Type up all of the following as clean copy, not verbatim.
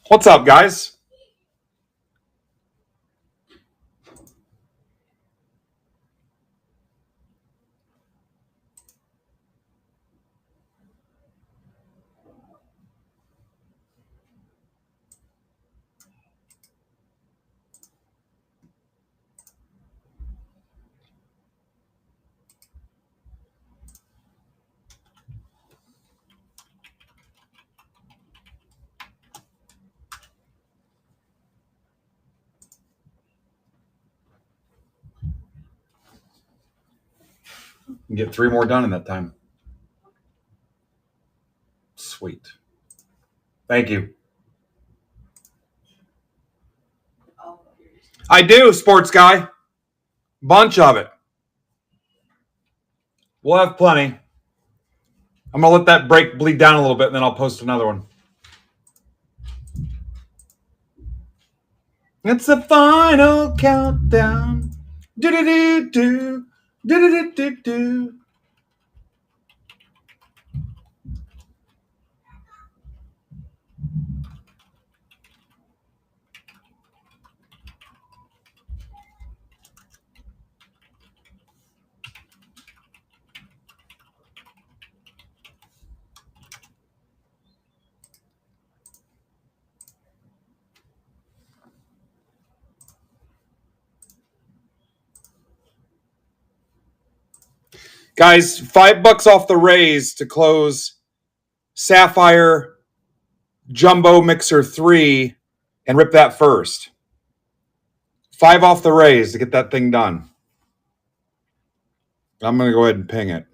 What's up, guys? You get 3 more done in that time. Sweet. Thank you. I do, sports guy. Bunch of it. We'll have plenty. I'm going to let that break bleed down a little bit, and then I'll post another one. It's the final countdown. Do-do-do-do. Do-do-do-do-do. Guys, $5 off the raise to close Sapphire Jumbo Mixer 3 and rip that first. 5 off the raise to get that thing done. I'm going to go ahead and ping it.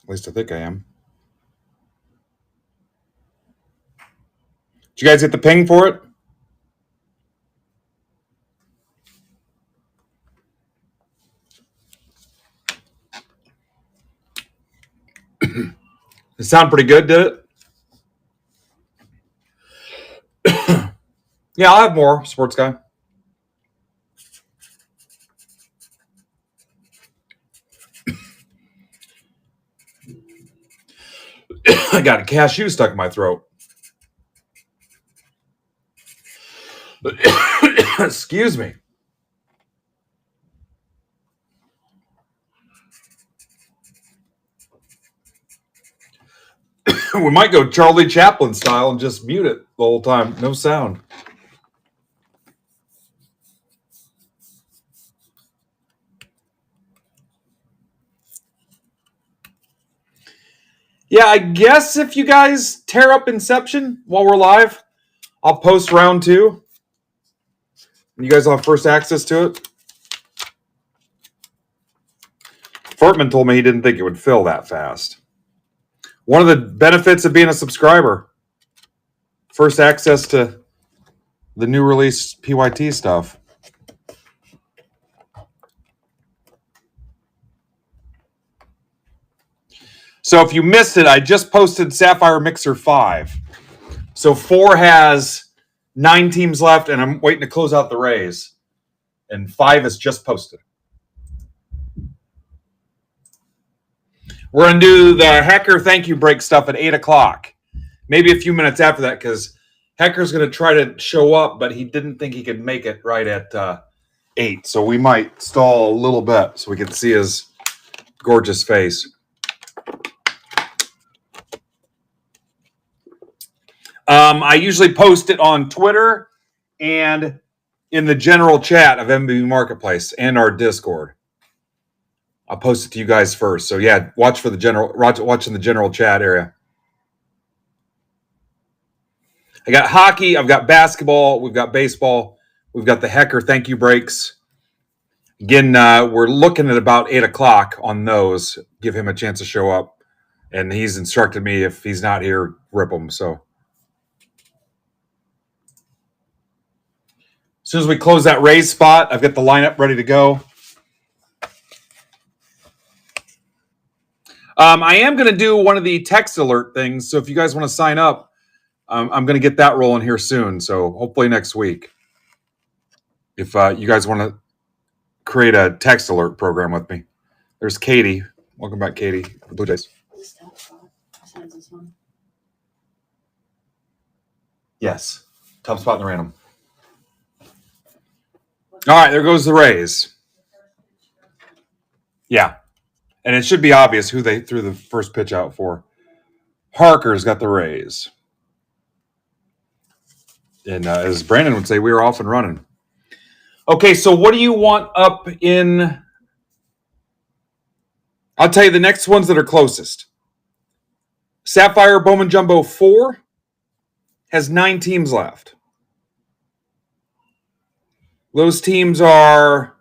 At least I think I am. Did you guys get the ping for it? It sound pretty good, did it? Yeah, I'll have more, sports guy. I got a cashew stuck in my throat. Excuse me. We might go Charlie Chaplin style and just mute it the whole time. No sound. Yeah, I guess if you guys tear up Inception while we're live, I'll post round 2. You guys will have first access to it. Fortman told me he didn't think it would fill that fast. One of the benefits of being a subscriber. First access to the new release PYT stuff. So if you missed it, I just posted Sapphire Mixer 5. So 4 has 9 teams left, and I'm waiting to close out the raise. And 5 is just posted. We're going to do the Hacker Thank You Break stuff at 8 o'clock. Maybe a few minutes after that, because Hacker's going to try to show up, but he didn't think he could make it right at 8. So we might stall a little bit so we can see his gorgeous face. I usually post it on Twitter and in the general chat of MBB Marketplace and our Discord. I'll post it to you guys first. So yeah, watch in the general chat area. I got hockey, I've got basketball, we've got baseball, we've got the Hecker thank you breaks. Again, we're looking at about 8 o'clock on those. Give him a chance to show up. And he's instructed me if he's not here, rip him. So as soon as we close that raise spot, I've got the lineup ready to go. I am going to do one of the text alert things. So if you guys want to sign up, I'm going to get that rolling here soon. So hopefully next week. If you guys want to create a text alert program with me. There's Katie. Welcome back, Katie. Blue Jays. one's this one? Yes. Top spot in the random. All right, there goes the Rays. Yeah. And it should be obvious who they threw the first pitch out for. Harker's got the Rays. And as Brandon would say, we were off and running. Okay, so what do you want up in... I'll tell you the next ones that are closest. Sapphire Bowman Jumbo 4 has 9 teams left. Those teams are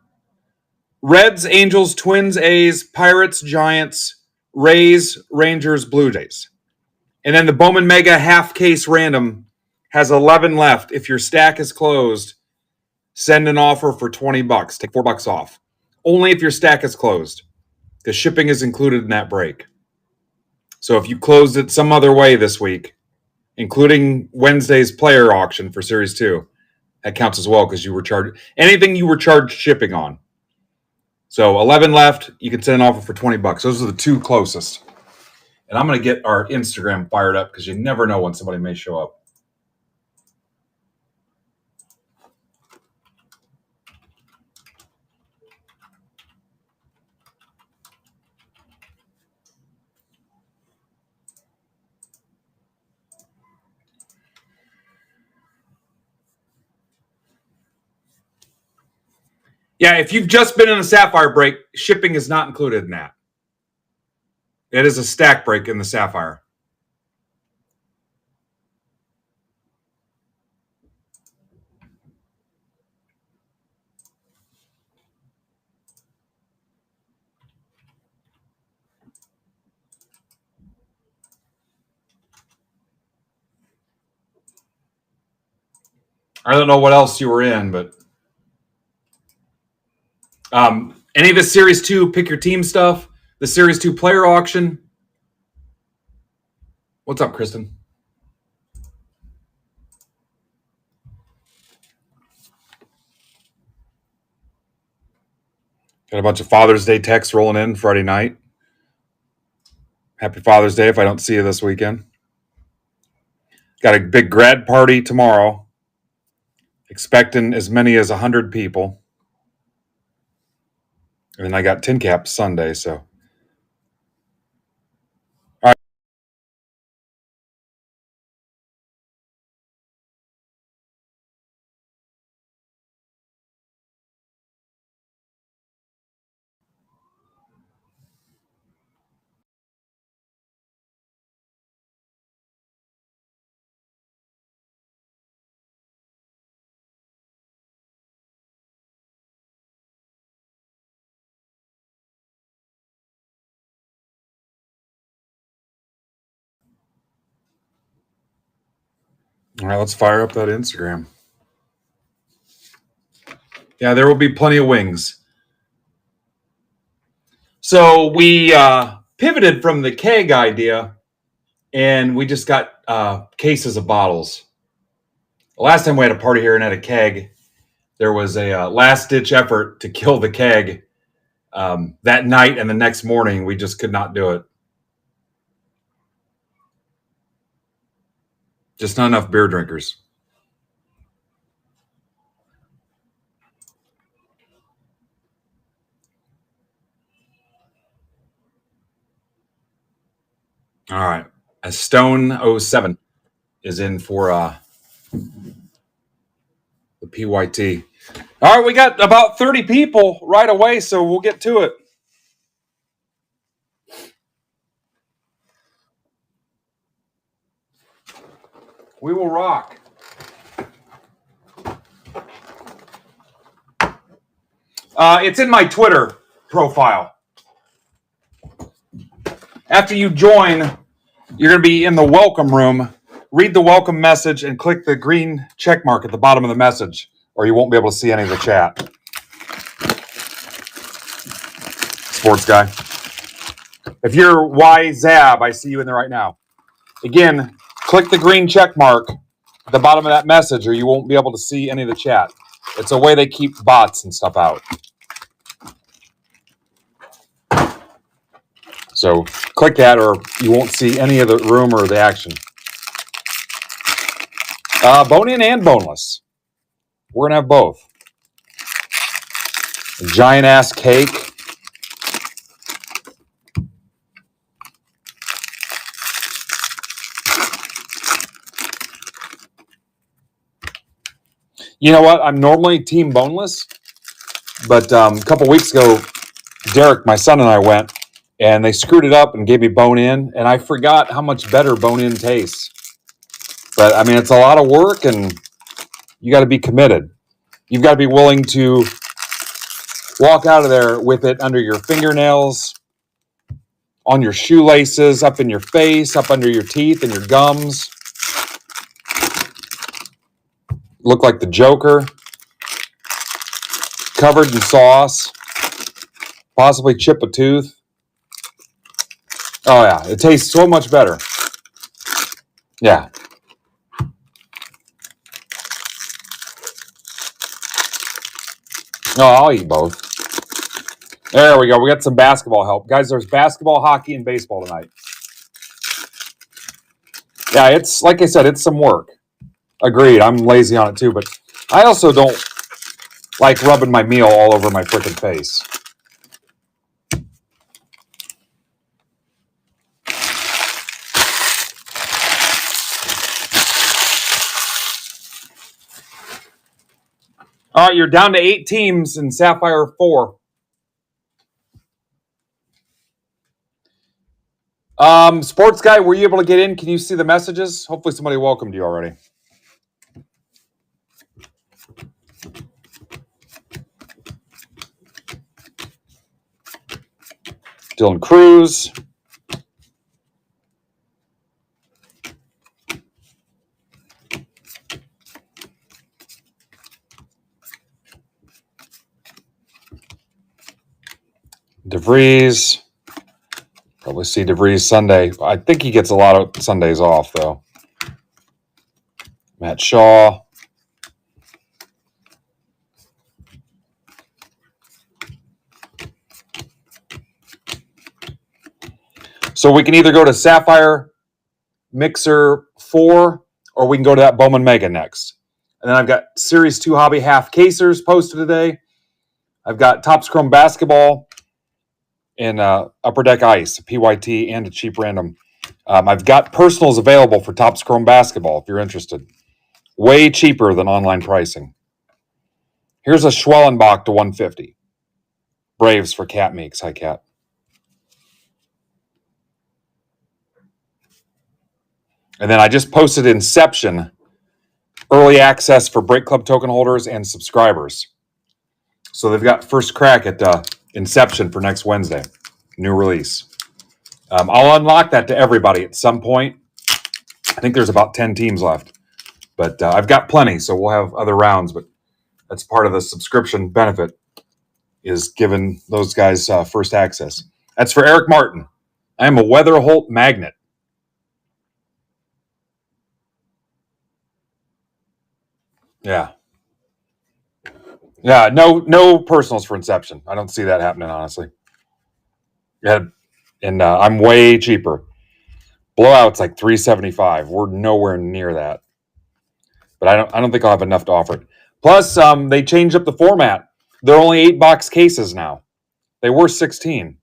Reds, Angels, Twins, A's, Pirates, Giants, Rays, Rangers, Blue Jays. And then the Bowman Mega half case random has 11 left. If your stack is closed, send an offer for $20. Take $4 off. Only if your stack is closed, because shipping is included in that break. So if you closed it some other way this week, including Wednesday's player auction for Series 2, that counts as well because you were charged anything you were charged shipping on. So 11 left. You can send an offer for $20. Those are the 2 closest. And I'm going to get our Instagram fired up because you never know when somebody may show up. Yeah, if you've just been in a Sapphire break, shipping is not included in that. It is a stack break in the Sapphire. I don't know what else you were in, but any of the Series 2 pick your team stuff, the Series 2 player auction. What's up, Kristen? Got a bunch of Father's Day texts rolling in Friday night. Happy Father's Day if I don't see you this weekend. Got a big grad party tomorrow. Expecting as many as 100 people. And then I got tin caps Sunday, so. All right. All right, let's fire up that Instagram. Yeah, there will be plenty of wings. So we pivoted from the keg idea, and we just got cases of bottles. Last time we had a party here and had a keg, there was a last-ditch effort to kill the keg that night, and the next morning we just could not do it. Just not enough beer drinkers. All right. A Stone 07 is in for the PYT. All right, we got about 30 people right away, so we'll get to it. We will rock. It's in my Twitter profile. After you join, you're going to be in the welcome room. Read the welcome message and click the green check mark at the bottom of the message, or you won't be able to see any of the chat. Sports guy. If you're YZAB, I see you in there right now. Again, click the green check mark at the bottom of that message, or you won't be able to see any of the chat. It's a way they keep bots and stuff out. So Click that or you won't see any of the room or the action. Bone-in and boneless. We're going to have both. A giant-ass cake. You know what? I'm normally team boneless, but a couple weeks ago, Derek, my son, and I went, and they screwed it up and gave me bone-in, and I forgot how much better bone-in tastes. But, I mean, it's a lot of work, and you got to be committed. You've got to be willing to walk out of there with it under your fingernails, on your shoelaces, up in your face, up under your teeth and your gums. Look like the Joker. Covered in sauce. Possibly chip a tooth. Oh, yeah. It tastes so much better. Yeah. No, I'll eat both. There we go. We got some basketball help. Guys, there's basketball, hockey, and baseball tonight. Yeah, it's, like I said, it's some work. Agreed. I'm lazy on it too, but I also don't like rubbing my meal all over my freaking face. All right, you're down to 8 teams in Sapphire 4. Sports guy, were you able to get in? Can you see the messages? Hopefully somebody welcomed you already. Dylan Cruz. DeVries. Probably see DeVries Sunday. I think he gets a lot of Sundays off, though. Matt Shaw. So we can either go to Sapphire Mixer 4 or we can go to that Bowman Mega next. And then I've got Series 2 Hobby Half Casers posted today. I've got Topps Chrome Basketball and Upper Deck Ice, a PYT, and a cheap random. I've got personals available for Topps Chrome Basketball if you're interested. Way cheaper than online pricing. Here's a Schwellenbach to 150. Braves for Cat Meeks. Hi, Cat. And then I just posted Inception early access for Break Club token holders and subscribers. So they've got first crack at Inception for next Wednesday. New release. I'll unlock that to everybody at some point. I think there's about 10 teams left. But I've got plenty, so we'll have other rounds. But that's part of the subscription benefit, is giving those guys first access. That's for Eric Martin. I am a Weatherholt magnet. Yeah. Yeah, no personals for Inception. I don't see that happening, honestly. Yeah, and I'm way cheaper. Blowout's like $375. We're nowhere near that. But I don't think I'll have enough to offer. Plus, they changed up the format. They're only 8-box cases now. They were 16.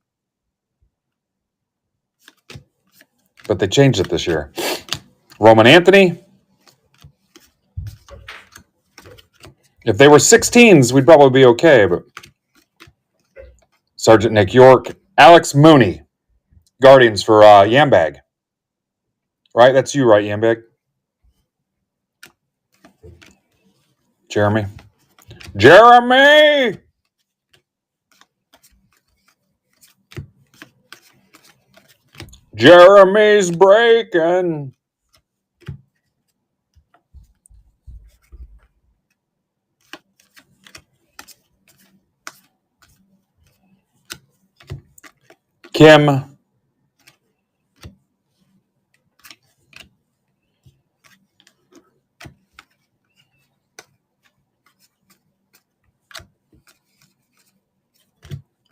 But they changed it this year. Roman Anthony. If they were 16s, we'd probably be okay. But Sergeant Nick York. Alex Mooney. Guardians for Yambag. Right? That's you, right, Yambag? Jeremy. Jeremy! Jeremy's breaking. Kim.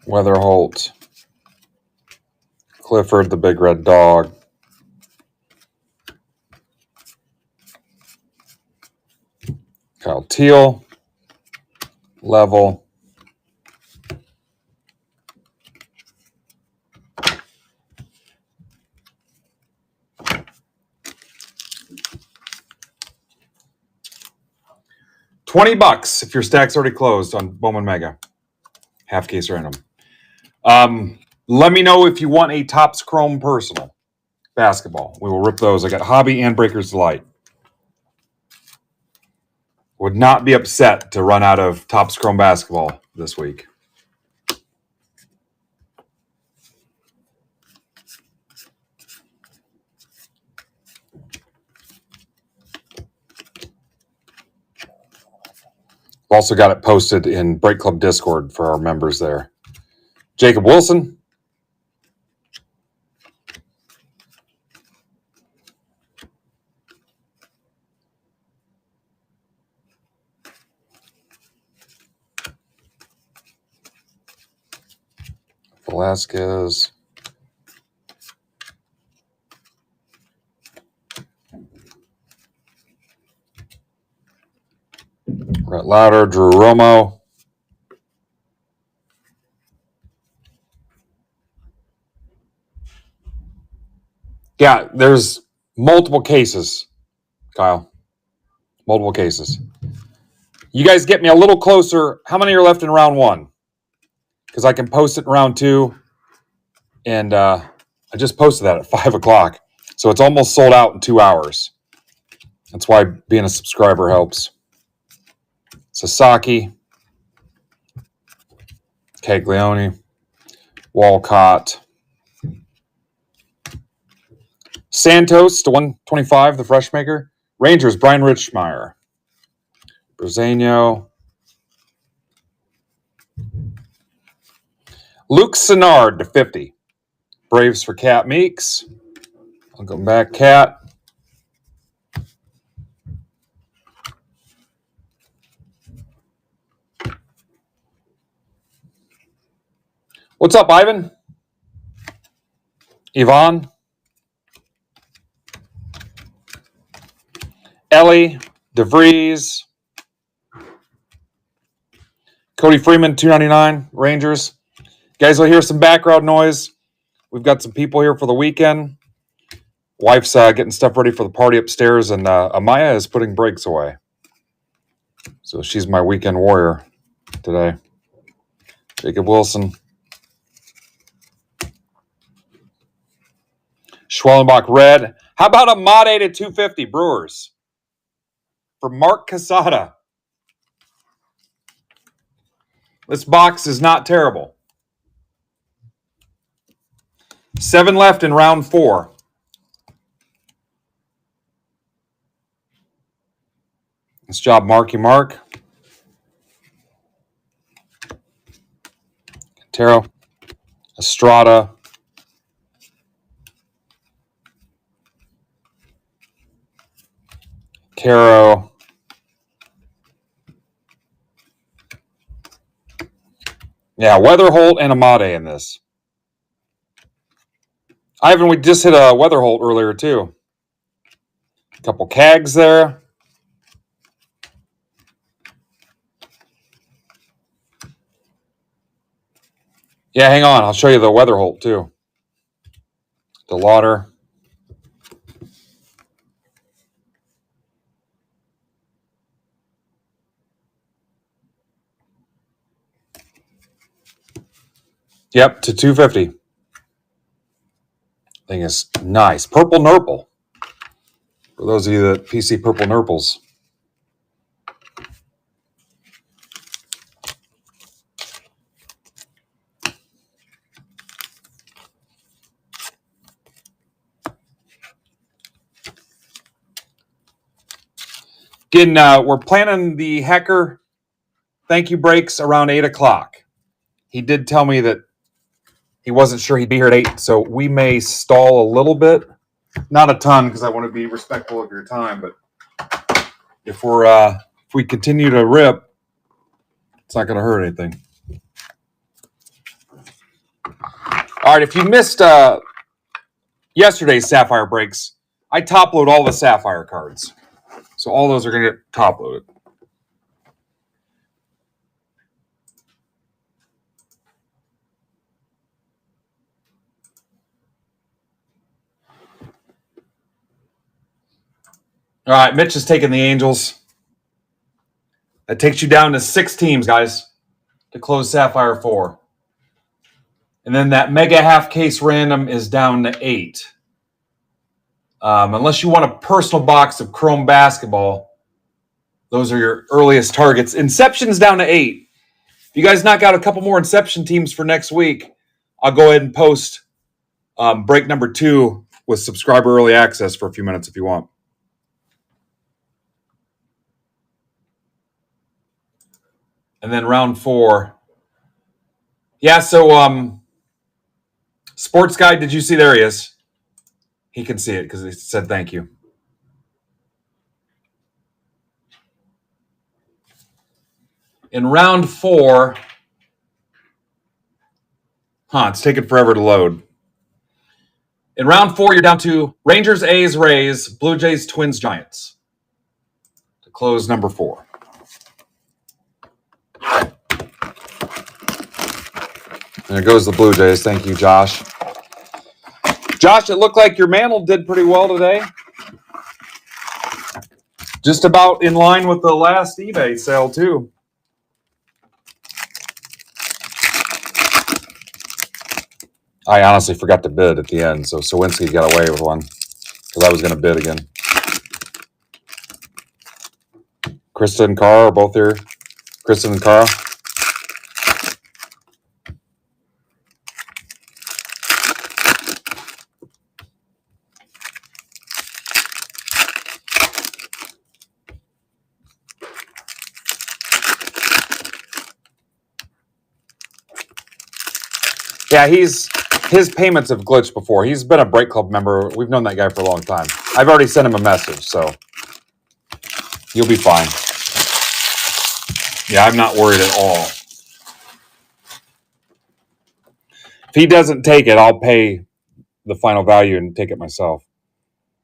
Weatherholt. Clifford, the big red dog. Kyle Teal, level. $20 if your stack's already closed on Bowman Mega. Half case random. Let me know if you want a Topps Chrome Personal basketball. We will rip those. I got Hobby and Breaker's Delight. Would not be upset to run out of Topps Chrome basketball this week. Also got it posted in Break Club Discord for our members there. Jacob Wilson. Velasquez. Brett Lauder, Drew Romo. Yeah, there's multiple cases, Kyle. Multiple cases. You guys get me a little closer. How many are left in round one? Because I can post it in round two. And I just posted that at 5 o'clock. So it's almost sold out in 2 hours. That's why being a subscriber helps. Sasaki. Caglione. Walcott. Santos to 125, the fresh maker. Rangers, Brian Richmeyer. Brazano. Luke Sennard to 50. Braves for Cat Meeks. I'll go back, Cat. What's up, Ivan? Yvonne? Ellie? DeVries? Cody Freeman, 299, Rangers. Guys will hear some background noise. We've got some people here for the weekend. Wife's getting stuff ready for the party upstairs, and Amaya is putting breaks away. So she's my weekend warrior today. Jacob Wilson. Schwellenbach red. How about a Made to 250 Brewers for Mark Casada? This box is not terrible. 7 left in round 4. Nice job, Marky Mark. Taro. Estrada. Caro. Yeah, Weatherholt and Amade in this. Ivan, we just hit a Weatherholt earlier, too. A couple Cags there. Yeah, hang on. I'll show you the Weatherholt, too. The Lauder. Yep, to 250. Thing is nice. Purple Nurple. For those of you that PC Purple Nurples. Again, we're planning the Hecker thank you breaks around 8 o'clock. He did tell me that he wasn't sure he'd be here at 8, so we may stall a little bit. Not a ton, because I want to be respectful of your time, but if we continue to rip, it's not going to hurt anything. All right, if you missed yesterday's Sapphire breaks, I top load all the Sapphire cards. So all those are going to get top loaded. All right, Mitch is taking the Angels. That takes you down to 6 teams, guys, to close Sapphire 4. And then that mega half case random is down to 8. Unless you want a personal box of Chrome Basketball, those are your earliest targets. Inception's down to 8. If you guys knock out a couple more Inception teams for next week, I'll go ahead and post break number 2 with subscriber early access for a few minutes if you want. And then round 4. Yeah, so Sports Guy, did you see? There he is. He can see it because he said thank you. In round 4, it's taking forever to load. In round 4, you're down to Rangers, A's, Rays, Blue Jays, Twins, Giants to close number 4. There goes the Blue Jays. Thank you, Josh. Josh, it looked like your mantle did pretty well today. Just about in line with the last eBay sale, too. I honestly forgot to bid at the end, so Sawinski got away with one because I was going to bid again. Krista and Carl are both here. Kristen and Carl. Yeah, his payments have glitched before. He's been a Break Club member. We've known that guy for a long time. I've already sent him a message, so you'll be fine. Yeah, I'm not worried at all. If he doesn't take it, I'll pay the final value and take it myself.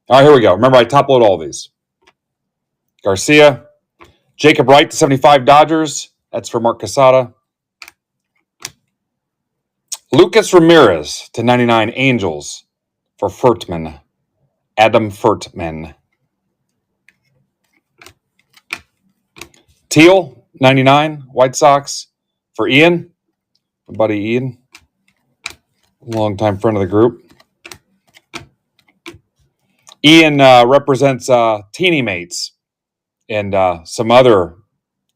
All right, here we go. Remember, I top load all these. Garcia, Jacob Wright to 75 Dodgers. That's for Mark Casada. Lucas Ramirez to 99 Angels for Furtman. Adam Furtman. Teal, 99 White Sox for Ian. My buddy Ian. Longtime friend of the group. Ian represents Teeny Mates and some other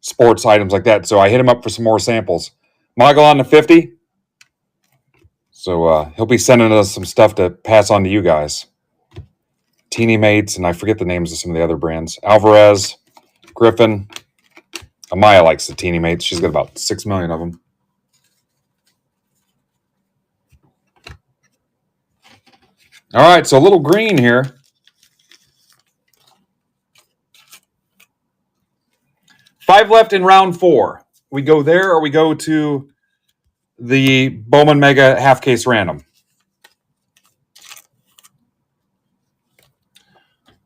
sports items like that. So I hit him up for some more samples. Magellan to 50. So he'll be sending us some stuff to pass on to you guys. Teeny Mates, and I forget the names of some of the other brands. Alvarez, Griffin. Amaya likes the Teeny Mates. She's got about 6 million of them. All right, so a little green here. 5 left in round 4. We go there or we go to the Bowman Mega half case random.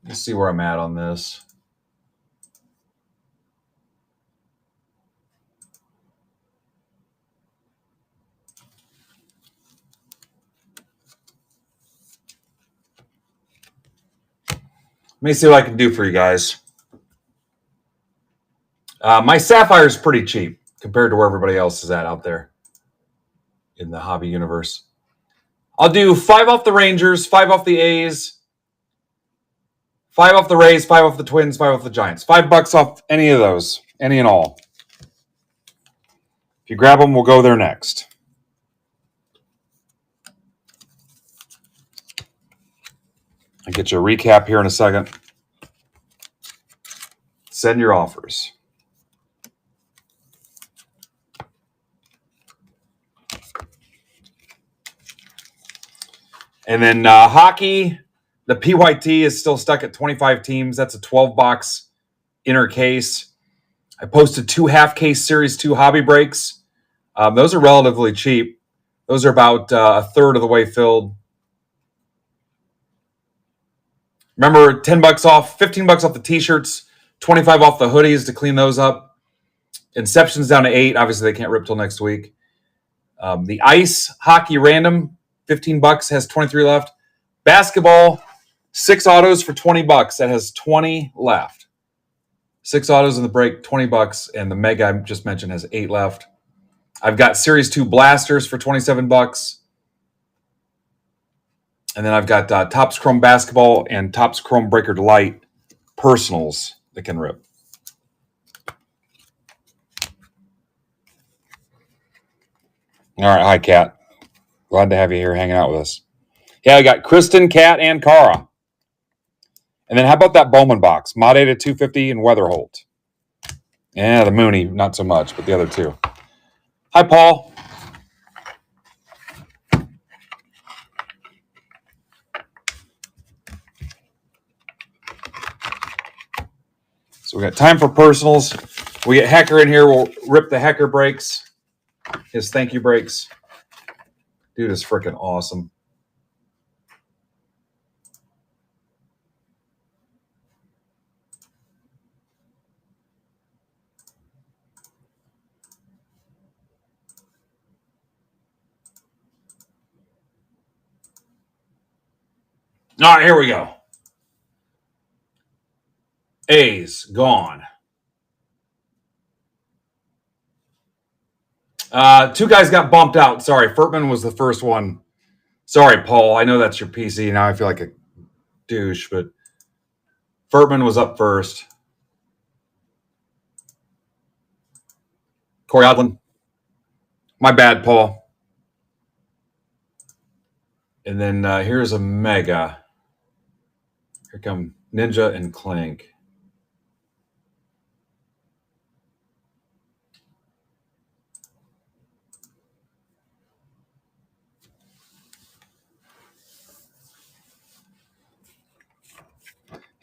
Let's see where I'm at on this. Let me see what I can do for you guys. My Sapphire is pretty cheap compared to where everybody else is at out there in the hobby universe. I'll do 5 off the Rangers, 5 off the A's, 5 off the Rays, 5 off the Twins, 5 off the Giants. $5 off any of those, any and all. If you grab them, we'll go there next. I'll get you a recap here in a second. Send your offers. And then hockey, the PYT is still stuck at 25 teams. That's a 12-box inner case. I posted 2 half-case Series 2 hobby breaks. Those are relatively cheap. Those are about a third of the way filled. Remember, $10 off, $15 off the t-shirts, 25 off the hoodies to clean those up. Inception's down to 8. Obviously, they can't rip till next week. The ice hockey random, $15, has 23 left. Basketball, 6 autos for $20. That has 20 left. 6 autos in the break, $20, and the mega I just mentioned has 8 left. I've got Series 2 blasters for $27. And then I've got Topps Chrome Basketball and Topps Chrome Breaker Delight personals that can rip. All right. Hi, Kat. Glad to have you here hanging out with us. Yeah, I got Kristen, Kat, and Cara. And then how about that Bowman box? Mod 8 at 250 and Weatherholt. Yeah, the Mooney, not so much, but the other two. Hi, Paul. So we got time for personals. We get Hecker in here. We'll rip the Hecker breaks. His thank you breaks. Dude is freaking awesome. All right, here we go. A's gone. 2 guys got bumped out. Sorry, Furtman was the first one. Sorry, Paul. I know that's your PC. Now I feel like a douche, but Furtman was up first. Corey Odlin. My bad, Paul. And then here's a mega. Here come Ninja and Clank.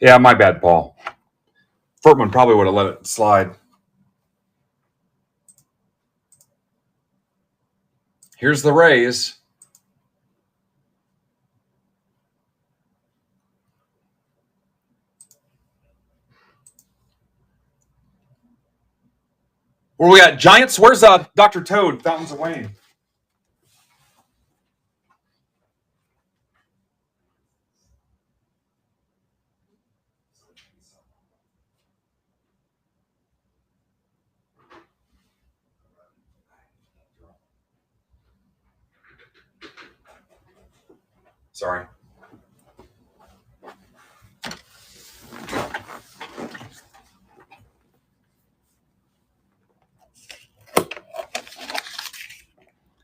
Yeah, my bad, Paul. Furtman probably would have let it slide. Here's the Rays. Where we got Giants? Where's Dr. Toad, Fountains of Wayne? Sorry.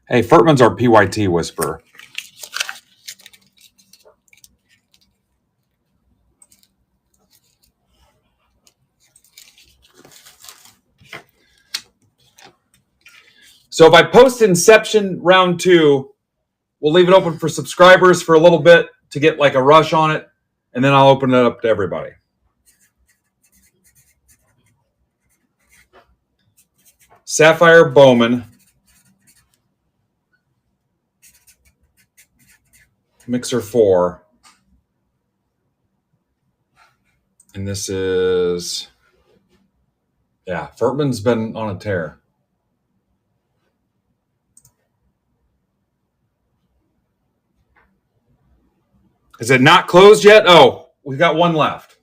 Hey, Furtman's our PYT whisperer. So if I post Inception round 2, we'll leave it open for subscribers for a little bit to get like a rush on it, and then I'll open it up to everybody. Sapphire Bowman. Mixer 4. And this is, yeah, Furtman's been on a tear. Is it not closed yet? Oh, we've got one left.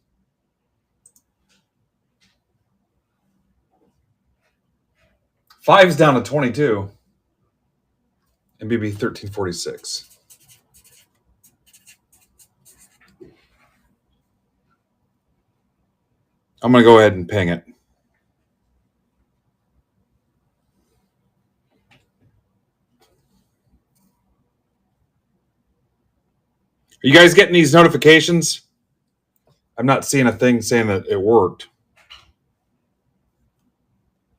Five's down to 22. MBB 1346. I'm going to go ahead and ping it. Are you guys getting these notifications? I'm not seeing a thing saying that it worked.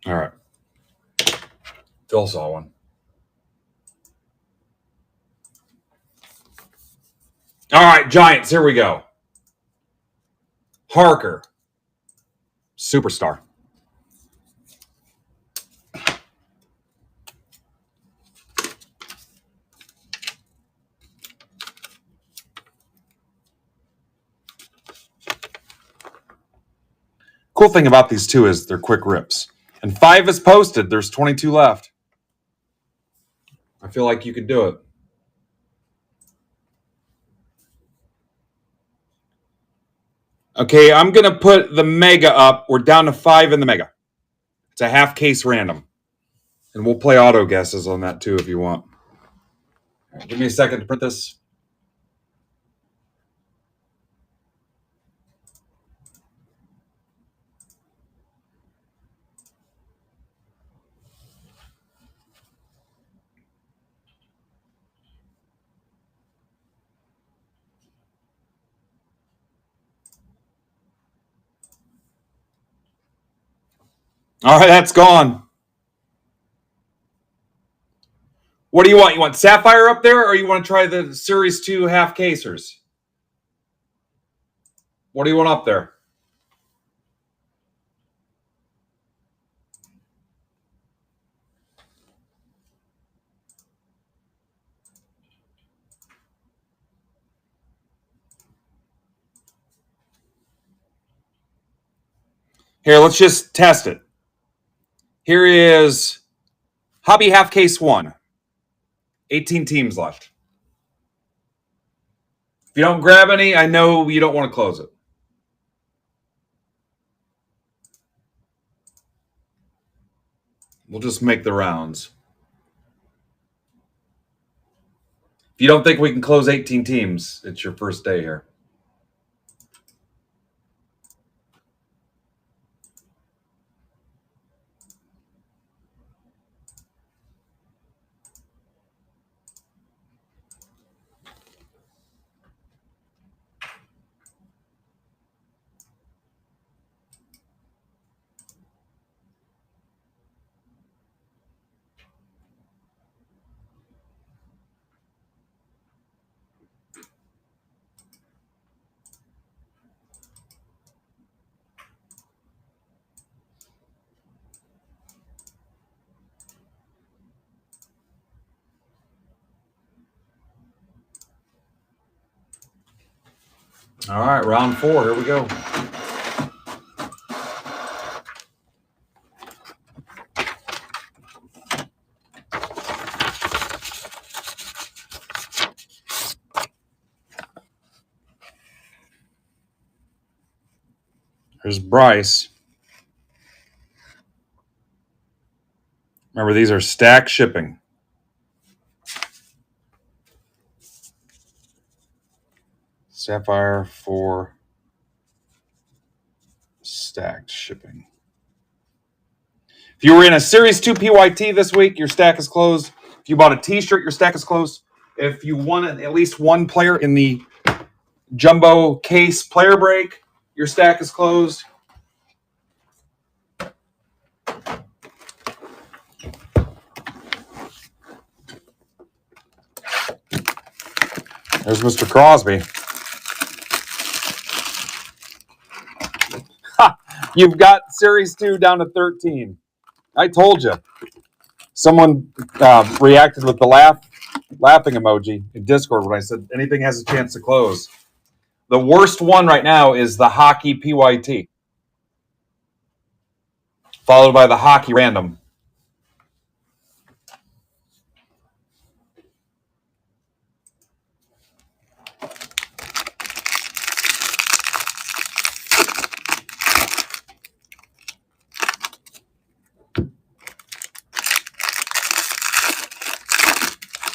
All right. Phil saw one. All right, Giants, here we go. Harker. Superstar. Cool thing about these two is they're quick rips. And 5 is posted. There's 22 left. I feel like you could do it. Okay, I'm going to put the mega up. We're down to 5 in the mega. It's a half case random. And we'll play auto guesses on that too if you want. All right, give me a second to print this. All right, that's gone. What do you want? You want Sapphire up there, or you want to try the Series 2 half casers? What do you want up there? Here, let's just test it. Here is Hobby Half Case 1. 18 teams left. If you don't grab any, I know you don't want to close it. We'll just make the rounds. If you don't think we can close 18 teams, it's your first day here. All right, round 4. Here we go. There's Bryce. Remember, these are stack shipping. Sapphire for stacked shipping. If you were in a Series 2 PYT this week, your stack is closed. If you bought a t-shirt, your stack is closed. If you won at least one player in the jumbo case player break, your stack is closed. There's Mr. Crosby. Ha! You've got Series 2 down to 13. I told you. Someone reacted with the laughing emoji in Discord when I said anything has a chance to close. The worst one right now is the hockey PYT, followed by the hockey random.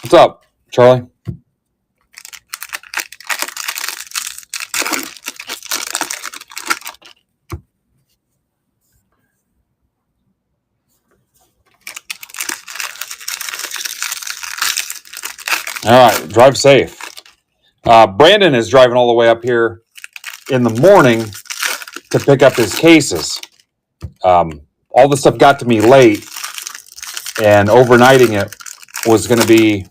What's up, Charlie? All right, drive safe. Brandon is driving all the way up here in the morning to pick up his cases. All the stuff got to me late, and overnighting it was going to be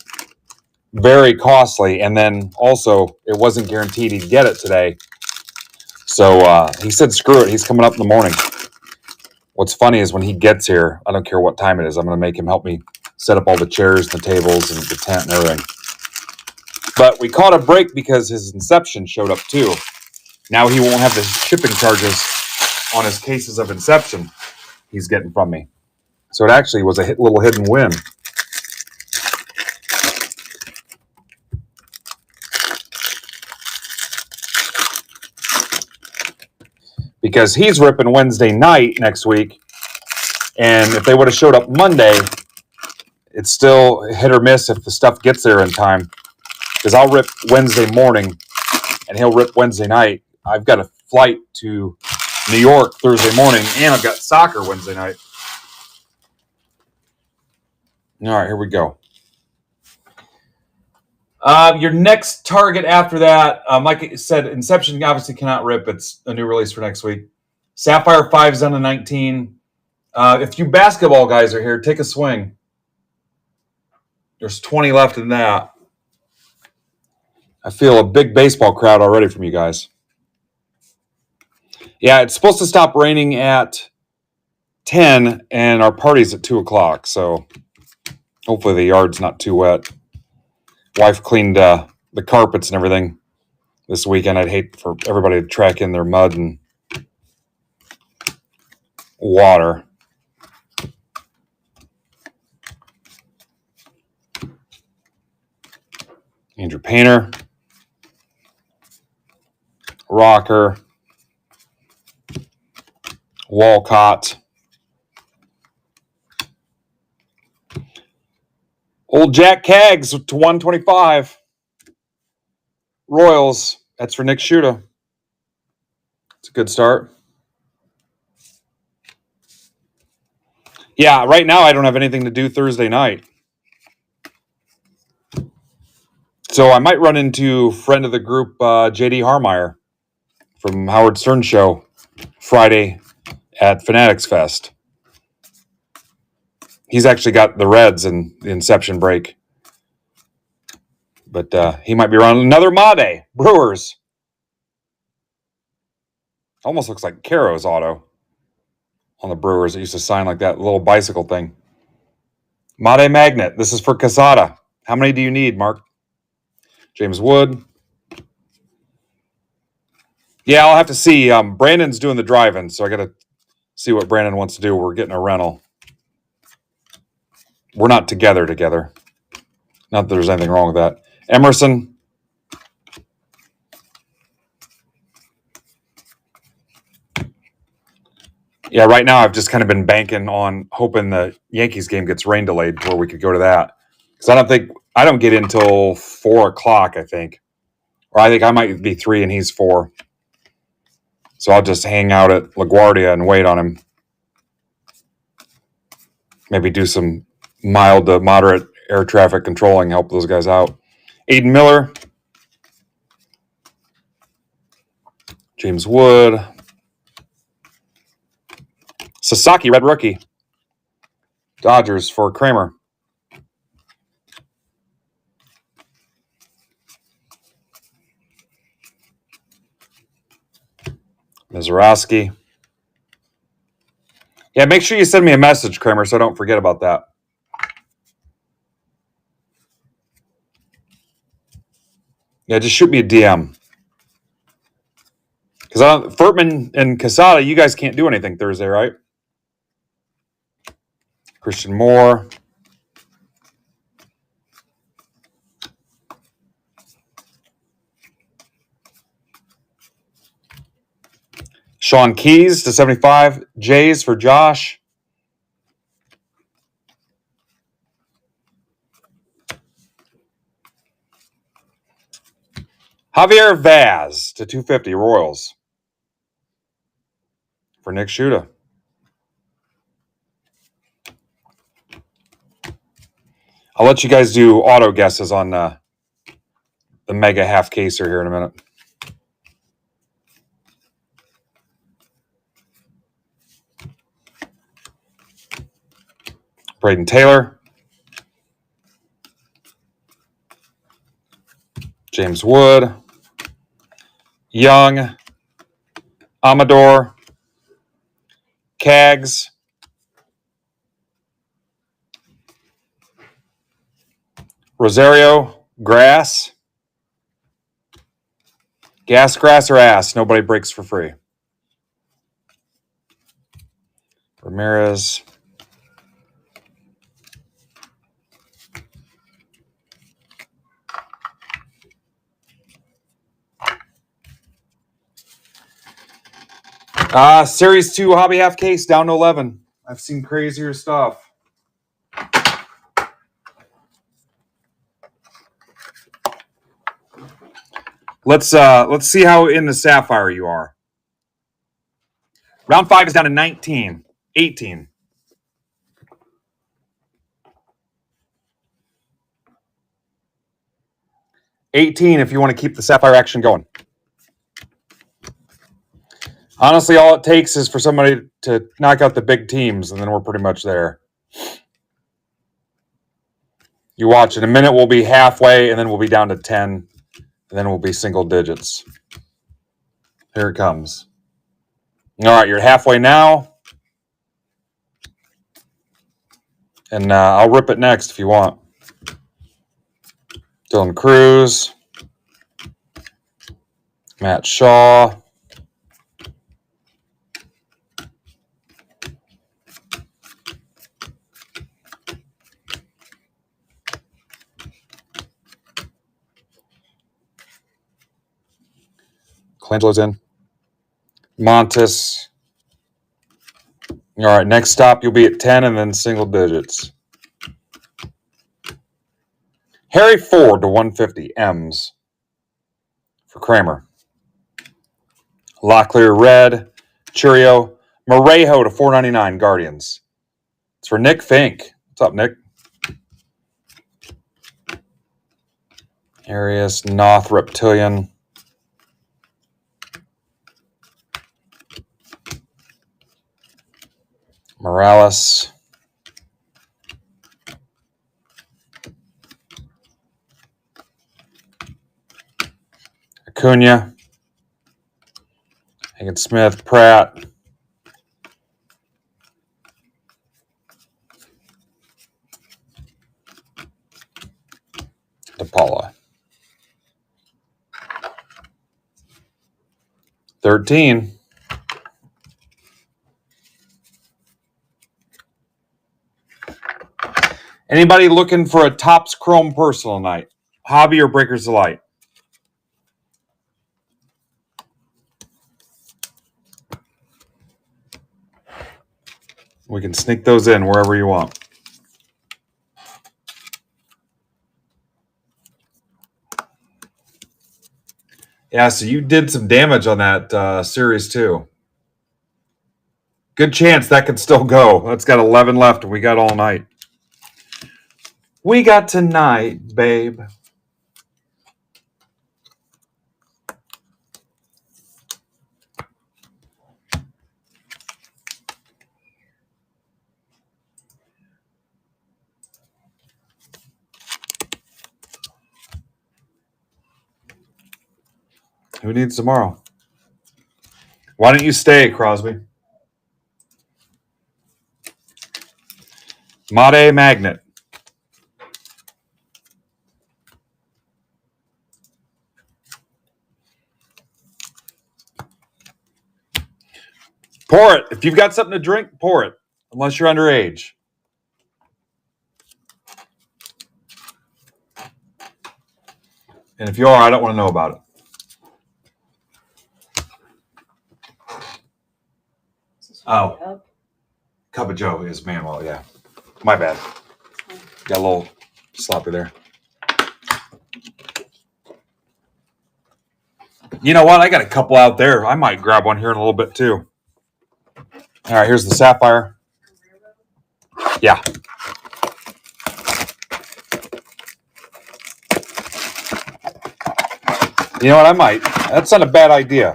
very costly. And then also, it wasn't guaranteed he'd get it today. So he said, screw it. He's coming up in the morning. What's funny is when he gets here, I don't care what time it is, I'm going to make him help me set up all the chairs, the tables, and the tent and everything. But we caught a break because his Inception showed up too. Now he won't have the shipping charges on his cases of Inception he's getting from me. So it actually was a little hidden win. Because he's ripping Wednesday night next week. And if they would have showed up Monday, it's still hit or miss if the stuff gets there in time. Because I'll rip Wednesday morning and he'll rip Wednesday night. I've got a flight to New York Thursday morning and I've got soccer Wednesday night. All right, here we go. Your next target after that, like I said, Inception obviously cannot rip. It's a new release for next week. Sapphire 5 Zen of 19. If you basketball guys are here, take a swing. There's 20 left in that. I feel a big baseball crowd already from you guys. Yeah, it's supposed to stop raining at 10, and our party's at 2 o'clock, so hopefully the yard's not too wet. Wife cleaned the carpets and everything this weekend. I'd hate for everybody to track in their mud and water. Andrew Painter. Rocker. Walcott. Old Jack Kaggs to 125. Royals. That's for Nick Schuda. It's a good start. Yeah, right now I don't have anything to do Thursday night. So I might run into friend of the group, JD Harmeyer from Howard Stern Show Friday at Fanatics Fest. He's actually got the Reds in the Inception break. But he might be around. Another Made. Brewers. Almost looks like Caro's auto on the Brewers. It used to sign like that little bicycle thing. Made Magnet. This is for Casada. How many do you need, Mark? James Wood. Yeah, I'll have to see. Brandon's doing the driving, so I got to see what Brandon wants to do. We're getting a rental. We're not together. Not that there's anything wrong with that. Emerson. Yeah, right now I've just kind of been banking on hoping the Yankees game gets rain delayed before we could go to that. Because I don't get in until 4 o'clock, I think. Or I think I might be 3 and he's 4. So I'll just hang out at LaGuardia and wait on him. Maybe do some mild to moderate air traffic controlling, help those guys out. Aiden Miller. James Wood. Sasaki, red rookie. Dodgers for Kramer. Mizorowski. Yeah, make sure you send me a message, Kramer, so I don't forget about that. Yeah, just shoot me a DM. Because Furtman and Casada, you guys can't do anything Thursday, right? Christian Moore. Sean Keys to 75. Jays for Josh. Javier Vaz to 250. Royals for Nick Schuda. I'll let you guys do auto guesses on the mega half caser here in a minute. Braden Taylor. James Wood. Young. Amador. Kaggs. Rosario. Grass. Gas, grass, or ass. Nobody breaks for free. Ramirez. Series 2 hobby half case down to 11. I've seen crazier stuff. Let's see how in the Sapphire you are. Round 5 is down to 19. 18. If you want to keep the Sapphire action going. Honestly, all it takes is for somebody to knock out the big teams, and then we're pretty much there. You watch, in a minute we'll be halfway, and then we'll be down to 10, and then we'll be single digits. Here it comes. All right, you're halfway now. And I'll rip it next if you want. Dylan Cruz. Matt Shaw. Colangelo's in. Montes. All right, next stop, you'll be at 10 and then single digits. Harry Ford to 150, M's for Kramer. Locklear red, Churio. Morejo to 499, Guardians. It's for Nick Fink. What's up, Nick? Arias, Noth, Reptilian. Morales. Acuna. Hagen Smith, Pratt. DePaula. 13. Anybody looking for a Topps Chrome Personal tonight? Hobby or Breakers Delight? We can sneak those in wherever you want. Yeah, so you did some damage on that series too. Good chance that could still go. That's got 11 left, and we got all night. We got tonight, babe. Who needs tomorrow? Why don't you stay, Crosby? Made Magnet. Pour it. If you've got something to drink, pour it. Unless you're underage. And if you are, I don't want to know about it. Oh. Cup of Joe is Manuel, yeah. My bad. Got a little sloppy there. You know what? I got a couple out there. I might grab one here in a little bit too. All right, here's the Sapphire. Yeah. You know what? I might. That's not a bad idea.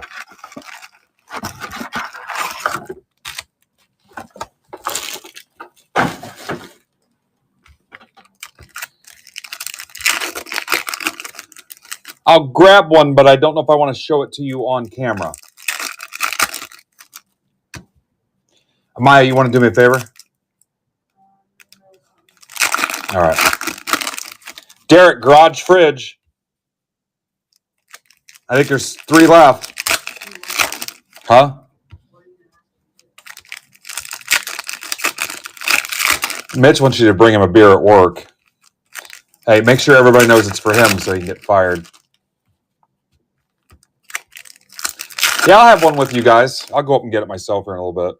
I'll grab one, but I don't know if I want to show it to you on camera. Maya, you want to do me a favor? All right. Derek, garage fridge. I think there's 3 left. Huh? Mitch wants you to bring him a beer at work. Hey, make sure everybody knows it's for him so he can get fired. Yeah, I'll have one with you guys. I'll go up and get it myself here in a little bit.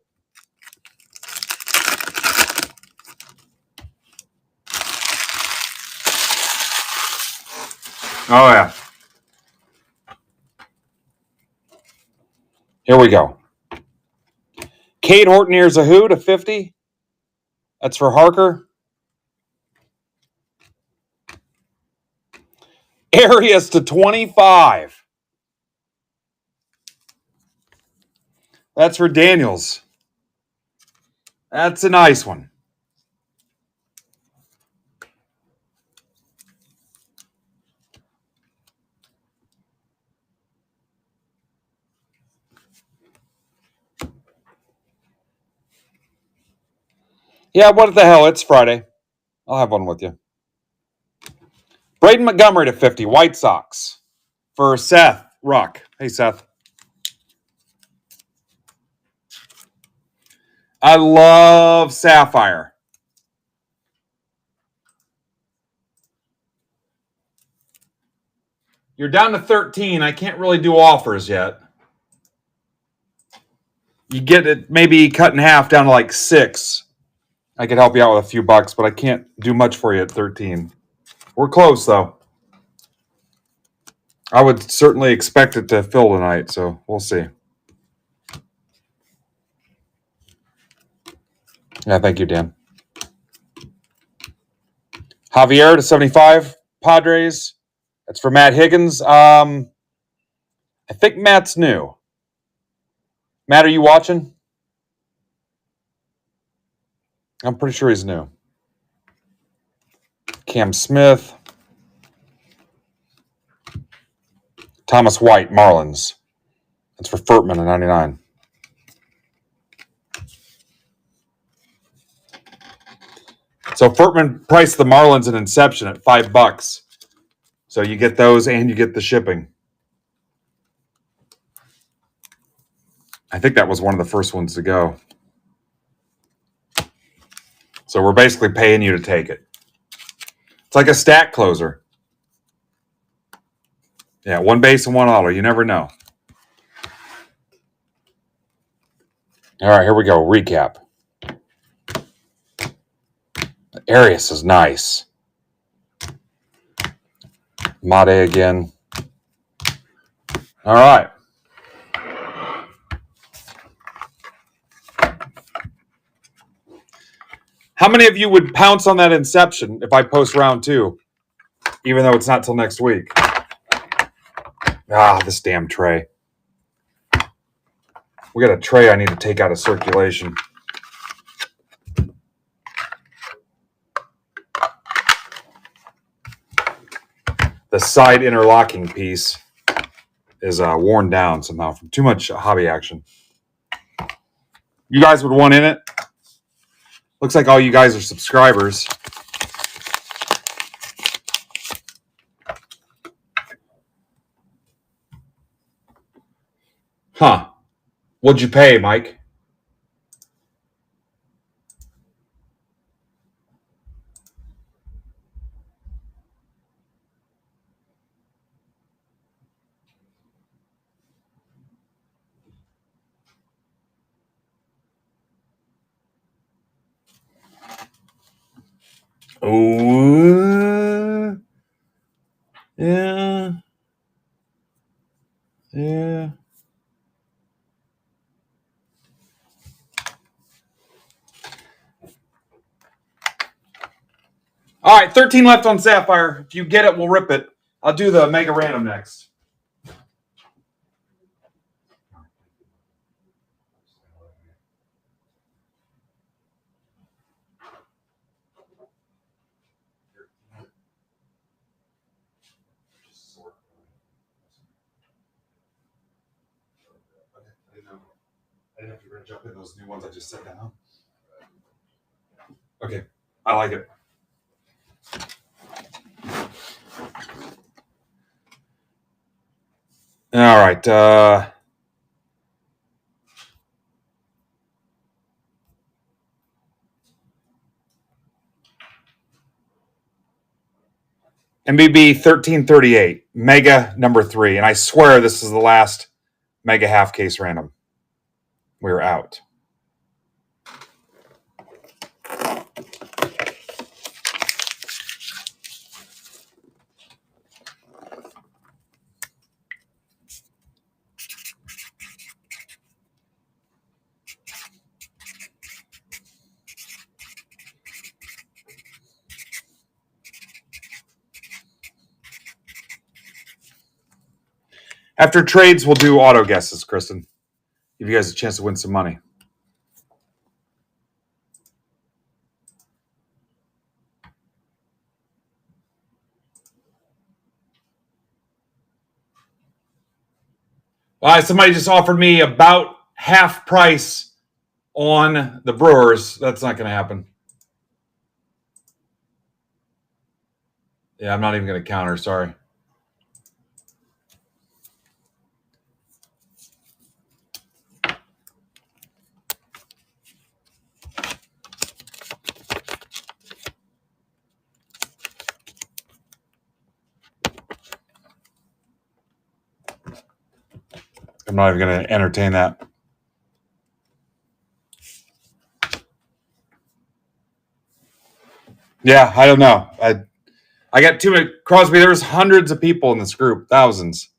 Oh, yeah. Here we go. Kate Horton, here's a who to 50. That's for Harker. Arias to 25. That's for Daniels. That's a nice one. Yeah, what the hell? It's Friday. I'll have one with you. Braden Montgomery to 50. White Sox. For Seth Ruck. Hey, Seth. I love Sapphire. You're down to 13. I can't really do offers yet. You get it maybe cut in half down to like 6. I could help you out with a few bucks, but I can't do much for you at 13. We're close, though. I would certainly expect it to fill tonight, so we'll see. Yeah, thank you, Dan. Javier to 75. Padres. That's for Matt Higgins. I think Matt's new. Matt, are you watching? I'm pretty sure he's new. Cam Smith. Thomas White, Marlins. That's for Furtman at 99. So Furtman priced the Marlins at inception at $5. So you get those and you get the shipping. I think that was one of the first ones to go. So we're basically paying you to take it. It's like a stack closer. Yeah, one base and one auto. You never know. All right, here we go. Recap. Arias is nice. Mate again. All right. How many of you would pounce on that inception if I post round 2, even though it's not till next week? Ah, this damn tray. We got a tray I need to take out of circulation. The side interlocking piece is worn down somehow from too much hobby action. You guys would want in it? Looks like all you guys are subscribers. Huh. What'd you pay, Mike? Oh, yeah. Yeah. All right, 13 left on Sapphire. If you get it, we'll rip it. I'll do the Mega Random next. I didn't know if you were going to jump in those new ones I just set down. Okay, I like it. All right. MBB 1338, mega number 3. And I swear this is the last mega half case random. We're out. After trades, we'll do auto guesses, Kristen. Give you guys a chance to win some money. Somebody just offered me about half price on the Brewers. That's not going to happen. Yeah, I'm not even going to counter. Sorry. I'm not even going to entertain that. Yeah, I don't know. I got too many. Crosby, there's hundreds of people in this group, thousands.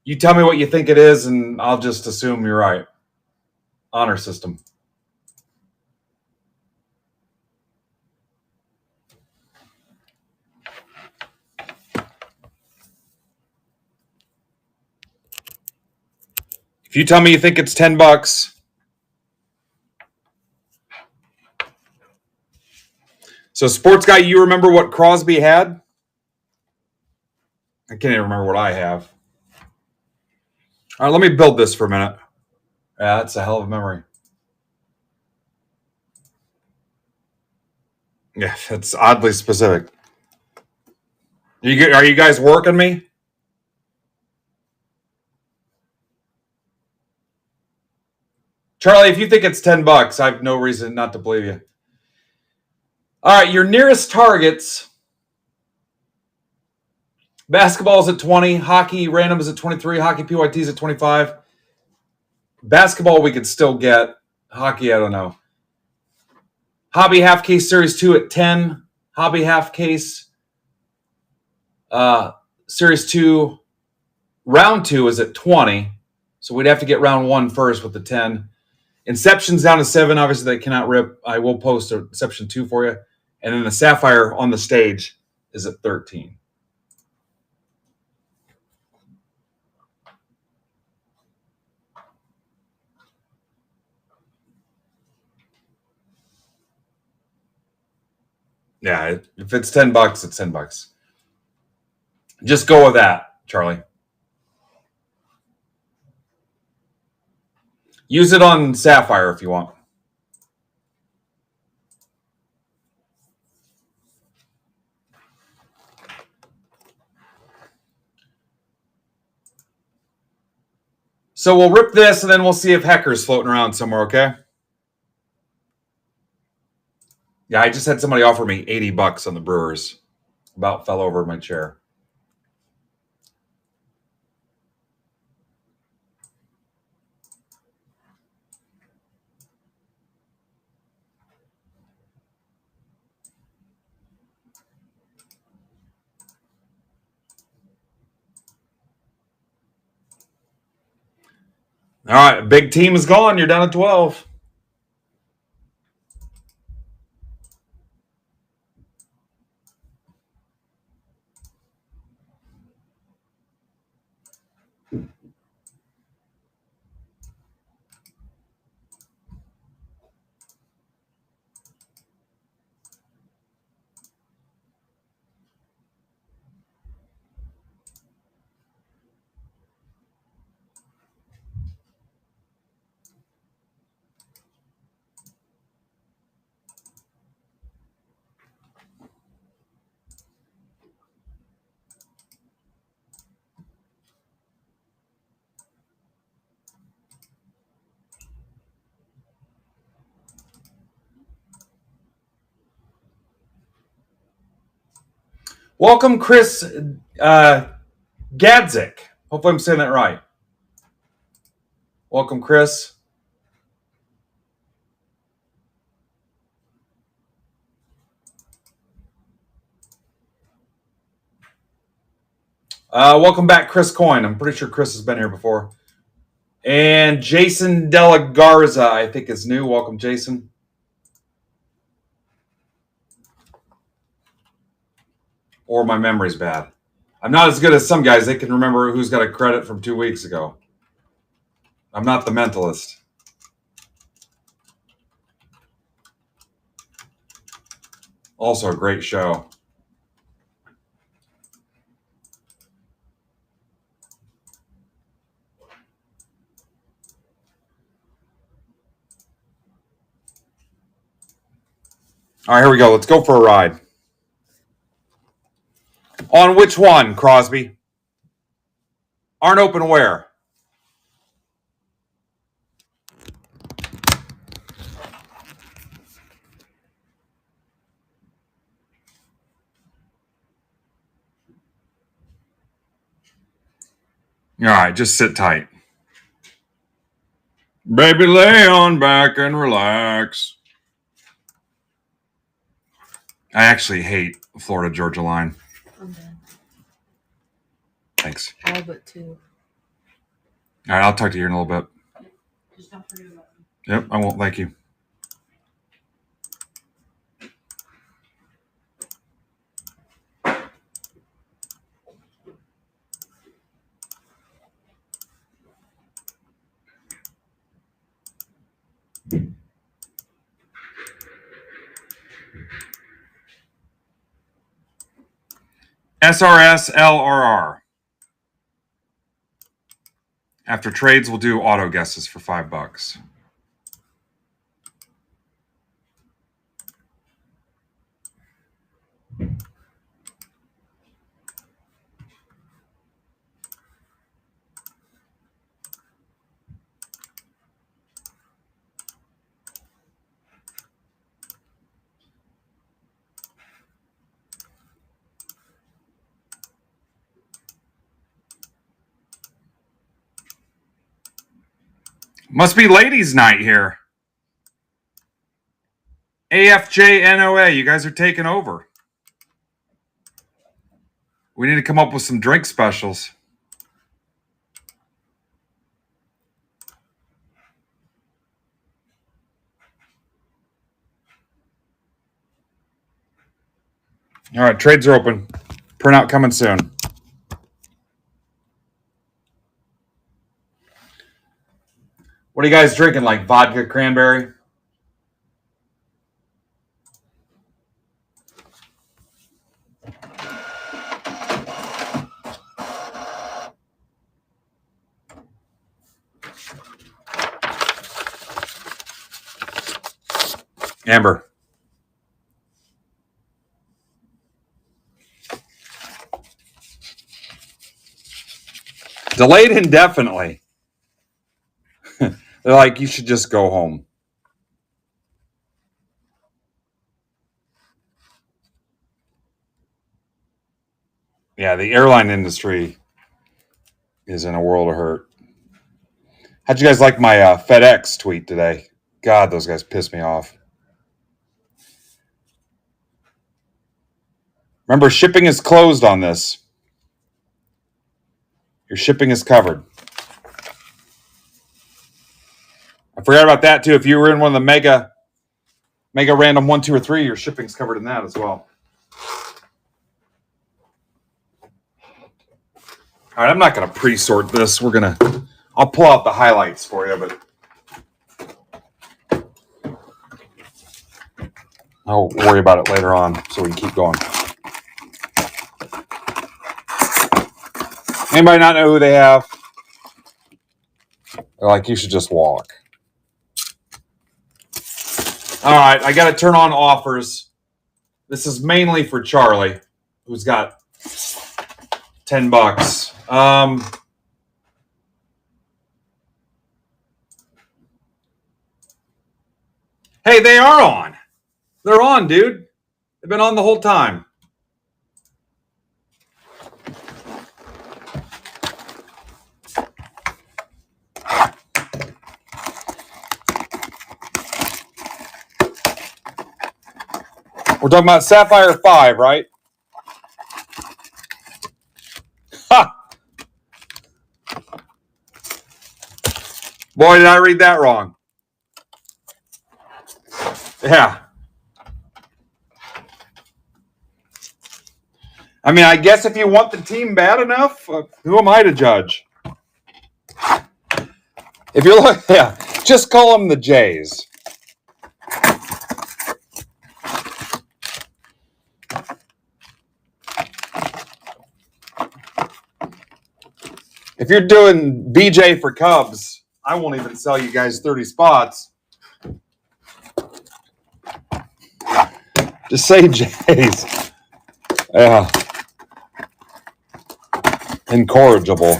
You tell me what you think it is, and I'll just assume you're right. Honor system. If you tell me you think it's $10, so sports guy, you remember what Crosby had? I can't even remember what I have. All right, let me build this for a minute. Yeah, that's a hell of a memory. Yeah, it's oddly specific. Are you guys working me? Charlie, if you think it's $10, I have no reason not to believe you. All right, your nearest targets. Basketball is at 20. Hockey random is at 23. Hockey PYT is at 25. Basketball we could still get. Hockey, I don't know. Hobby half case series 2 at 10. Hobby half case series 2 round 2 is at 20. So we'd have to get round 1 first with the 10. Inception's down to 7. Obviously, they cannot rip. I will post a Inception 2 for you. And then the Sapphire on the stage is at 13. Yeah, if it's $10, it's $10. Just go with that, Charlie. Use it on Sapphire if you want. So we'll rip this, and then we'll see if Hecker's floating around somewhere, okay? Yeah, I just had somebody offer me $80 on the Brewers. About fell over my chair. All right, big team is gone. You're down to 12. Welcome, Chris Gadzik. Hopefully I'm saying that right. Welcome, Chris. Welcome back, Chris Coyne. I'm pretty sure Chris has been here before. And Jason Della Garza, I think, is new. Welcome, Jason. Or my memory's bad. I'm not as good as some guys. They can remember who's got a credit from 2 weeks ago. I'm not the mentalist. Also a great show. All right, here we go. Let's go for a ride. On which one, Crosby? Aren't open where? All right, just sit tight. Baby, lay on back and relax. I actually hate Florida Georgia line. I'm done. Thanks. All but 2. All right, I'll talk to you in a little bit. Just don't forget about me. Yep, I won't. Thank you. SRS LRR. After trades, we'll do auto guesses for $5. Must be ladies' night here. AFJNOA, you guys are taking over. We need to come up with some drink specials. All right, trades are open. Printout coming soon. What are you guys drinking? Like vodka cranberry? Amber. Delayed indefinitely. They're like, you should just go home. Yeah, the airline industry is in a world of hurt. How'd you guys like my FedEx tweet today? God, those guys pissed me off. Remember, shipping is closed on this. Your shipping is covered. I forgot about that too. If you were in one of the mega random 1, 2, or 3, your shipping's covered in that as well. All right, I'm not going to pre-sort this. I'll pull out the highlights for you, but I'll worry about it later on so we can keep going. Anybody not know who they have? They're like, you should just walk. All right, I got to turn on offers. This is mainly for Charlie, who's got $10. Hey, they are on. They're on, dude. They've been on the whole time. We're talking about Sapphire 5, right? Ha! Boy, did I read that wrong. Yeah. I mean, I guess if you want the team bad enough, who am I to judge? If you're like, yeah, just call them the Jays. If you're doing BJ for Cubs, I won't even sell you guys 30 spots. Just say Jays. Yeah. Incorrigible.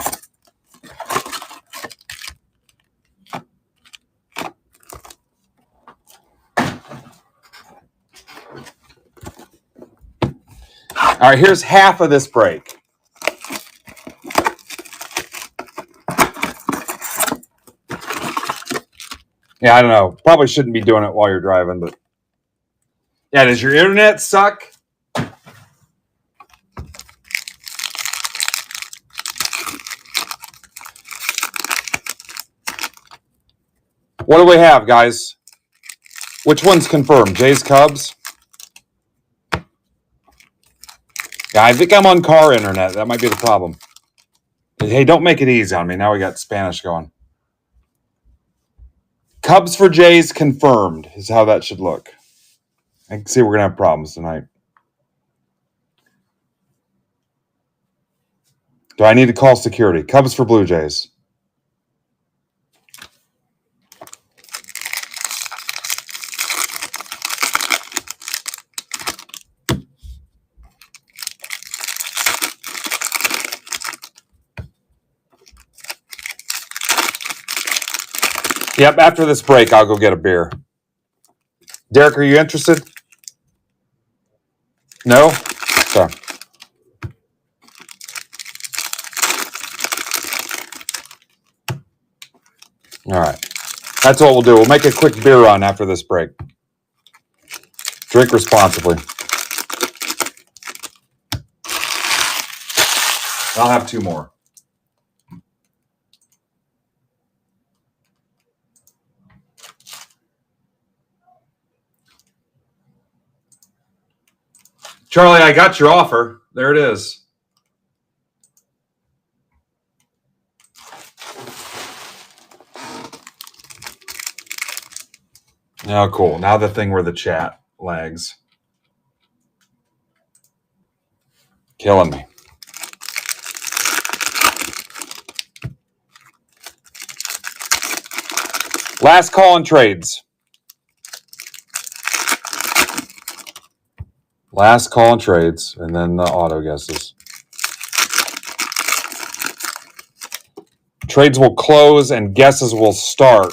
All right, here's half of this break. Yeah, I don't know. Probably shouldn't be doing it while you're driving, but yeah, does your internet suck? What do we have, guys? Which one's confirmed? Jays, Cubs? Yeah, I think I'm on car internet. That might be the problem. Hey, don't make it easy on me. Now we got Spanish going. Cubs for Jays confirmed is how that should look. I can see we're going to have problems tonight. Do I need to call security? Cubs for Blue Jays. Yep, after this break, I'll go get a beer. Derek, are you interested? No? So. All right. That's what we'll do. We'll make a quick beer run after this break. Drink responsibly. I'll have two more. Charlie, I got your offer. There it is. Oh, cool. Now the thing where the chat lags. Killing me. Last call on trades. Last call on trades, and then the auto guesses. Trades will close and guesses will start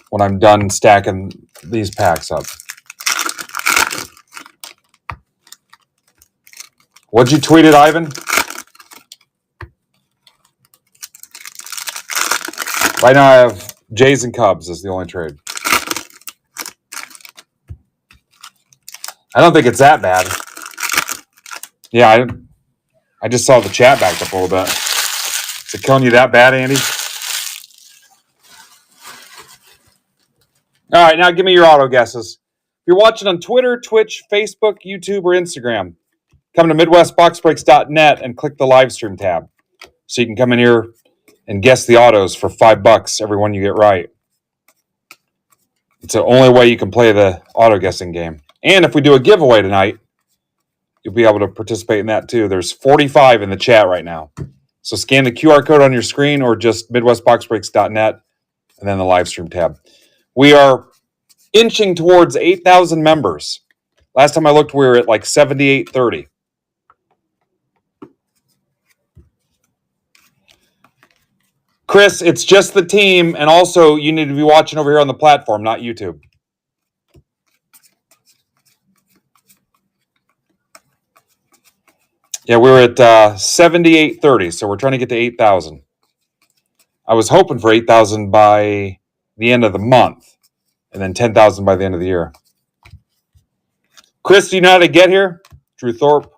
when I'm done stacking these packs up. What'd you tweet it, Ivan? Right now I have Jays and Cubs as the only trade. I don't think it's that bad. Yeah, I just saw the chat backed up a little bit. Is it killing you that bad, Andy? All right, now give me your auto guesses. If you're watching on Twitter, Twitch, Facebook, YouTube, or Instagram, come to MidwestBoxBreaks.net and click the live stream tab. So you can come in here and guess the autos for $5 every one you get right. It's the only way you can play the auto guessing game. And if we do a giveaway tonight, you'll be able to participate in that too. There's 45 in the chat right now. So scan the QR code on your screen or just MidwestBoxBreaks.net and then the live stream tab. We are inching towards 8,000 members. Last time I looked, we were at like 7,830. Chris, it's just the team, and also you need to be watching over here on the platform, not YouTube. Yeah, we were at 7,830, so we're trying to get to 8,000. I was hoping for 8,000 by the end of the month, and then 10,000 by the end of the year. Chris, do you know how to get here? Drew Thorpe.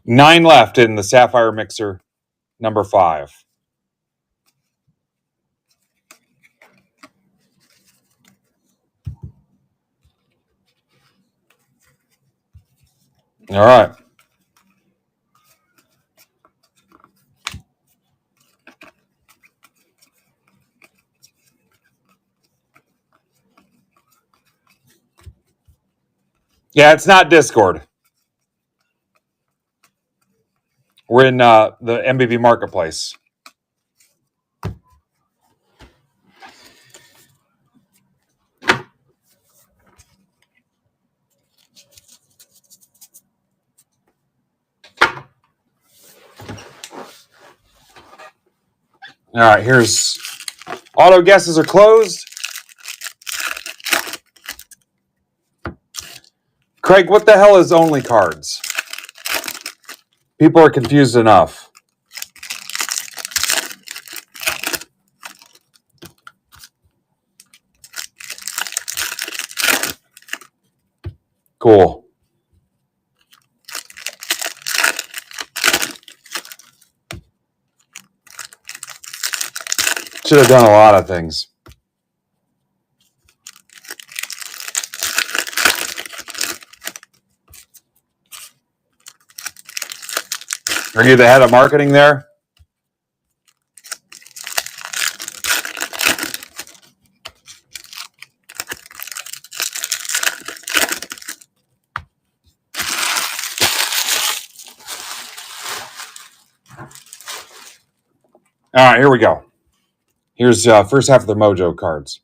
Nine left in the Sapphire Mixer, number 5. All right. Yeah, it's not Discord. We're in the MBB Marketplace. All right, here's auto guesses are closed. Craig, what the hell is only cards? People are confused enough. Cool. Should have done a lot of things. Are you the head of marketing there? All right, here we go. Here's first half of the Mojo cards.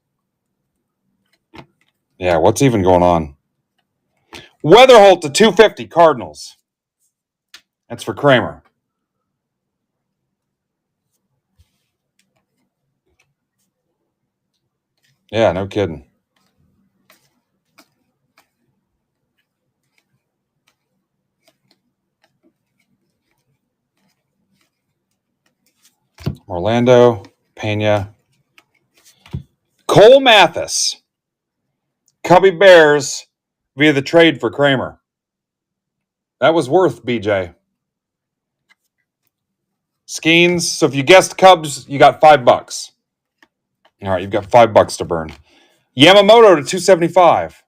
Yeah, what's even going on? Weatherholt to 250 Cardinals. That's for Kramer. Yeah, no kidding. Orlando, Pena. Cole Mathis. Cubby Bears via the trade for Kramer. That was worth BJ. Skeens. So if you guessed Cubs, you got $5. All right, you've got $5 to burn. Yamamoto to 275.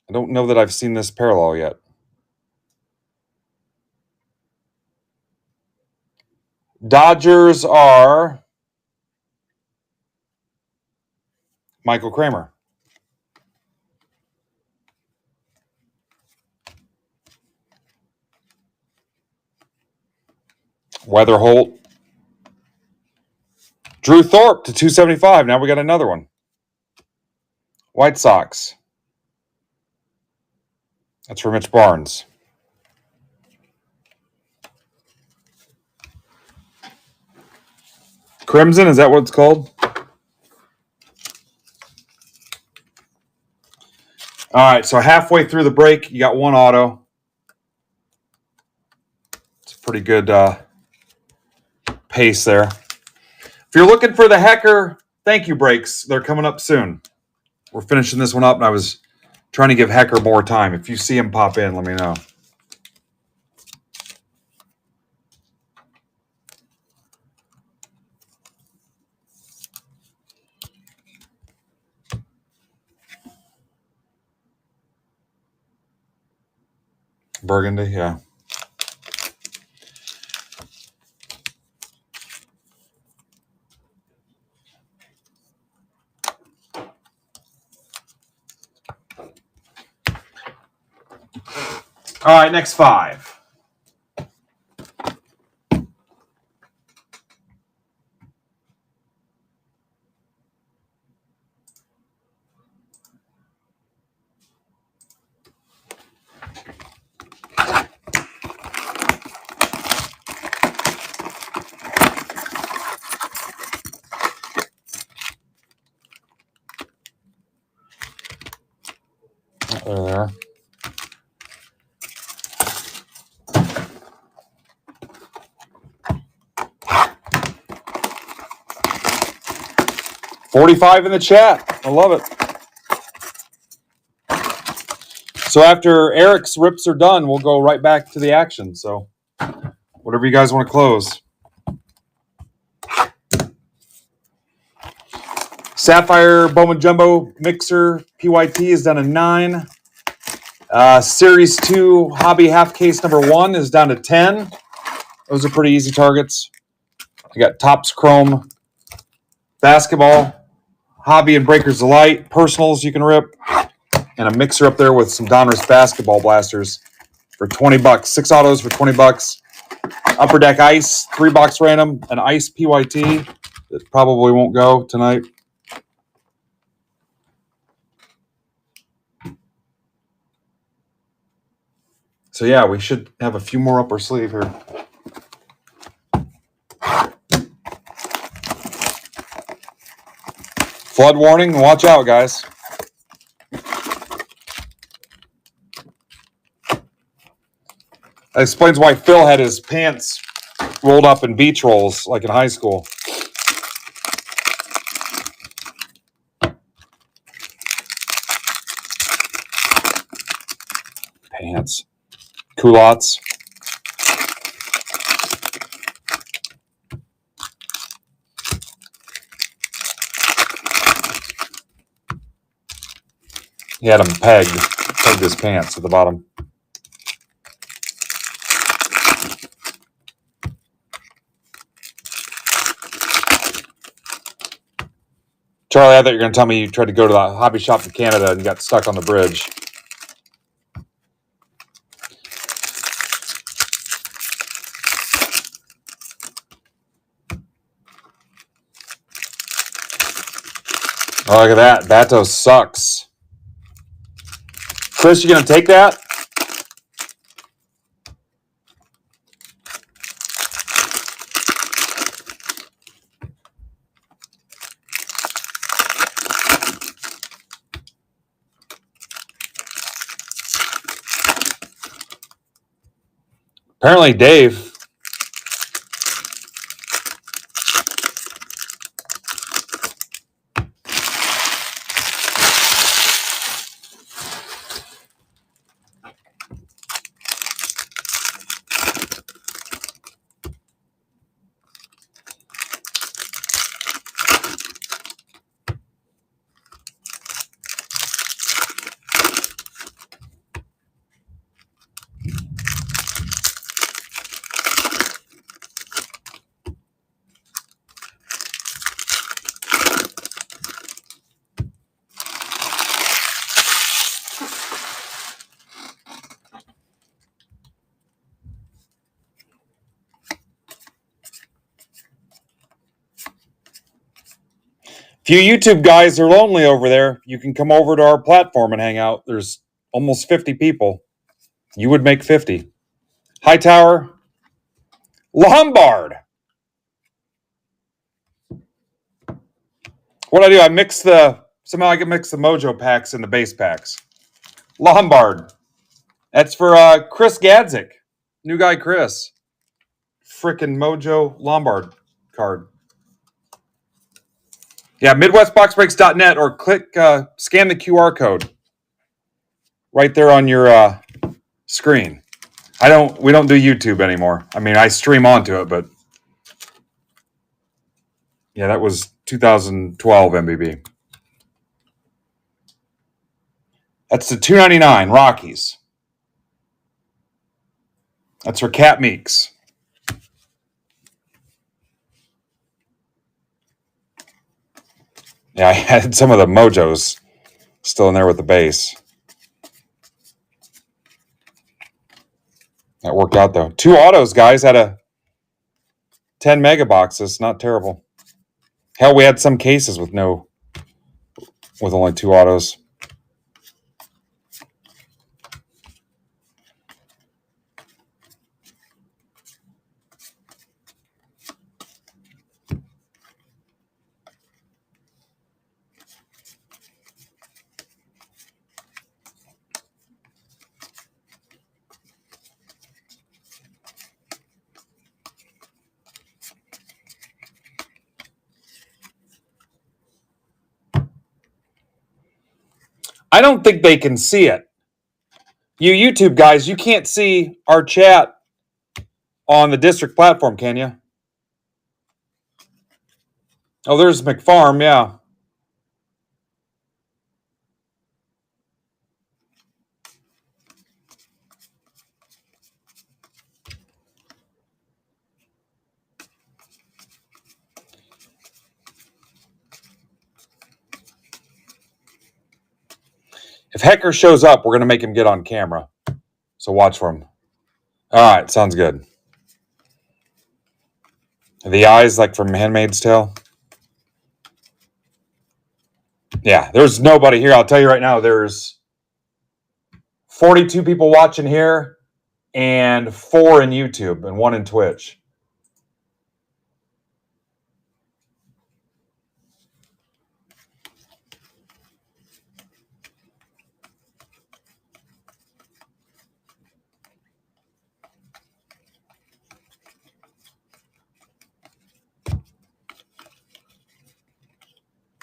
I don't know that I've seen this parallel yet. Dodgers are Michael Kramer. Weatherholt. Drew Thorpe to 275. Now we got another one. White Sox. That's for Mitch Barnes. Crimson, is that what it's called? All right, so halfway through the break, you got one auto. It's a pretty good pace there. If you're looking for the Hecker thank you breaks, they're coming up soon. We're finishing this one up, and I was trying to give Hecker more time. If you see him pop in, let me know. Burgundy, yeah. All right, next 5. There. $45 in the chat. I love it. So after Eric's rips are done, we'll go right back to the action. So whatever you guys want to close. Sapphire Bowman Jumbo Mixer PYT is down to 9. Series 2 Hobby Half Case number 1 is down to 10. Those are pretty easy targets. I got Topps Chrome Basketball, Hobby and Breakers Delight, Personals you can rip, and a mixer up there with some Donruss Basketball Blasters for $20. 6 autos for $20. Upper Deck Ice, 3-box random, an Ice PYT that probably won't go tonight. So yeah, we should have a few more up our sleeve here. Flood warning, watch out, guys. That explains why Phil had his pants rolled up in beach rolls like in high school. Pants. Culottes. He had them pegged his pants at the bottom. Charlie, I thought you were going to tell me you tried to go to the hobby shop in Canada and got stuck on the bridge. Oh, look at that. Bato sucks. Chris, you going to take that? Apparently, Dave. If you YouTube guys are lonely over there, you can come over to our platform and hang out. There's almost 50 people. You would make 50. Hightower. Lombard. What I do, somehow I can mix the Mojo packs and the base packs. Lombard. That's for Chris Gadzik. New guy Chris. Frickin' Mojo Lombard card. Yeah, MidwestBoxBreaks.net or scan the QR code right there on your screen. We don't do YouTube anymore. I mean, I stream onto it, but yeah, that was 2012 MBB. That's the $2.99 Rockies. That's for Cat Meeks. Yeah, I had some of the Mojos still in there with the base. That worked out, though. 2 autos, guys, out of 10 mega boxes. Not terrible. Hell, we had some cases with only 2 autos. I don't think they can see it. You YouTube guys, you can't see our chat on the district platform, can you? Oh, there's McFarm, yeah. If Hecker shows up, we're going to make him get on camera. So watch for him. All right, sounds good. The eyes like from Handmaid's Tale. Yeah, there's nobody here. I'll tell you right now, there's 42 people watching here and 4 in YouTube and 1 in Twitch.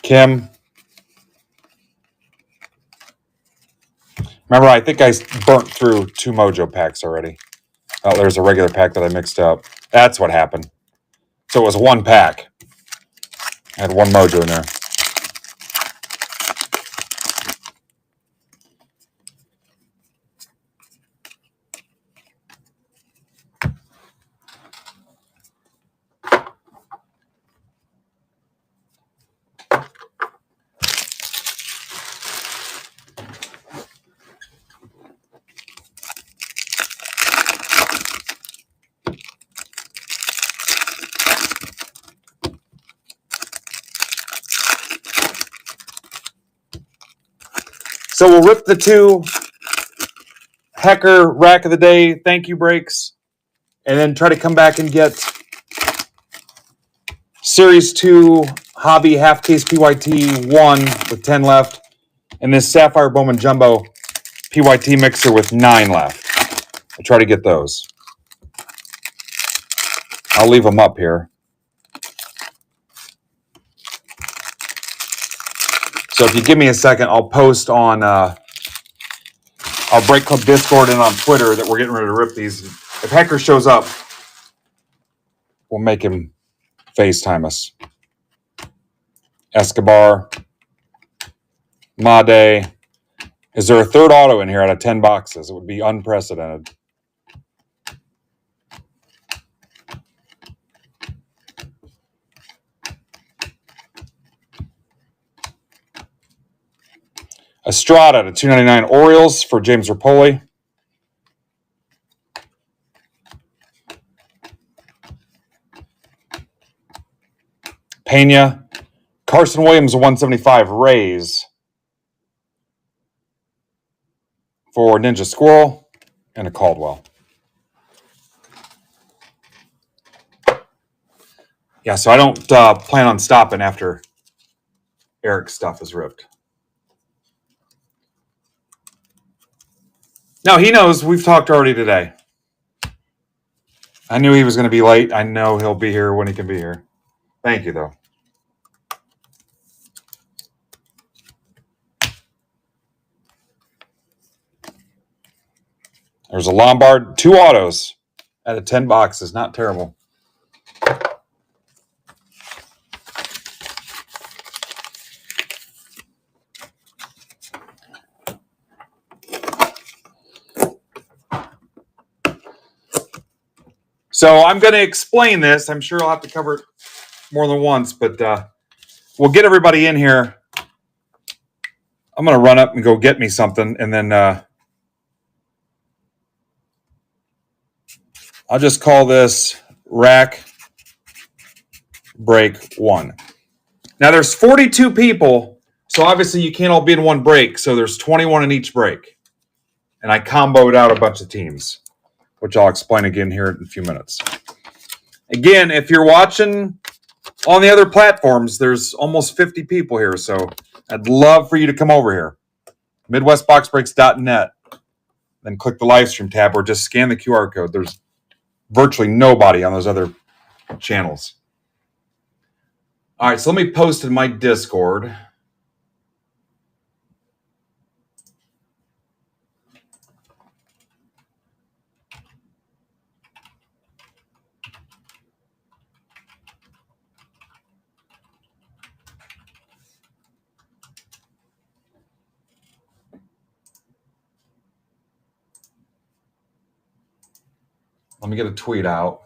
Kim. Remember, I think I burnt through 2 Mojo packs already. Oh, there's a regular pack that I mixed up. That's what happened. So it was 1 pack. I had 1 Mojo in there. So we'll rip the 2 Hecker Rack of the Day thank you breaks and then try to come back and get Series 2 Hobby Half Case PYT 1 with 10 left and this Sapphire Bowman Jumbo PYT mixer with 9 left. I'll try to get those. I'll leave them up here. So if you give me a second, I'll post on our Break Club Discord and on Twitter that we're getting ready to rip these. If Hecker shows up, we'll make him FaceTime us. Escobar. Made. Is there a 3rd auto in here out of 10 boxes? It would be unprecedented. Estrada to 299 Orioles for James Rapoli. Pena. Carson Williams, 175 Rays for Ninja Squirrel and a Caldwell. Yeah, so I don't plan on stopping after Eric's stuff is ripped. No, he knows. We've talked already today. I knew he was going to be late. I know he'll be here when he can be here. Thank you, though. There's a Lombard, 2 autos out of 10 boxes. Not terrible. So I'm going to explain this. I'm sure I'll have to cover it more than once, but we'll get everybody in here. I'm going to run up and go get me something, and then I'll just call this Rack Break 1. Now, there's 42 people, so obviously you can't all be in one break, so there's 21 in each break. And I comboed out a bunch of teams, which I'll explain again here in a few minutes. Again, if you're watching on the other platforms, there's almost 50 people here, so I'd love for you to come over here. MidwestBoxBreaks.net. Then click the live stream tab or just scan the QR code. There's virtually nobody on those other channels. All right, so let me post in my Discord. Let me get a tweet out.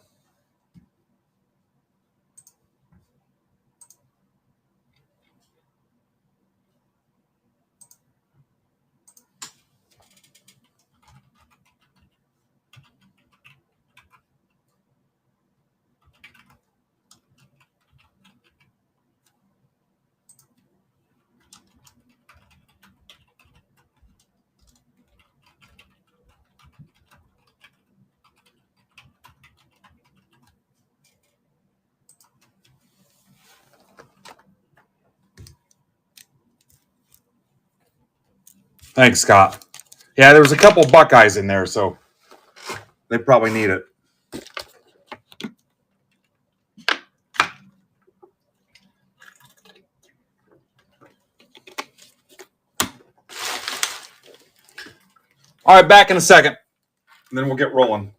Thanks, Scott. Yeah, there was a couple Buckeyes in there, so they probably need it. All right, back in a second, and then we'll get rolling.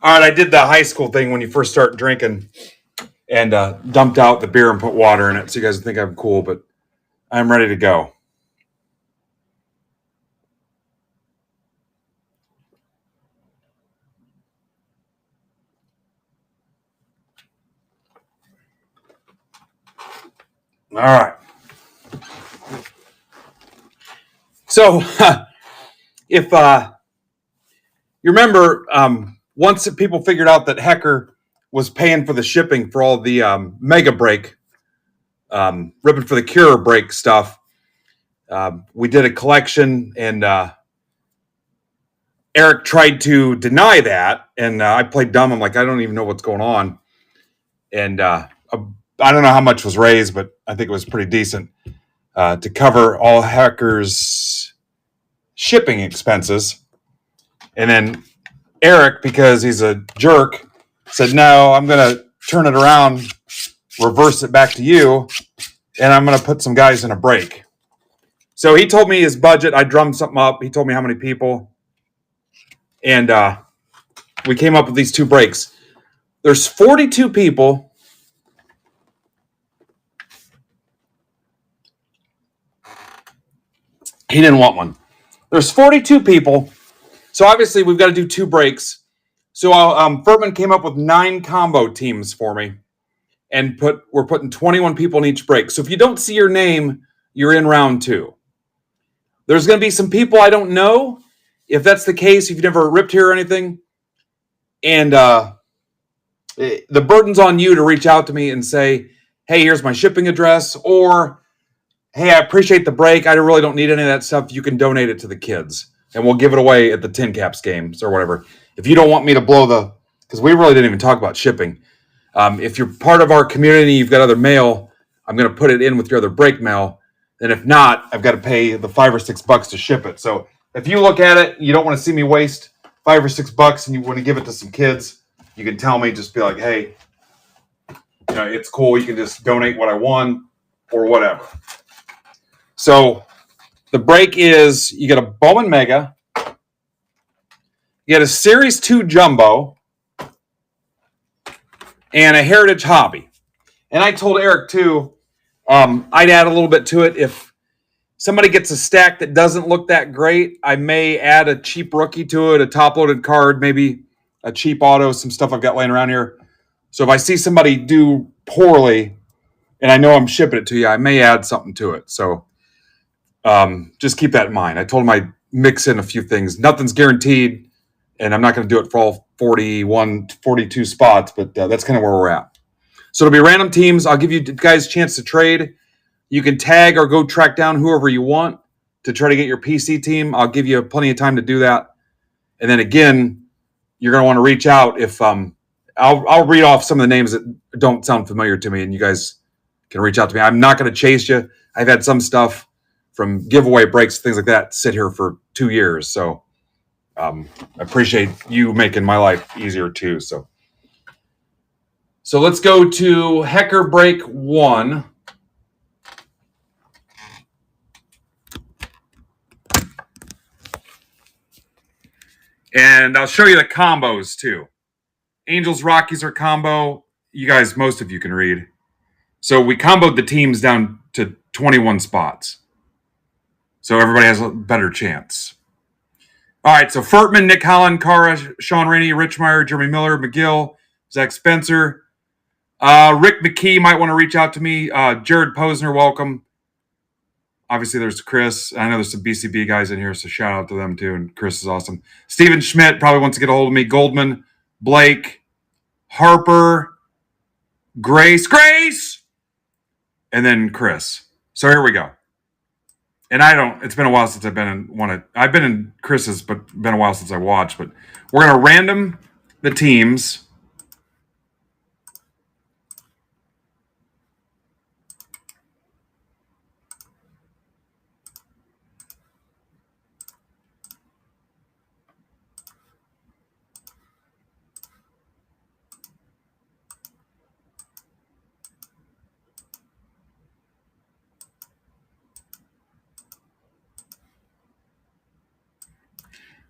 All right, I did the high school thing when you first start drinking and dumped out the beer and put water in it so you guys think I'm cool, but I'm ready to go. All right. So if you remember, once people figured out that Hecker was paying for the shipping for all the Mega Break, Ribbon for the Cure break stuff, we did a collection, and Eric tried to deny that, and I played dumb. I'm like, I don't even know what's going on. And I don't know how much was raised, but I think it was pretty decent to cover all Hecker's shipping expenses. And then Eric, because he's a jerk, said, no, I'm going to turn it around, reverse it back to you, and I'm going to put some guys in a break. So he told me his budget. I drummed something up. He told me how many people. And we came up with these two breaks. There's 42 people. He didn't want one. There's 42 people. So obviously we've got to do two breaks. So Furtman came up with 9 combo teams for me. And we're putting 21 people in each break. So if you don't see your name, you're in round 2. There's going to be some people I don't know. If that's the case, if you've never ripped here or anything, and the burden's on you to reach out to me and say, hey, here's my shipping address, or hey, I appreciate the break. I really don't need any of that stuff. You can donate it to the kids, and we'll give it away at the Tin Caps games or whatever. If you don't want me to blow because we really didn't even talk about shipping. If you're part of our community, you've got other mail, I'm going to put it in with your other break mail. And if not, I've got to pay the $5 or $6 to ship it. So if you look at it, you don't want to see me waste $5 or $6 and you want to give it to some kids, you can tell me, just be like, hey, it's cool. You can just donate what I won or whatever. So the break is, you get a Bowman Mega, you get a Series 2 Jumbo, and a Heritage Hobby. And I told Eric too, I'd add a little bit to it. If somebody gets a stack that doesn't look that great, I may add a cheap rookie to it, a top-loaded card, maybe a cheap auto, some stuff I've got laying around here. So if I see somebody do poorly and I know I'm shipping it to you, I may add something to it. So just keep that in mind. I told him I'd mix in a few things. Nothing's guaranteed, and I'm not going to do it for all 41, 42 spots, but that's kind of where we're at. So it'll be random teams. I'll give you guys a chance to trade. You can tag or go track down whoever you want to try to get your PC team. I'll give you plenty of time to do that. And then again, you're going to want to reach out if I'll read off some of the names that don't sound familiar to me, and you guys can reach out to me. I'm not going to chase you. I've had some stuff from giveaway breaks, things like that, sit here for 2 years. So I appreciate you making my life easier too. So let's go to Hecker Break 1. And I'll show you the combos too. Angels, Rockies are combo. You guys, most of you can read. So we comboed the teams down to 21 spots. So everybody has a better chance. All right, so Furtman, Nick Holland, Kara, Sean Rainey, Richmeyer, Jeremy Miller, McGill, Zach Spencer. Rick McKee might want to reach out to me. Jared Posner, welcome. Obviously, there's Chris. I know there's some BCB guys in here, so shout out to them too. And Chris is awesome. Steven Schmidt probably wants to get a hold of me. Goldman, Blake, Harper, Grace, and then Chris. So here we go. And it's been a while since I've been in one. I've been in Chris's, but been a while since I watched. But we're going to random the teams.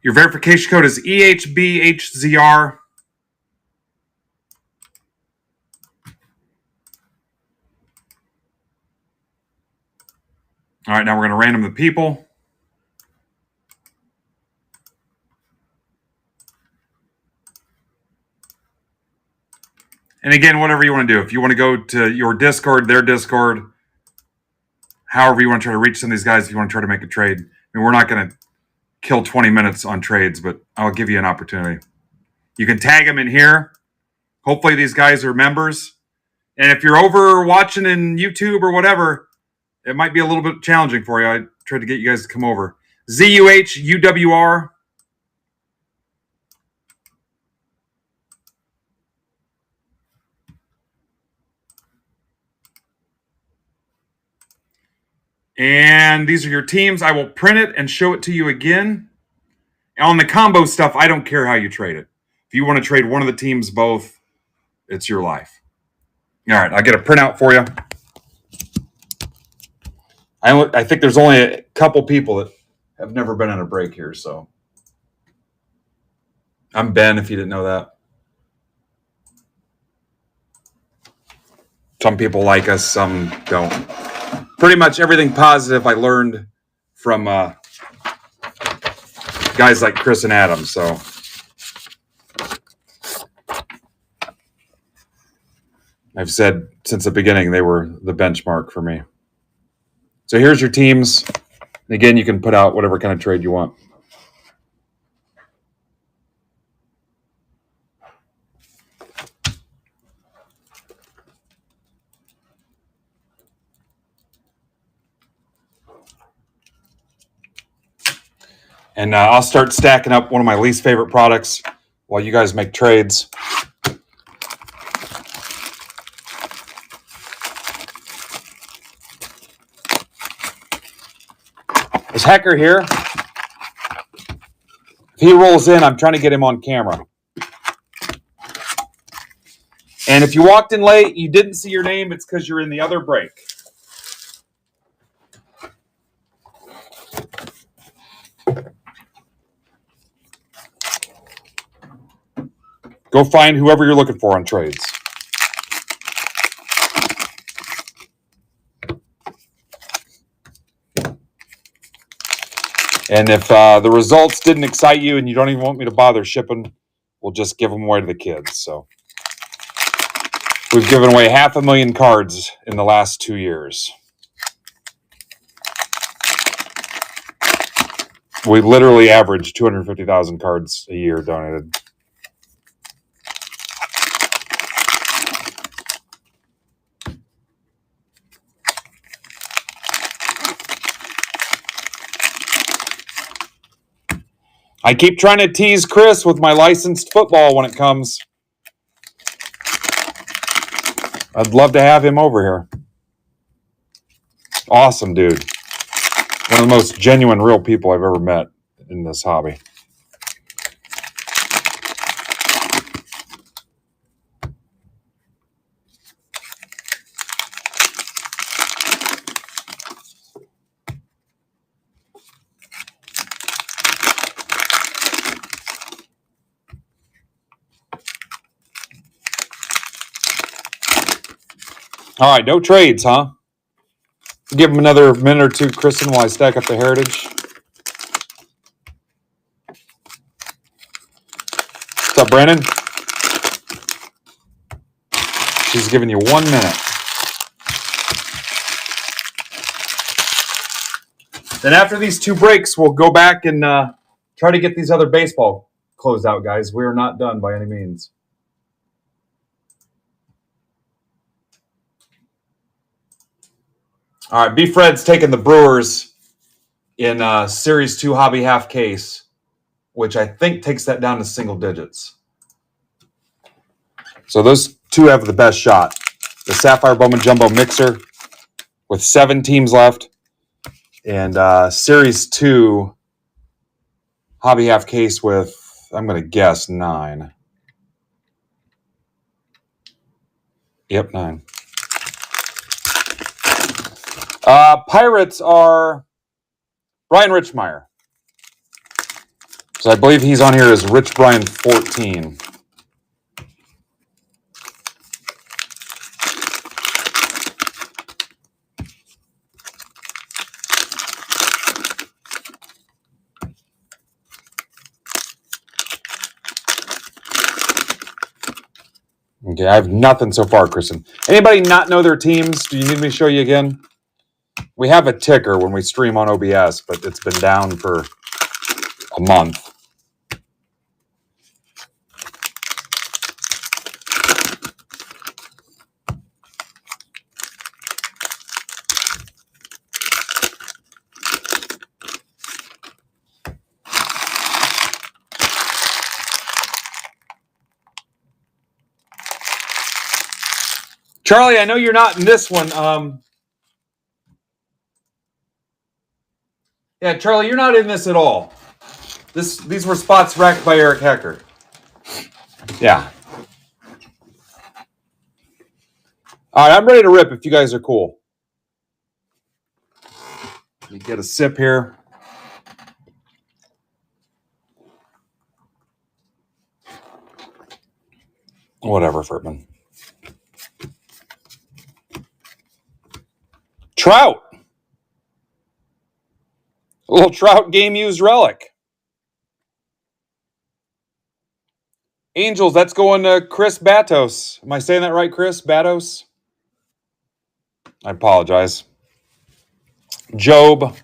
Your verification code is EHBHZR. All right, now we're going to random the people. And again, whatever you want to do. If you want to go to your Discord, their Discord, however you want to try to reach some of these guys, if you want to try to make a trade. I mean, we're not going to kill 20 minutes on trades, but I'll give you an opportunity. You can tag them in here. Hopefully these guys are members. And if you're over watching in YouTube or whatever, it might be a little bit challenging for you. I tried to get you guys to come over. ZUHUWR. And these are your teams. I will print it and show it to you again. On the combo stuff, I don't care how you trade it. If you want to trade one of the teams both, it's your life. All right, I'll get a printout for you. I think there's only a couple people that have never been on a break here, so. I'm Ben, if you didn't know that. Some people like us, some don't. Pretty much everything positive I learned from guys like Chris and Adam, so. I've said since the beginning they were the benchmark for me. So here's your teams. And again, you can put out whatever kind of trade you want. And I'll start stacking up one of my least favorite products while you guys make trades. Is Hecker here? If he rolls in, I'm trying to get him on camera. And if you walked in late, you didn't see your name, it's because you're in the other break. Go find whoever you're looking for on trades. And if the results didn't excite you and you don't even want me to bother shipping, we'll just give them away to the kids. So we've given away 500,000 cards in the last 2 years. We literally average 250,000 cards a year donated. I keep trying to tease Chris with my licensed football when it comes. I'd love to have him over here. Awesome dude. One of the most genuine, real people I've ever met in this hobby. All right, no trades, huh? Give him another minute or two, Kristen, while I stack up the heritage. What's up, Brandon? She's giving you 1 minute. Then after these 2 breaks, we'll go back and try to get these other baseball closed out, guys. We are not done by any means. All right, B. Fred's taking the Brewers in Series 2 Hobby Half Case, which I think takes that down to single digits. So those 2 have the best shot. The Sapphire Bowman Jumbo Mixer with 7 teams left, and Series 2 Hobby Half Case with, I'm going to guess, 9. Yep, 9. Pirates are Brian Richmeyer. So I believe he's on here as Rich Brian 14. Okay, I have nothing so far, Kristen. Anybody not know their teams? Do you need me to show you again? We have a ticker when we stream on OBS, but it's been down for a month. Charlie, I know you're not in this one. Yeah, Charlie, you're not in this at all. These were spots racked by Eric Hecker. Yeah. All right, I'm ready to rip if you guys are cool. Let me get a sip here. Whatever, Furtman. Trout. A little Trout game used relic. Angels, that's going to Chris Batos. Am I saying that right, Chris Batos? I apologize. Job.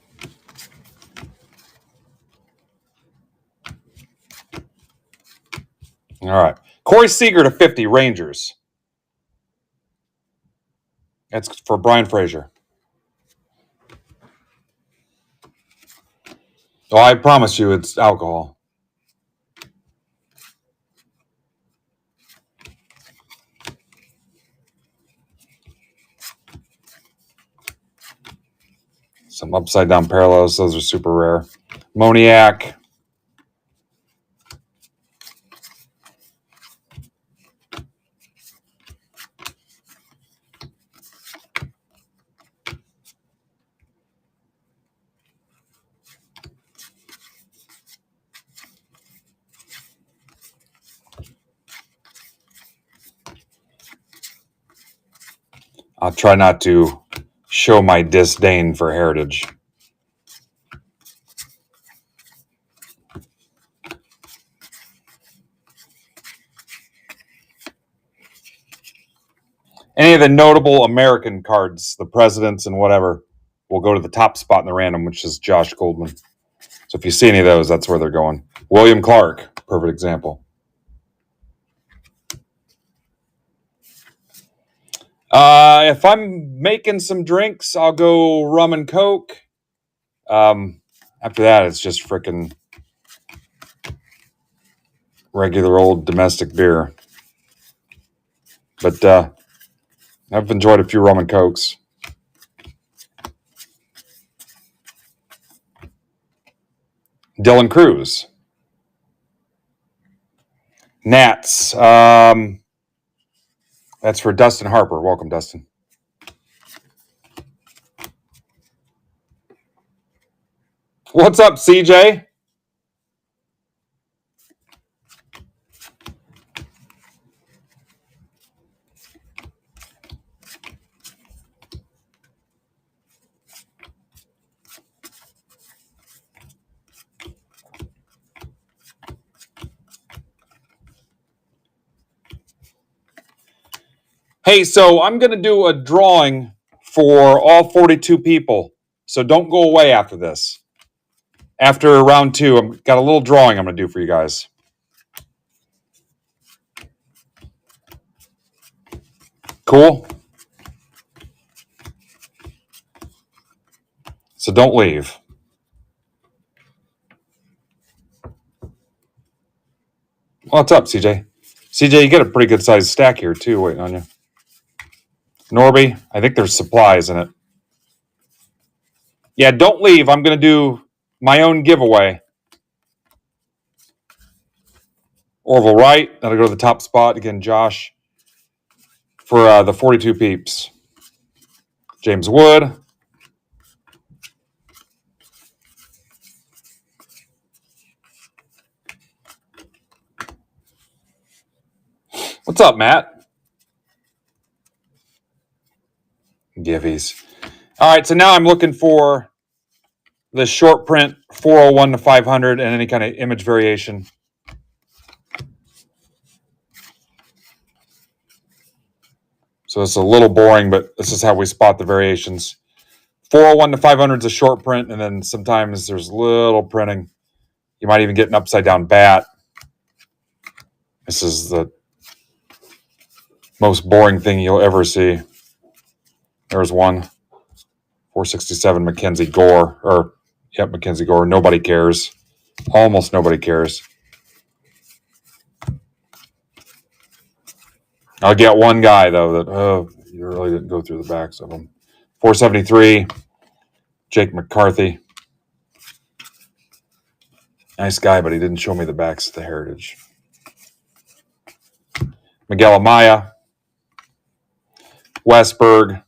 All right. Corey Seager to 50, Rangers. That's for Brian Frazier. Oh, I promise you it's alcohol. Some upside down parallels. Those are super rare. Moniac. I'll try not to show my disdain for heritage. Any of the notable American cards, the presidents and whatever, will go to the top spot in the random, which is Josh Goldman. So if you see any of those, that's where they're going. William Clark, perfect example. If I'm making some drinks, I'll go rum and Coke. After that, it's just frickin' regular old domestic beer. But I've enjoyed a few rum and Cokes. Dylan Cruz. Nats. That's for Dustin Harper. Welcome, Dustin. What's up, CJ? Hey, so I'm going to do a drawing for all 42 people. So don't go away after this. After round 2, I've got a little drawing I'm going to do for you guys. Cool? So don't leave. What's up, CJ? CJ, you get a pretty good sized stack here, too, waiting on you. Norby, I think there's supplies in it. Yeah, don't leave. I'm going to do my own giveaway. Orville Wright, that'll go to the top spot. Again, Josh, for the 42 peeps. James Wood. What's up, Matt? Givvies. All right, so now I'm looking for the short print 401 to 500 and any kind of image variation. So it's a little boring, but this is how we spot the variations. 401 to 500 is a short print, and then sometimes there's little printing. You might even get an upside down bat. This is the most boring thing you'll ever see. There's one. 467 Mackenzie Gore. Mackenzie Gore. Nobody cares. Almost nobody cares. I'll get one guy, though, that, you really didn't go through the backs of them. 473, Jake McCarthy. Nice guy, but he didn't show me the backs of the Heritage. Miguel Amaya. Westberg.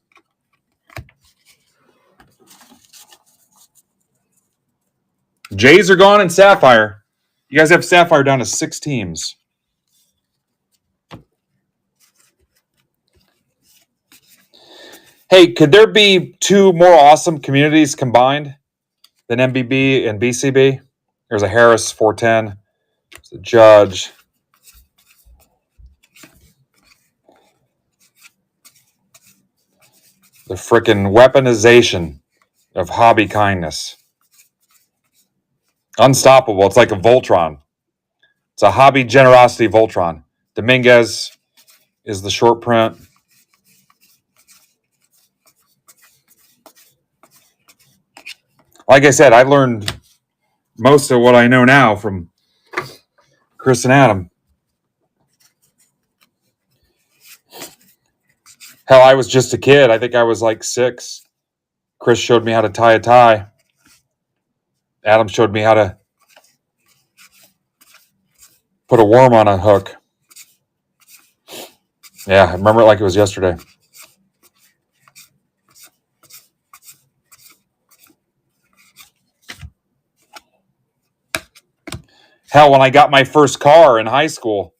Jays are gone in Sapphire. You guys have Sapphire down to 6 teams. Hey, could there be 2 more awesome communities combined than MBB and BCB? There's a Harris 410. There's a Judge. The frickin' weaponization of hobby kindness. Unstoppable. It's like a Voltron. It's a hobby generosity Voltron. Dominguez is the short print. Like I said, I learned most of what I know now from Chris and Adam. Hell, I was just a kid. I think I was like 6 Chris showed me how to tie a tie. Adam showed me how to put a worm on a hook. Yeah, I remember it like it was yesterday. Hell, when I got my first car in high school,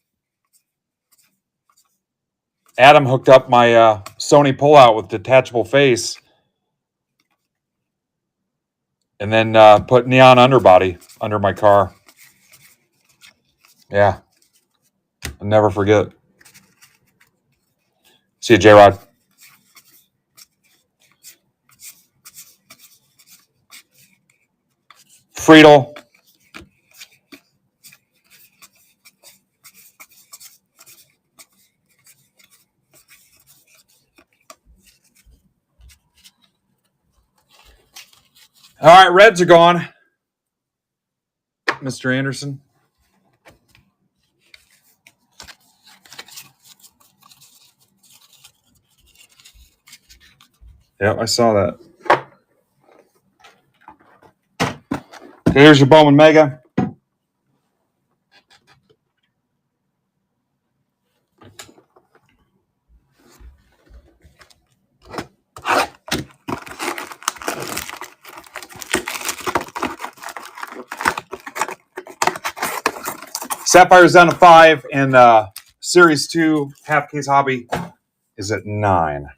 Adam hooked up my Sony pullout with detachable face and then put neon underbody under my car. Yeah, I'll never forget. See you, J-Rod. Friedel. All right, Reds are gone. Mr. Anderson. Yep, I saw that. Okay, here's your Bowman Mega. Sapphire's down to 5, and Series 2 half case hobby is at 9.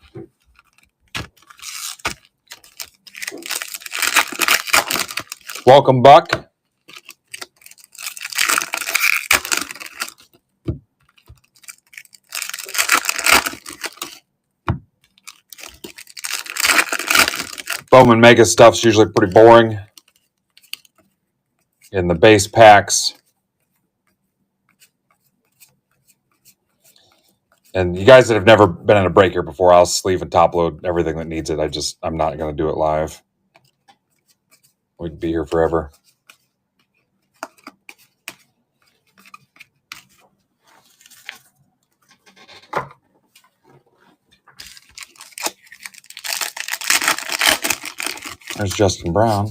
Welcome, Buck. Bowman Mega stuff's usually pretty boring in the base packs. And you guys that have never been in a breaker before, I'll sleeve and top load everything that needs it. I'm not going to do it live. We'd be here forever. There's Justin Brown.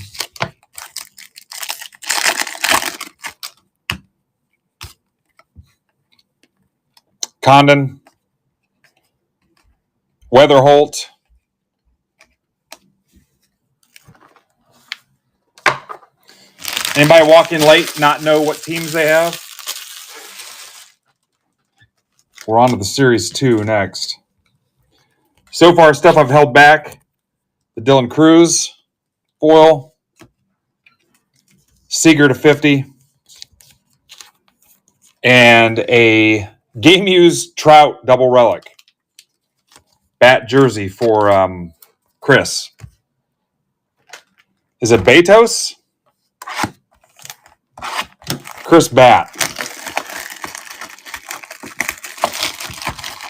Condon. Weatherholt. Anybody walk in late, not know what teams they have? We're on to the Series 2 next. So far, stuff I've held back. The Dylan Cruz foil. Seager to 50. And a Game Used Trout double relic. Bat jersey for Chris. Is it Betos? Chris Bat.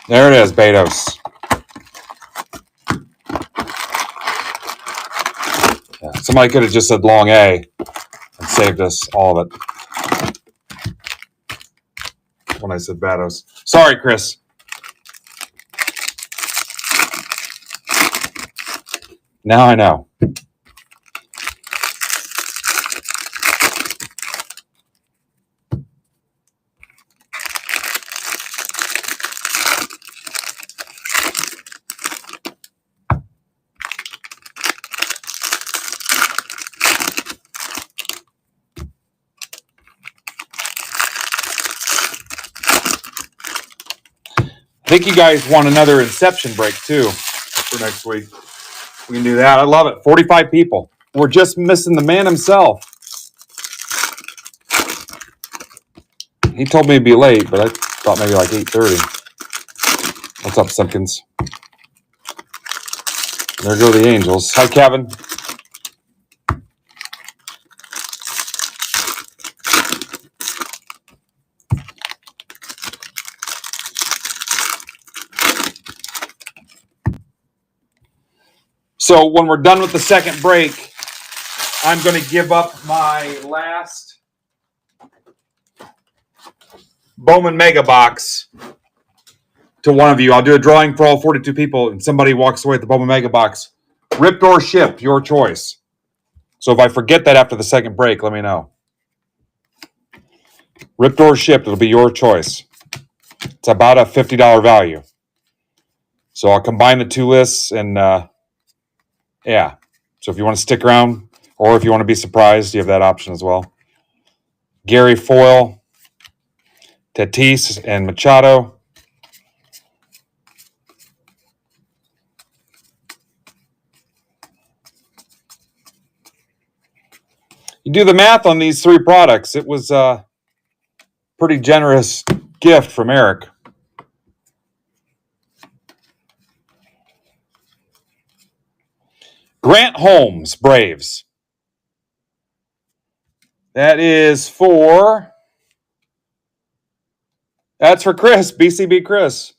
There it is, Betos. Yeah, somebody could have just said long A and saved us all of it. When I said Betos. Sorry, Chris. Now I know. I think you guys want another Inception break, too, for next week. We can do that. I love it. 45 people. We're just missing the man himself. He told me to be late, but I thought maybe like 8:30. What's up, Simpkins? There go the Angels. Hi, Kevin. So when we're done with the second break, I'm going to give up my last Bowman Mega Box to one of you. I'll do a drawing for all 42 people, and somebody walks away with the Bowman Mega Box Ripped or shipped, your choice. So if I forget that after the second break, let me know. Ripped or shipped, it'll be your choice. It's about a $50 value. So I'll combine the two lists and yeah. So if you want to stick around or if you want to be surprised, you have that option as well. Gary Foyle, Tatis, and Machado. You do the math on these three products, it was a pretty generous gift from Eric. Grant Holmes, Braves. That's for Chris, BCB Chris.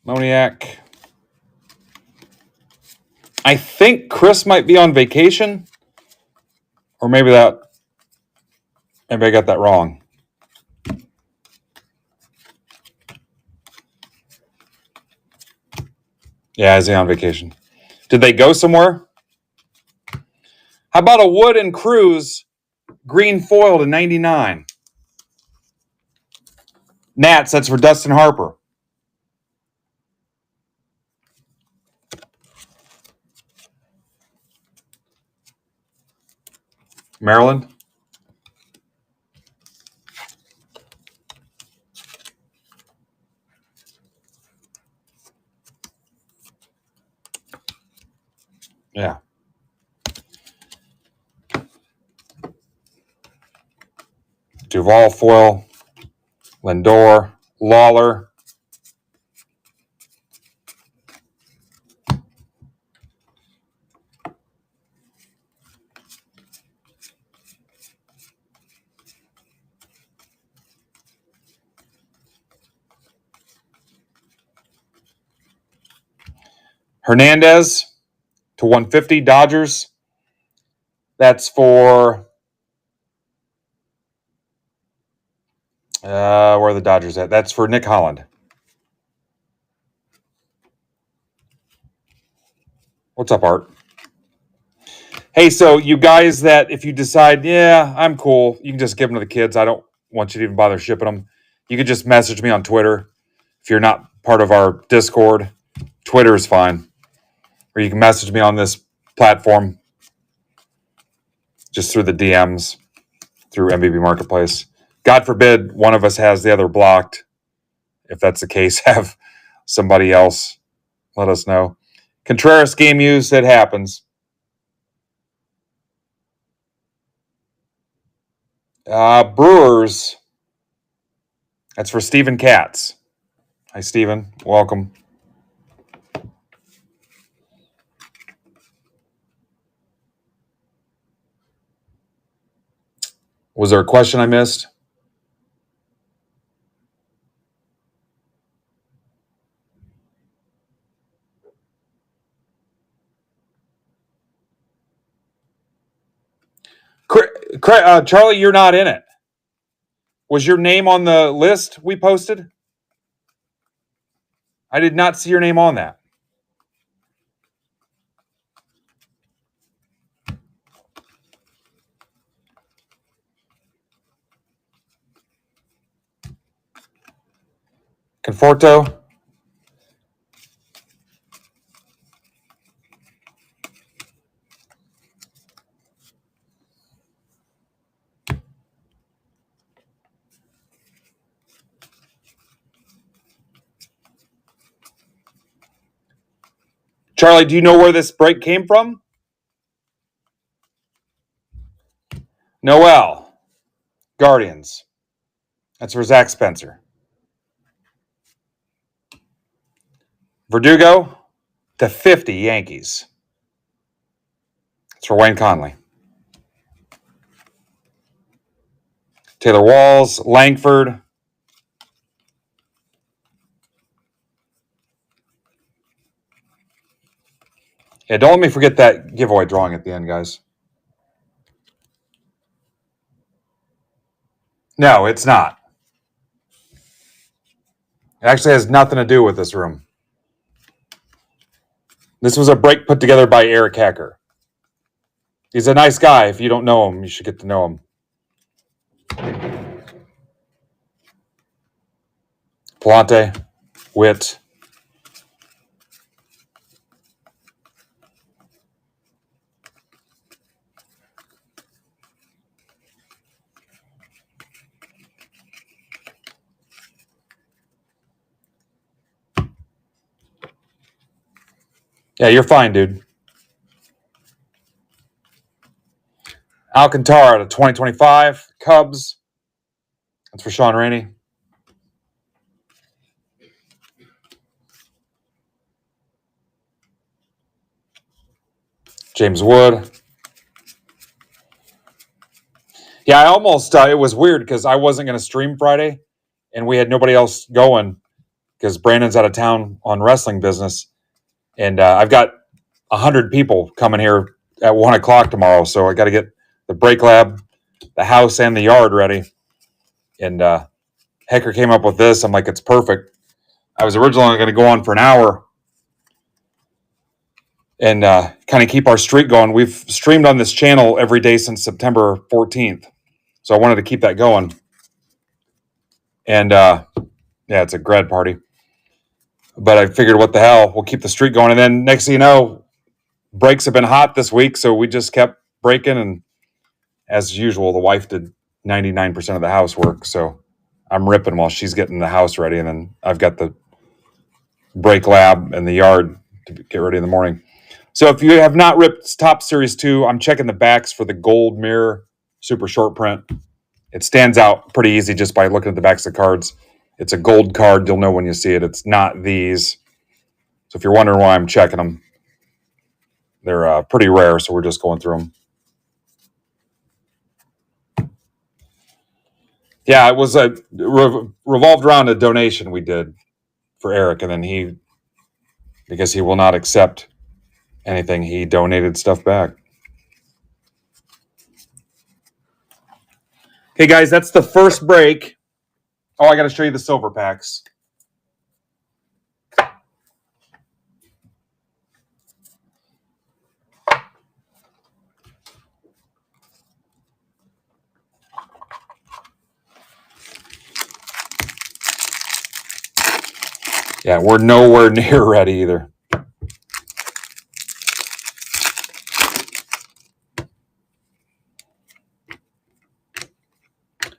Moniak. I think Chris might be on vacation. Or maybe I got that wrong. Yeah, is he on vacation? Did they go somewhere? How about a Wood and Cruz green foil to 99? Nats, that's for Dustin Harper. Maryland. Yeah. Duval foil, Lindor, Lawler. Hernandez to 150, Dodgers. That's for where are the Dodgers at? That's for Nick Holland. What's up, Art? Hey, so you guys that if you decide, yeah, I'm cool, you can just give them to the kids. I don't want you to even bother shipping them. You can just message me on Twitter. If you're not part of our Discord, Twitter is fine. Or you can message me on this platform just through the DMs, through MBB Marketplace. God forbid one of us has the other blocked. If that's the case, have somebody else let us know. Contreras game used, it happens. Brewers, that's for Stephen Katz. Hi, Stephen. Welcome. Was there a question I missed? Charlie, you're not in it. Was your name on the list we posted? I did not see your name on that. Conforto. Charlie, do you know where this break came from? Noel. Guardians. That's for Zach Spencer. Verdugo to 50, Yankees. It's for Wayne Conley. Taylor Walls, Langford. Yeah, don't let me forget that giveaway drawing at the end, guys. No, it's not. It actually has nothing to do with this room. This was a break put together by Eric Hacker. He's a nice guy. If you don't know him, you should get to know him. Palante, Witt. Yeah, you're fine, dude. Alcantara to 2025. Cubs. That's for Sean Rainey. James Wood. Yeah, I almost, it was weird because I wasn't going to stream Friday and we had nobody else going because Brandon's out of town on wrestling business. And I've got 100 people coming here at 1 o'clock tomorrow. So I got to get the break lab, the house, and the yard ready. And Hecker came up with this. I'm like, it's perfect. I was originally going to go on for an hour and kind of keep our streak going. We've streamed on this channel every day since September 14th. So I wanted to keep that going. And yeah, it's a grad party. But I figured, what the hell, we'll keep the streak going. And then next thing you know, breaks have been hot this week. So we just kept breaking. And as usual, the wife did 99% of the housework. So I'm ripping while she's getting the house ready. And then I've got the break lab and the yard to get ready in the morning. So if you have not ripped Top Series 2, I'm checking the backs for the gold mirror super short print. It stands out pretty easy just by looking at the backs of the cards. It's a gold card. You'll know when you see it. It's not these. So if you're wondering why I'm checking them, they're pretty rare, so we're just going through them. Yeah, it was revolved around a donation we did for Eric, and then because he will not accept anything, he donated stuff back. Okay, guys, that's the first break. Oh, I got to show you the silver packs. Yeah, we're nowhere near ready either.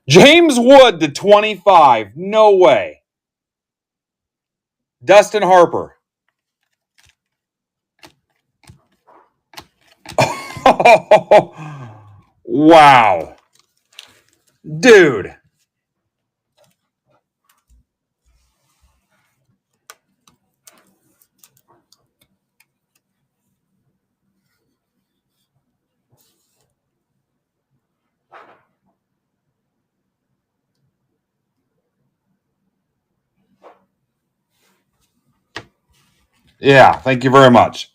James Wood to 25. No way. Dustin Harper. Wow. Dude. Yeah, thank you very much.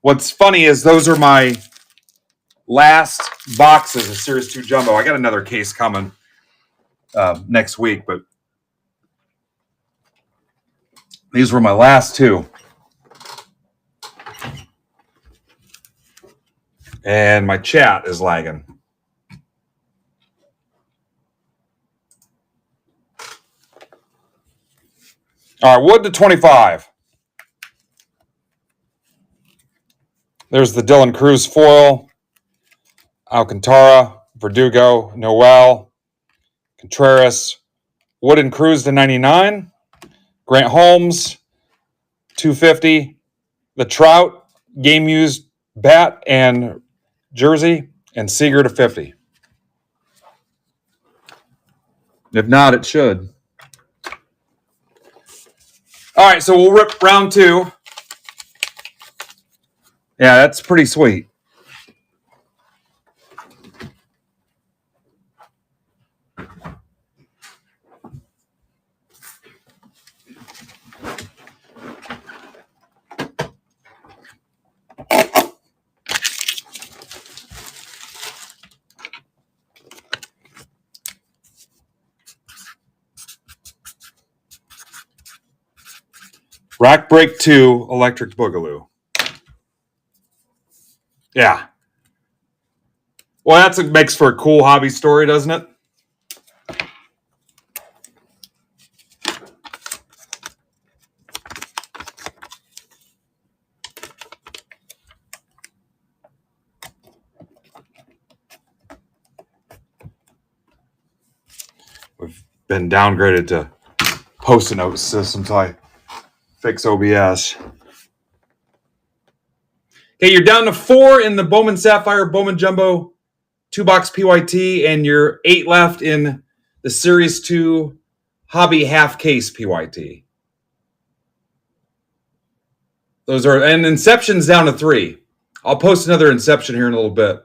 What's funny is those are my last boxes of Series 2 Jumbo. I got another case coming next week, but these were my last two. And my chat is lagging. All right, Wood to 25. There's the Dylan Cruz foil. Alcantara, Verdugo, Noel, Contreras, Wood and Cruz to 99. Grant Holmes, 250. The Trout, game used bat and jersey, and Seager to 50. If not, it should. All right, so we'll rip round two. Yeah, that's pretty sweet. Rack Break 2, Electric Boogaloo. Yeah. Well, that's makes for a cool hobby story, doesn't it? We've been downgraded to post-it note system until I fix OBS. Okay, you're down to 4 in the Bowman Sapphire, Bowman Jumbo 2-box PYT, and you're 8 left in the Series 2 Hobby Half Case PYT. Those are, and Inception's down to 3. I'll post another Inception here in a little bit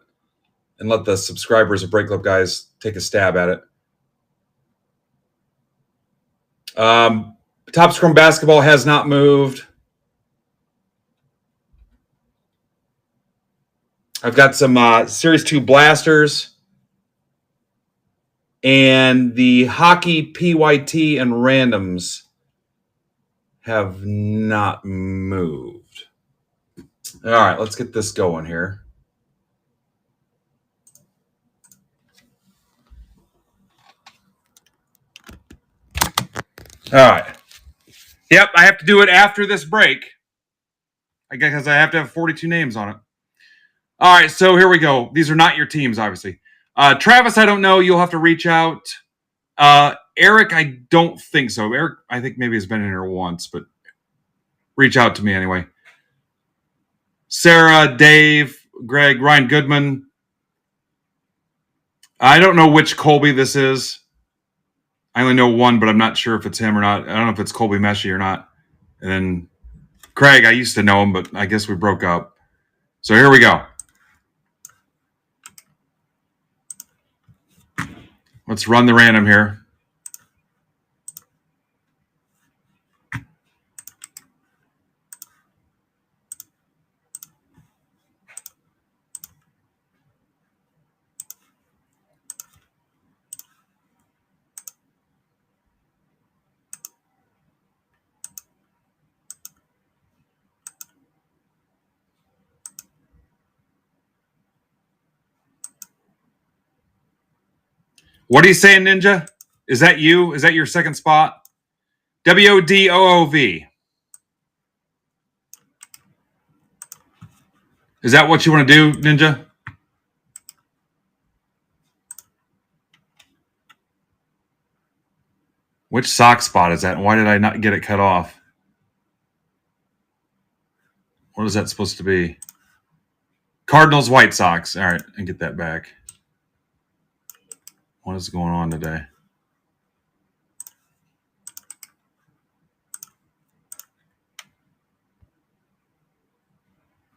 and let the subscribers of Break Club guys take a stab at it. Top Scrum Basketball has not moved. I've got some Series 2 Blasters. And the Hockey PYT and Randoms have not moved. All right, let's get this going here. All right. Yep, I have to do it after this break. I guess because I have to have 42 names on it. All right, so here we go. These are not your teams, obviously. Travis, I don't know. You'll have to reach out. Eric, I don't think so. Eric, I think maybe has been in here once, but reach out to me anyway. Sarah, Dave, Greg, Ryan Goodman. I don't know which Colby this is. I only know one, but I'm not sure if it's him or not. I don't know if it's Colby Meshi or not. And then Craig, I used to know him, but I guess we broke up. So here we go. Let's run the random here. What are you saying, Ninja? Is that you? Is that your second spot? WODOOV. Is that what you want to do, Ninja? Which sock spot is that? And why did I not get it cut off? What is that supposed to be? Cardinals, White Sox. All right, and get that back. What is going on today?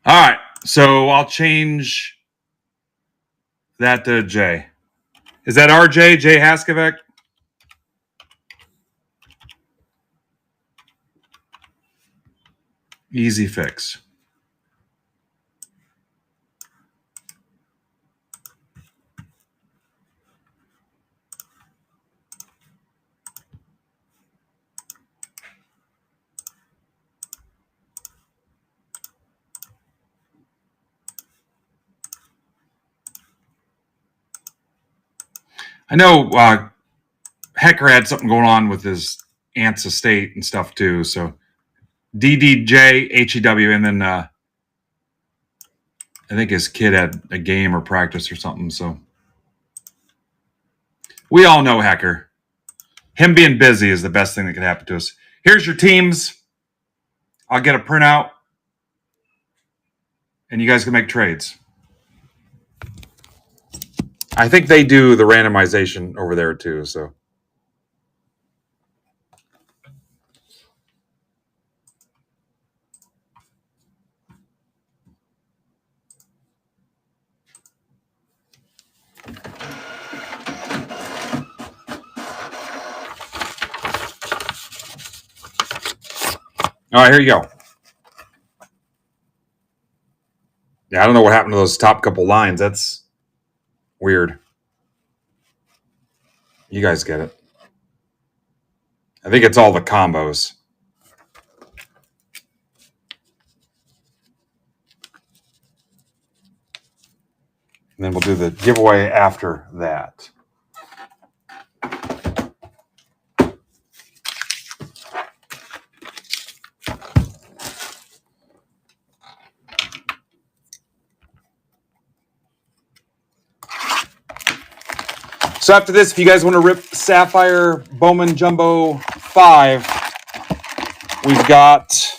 All right, so I'll change that to J. Is that RJ, Jay Haskovic? Easy fix. I know Hecker had something going on with his aunt's estate and stuff too. So DDJ HEW, and then I think his kid had a game or practice or something. So we all know Hecker. Him being busy is the best thing that could happen to us. Here's your teams. I'll get a printout, and you guys can make trades. I think they do the randomization over there too. So. All right, here you go. Yeah, I don't know what happened to those top couple lines. That's weird. You guys get it. I think it's all the combos. And then we'll do the giveaway after that. So after this, if you guys want to rip Sapphire Bowman Jumbo 5, we've got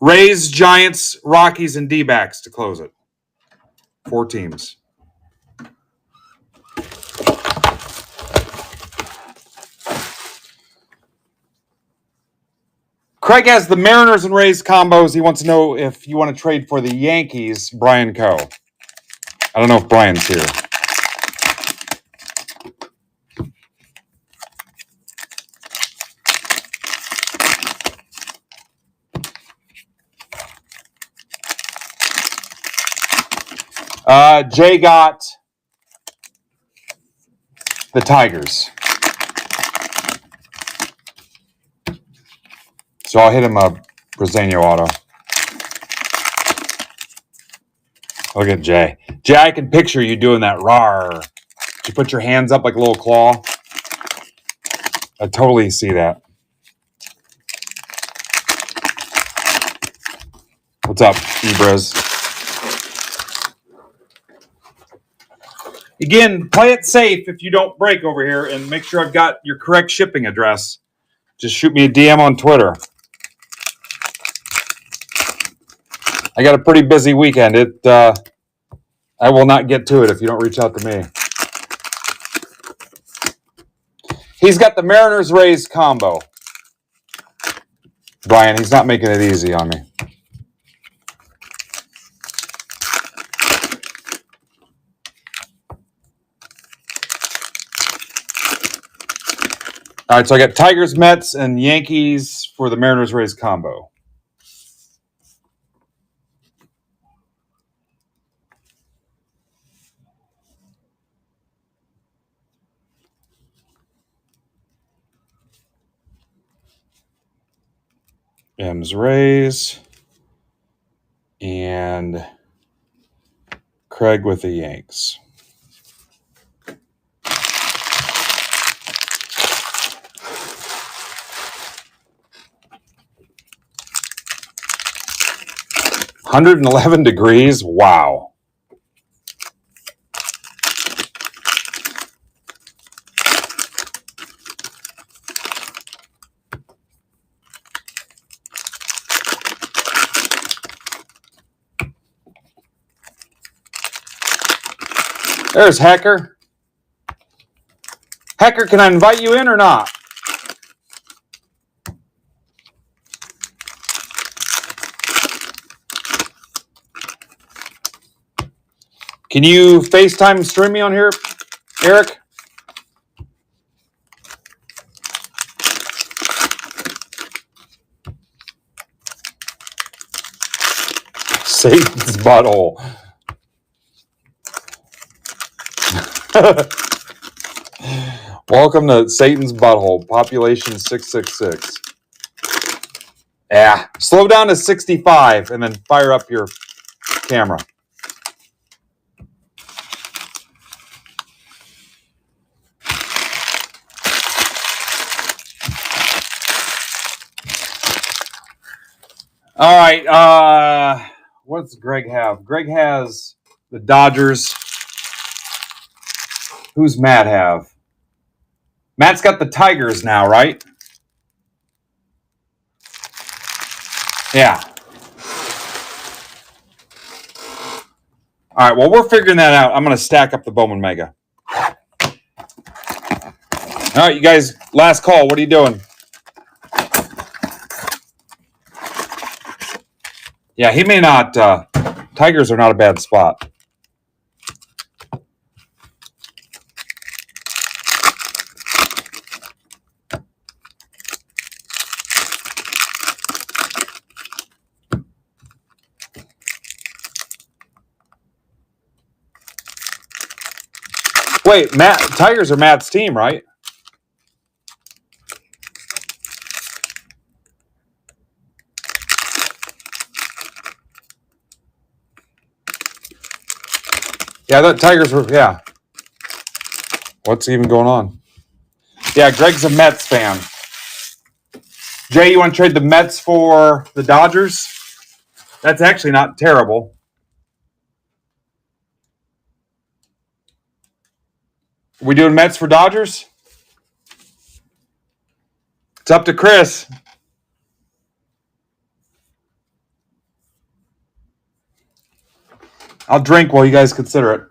Rays, Giants, Rockies, and D-backs to close it. 4 teams. Craig has the Mariners and Rays combos. He wants to know if you want to trade for the Yankees, Brian Coe. I don't know if Brian's here. Jay got the Tigers. So I'll hit him a Brazeno auto. Look at Jay. Jay, I can picture you doing that rawr. You put your hands up like a little claw. I totally see that. What's up, Ebras? Again, play it safe if you don't break over here, and make sure I've got your correct shipping address. Just shoot me a DM on Twitter. I got a pretty busy weekend. I will not get to it if you don't reach out to me. He's got the Mariners Rays combo. Brian, he's not making it easy on me. All right, so I got Tigers, Mets, and Yankees for the Mariners Rays combo. M's Rays and Craig with the Yanks. $111. Wow. There's Hecker. Hecker, can I invite you in or not? Can you FaceTime stream me on here, Eric? Satan's butthole. Welcome to Satan's butthole, population 666. Yeah, slow down to 65 and then fire up your camera. All right, what does Greg have? Greg has the Dodgers. Who's Matt have? Matt's got the Tigers now, right? Yeah. All right, well, we're figuring that out. I'm going to stack up the Bowman Mega. All right, you guys, last call. What are you doing? Yeah, he may not. Tigers are not a bad spot. Wait, Tigers are Matt's team, right? Yeah, I thought Tigers were, yeah. What's even going on? Yeah, Greg's a Mets fan. Jay, you want to trade the Mets for the Dodgers? That's actually not terrible. We doing Mets for Dodgers? It's up to Chris. I'll drink while you guys consider it.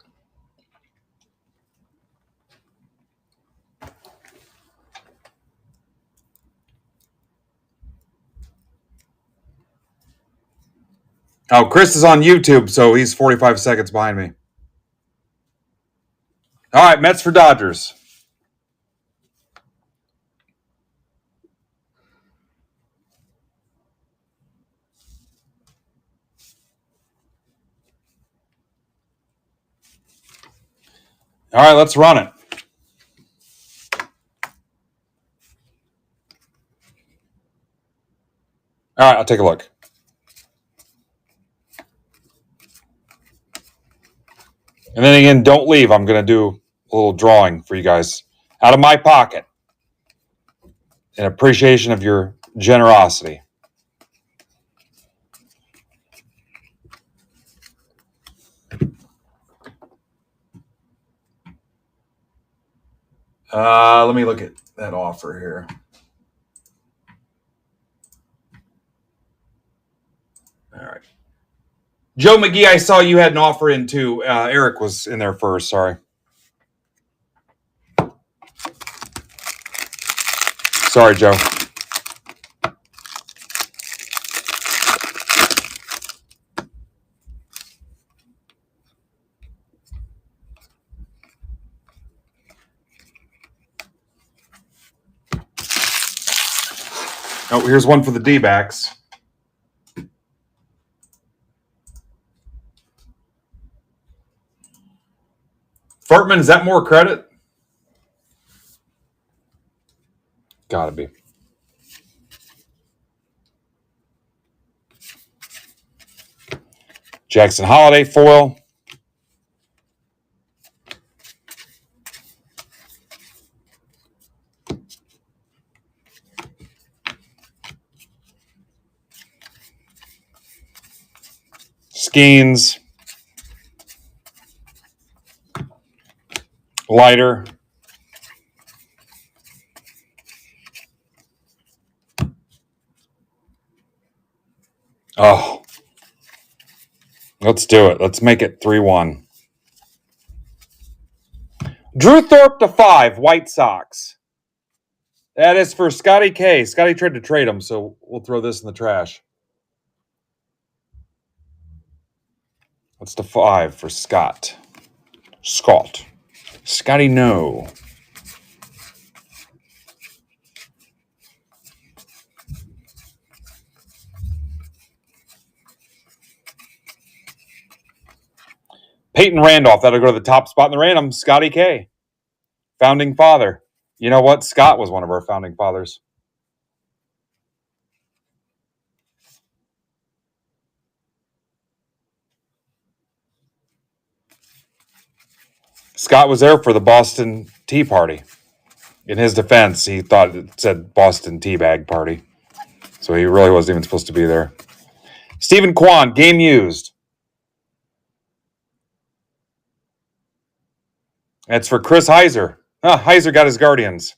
Oh, Chris is on YouTube, so he's 45 seconds behind me. All right, Mets for Dodgers. All right, let's run it. All right, I'll take a look. And then again, don't leave. I'm going to do a little drawing for you guys out of my pocket in appreciation of your generosity. Let me look at that offer here. All right. Joe McGee, I saw you had an offer in too. Eric was in there first. Sorry. Sorry, Joe. Oh, here's one for the D-backs. Furtman, is that more credit? Gotta be. Jackson Holiday foil. Skeens. Lighter. Oh. Let's do it. Let's make it 3-1. Drew Thorpe to 5, White Sox. That is for Scotty K. Scotty tried to trade him, so we'll throw this in the trash. What's the 5 for Scott? Scotty, no. Peyton Randolph. That'll go to the top spot in the random. Scotty K. Founding father. You know what? Scott was one of our founding fathers. Scott was there for the Boston Tea Party. In his defense, he thought it said Boston Teabag Party. So he really wasn't even supposed to be there. Stephen Kwan, game used. That's for Chris Heiser. Heiser got his Guardians.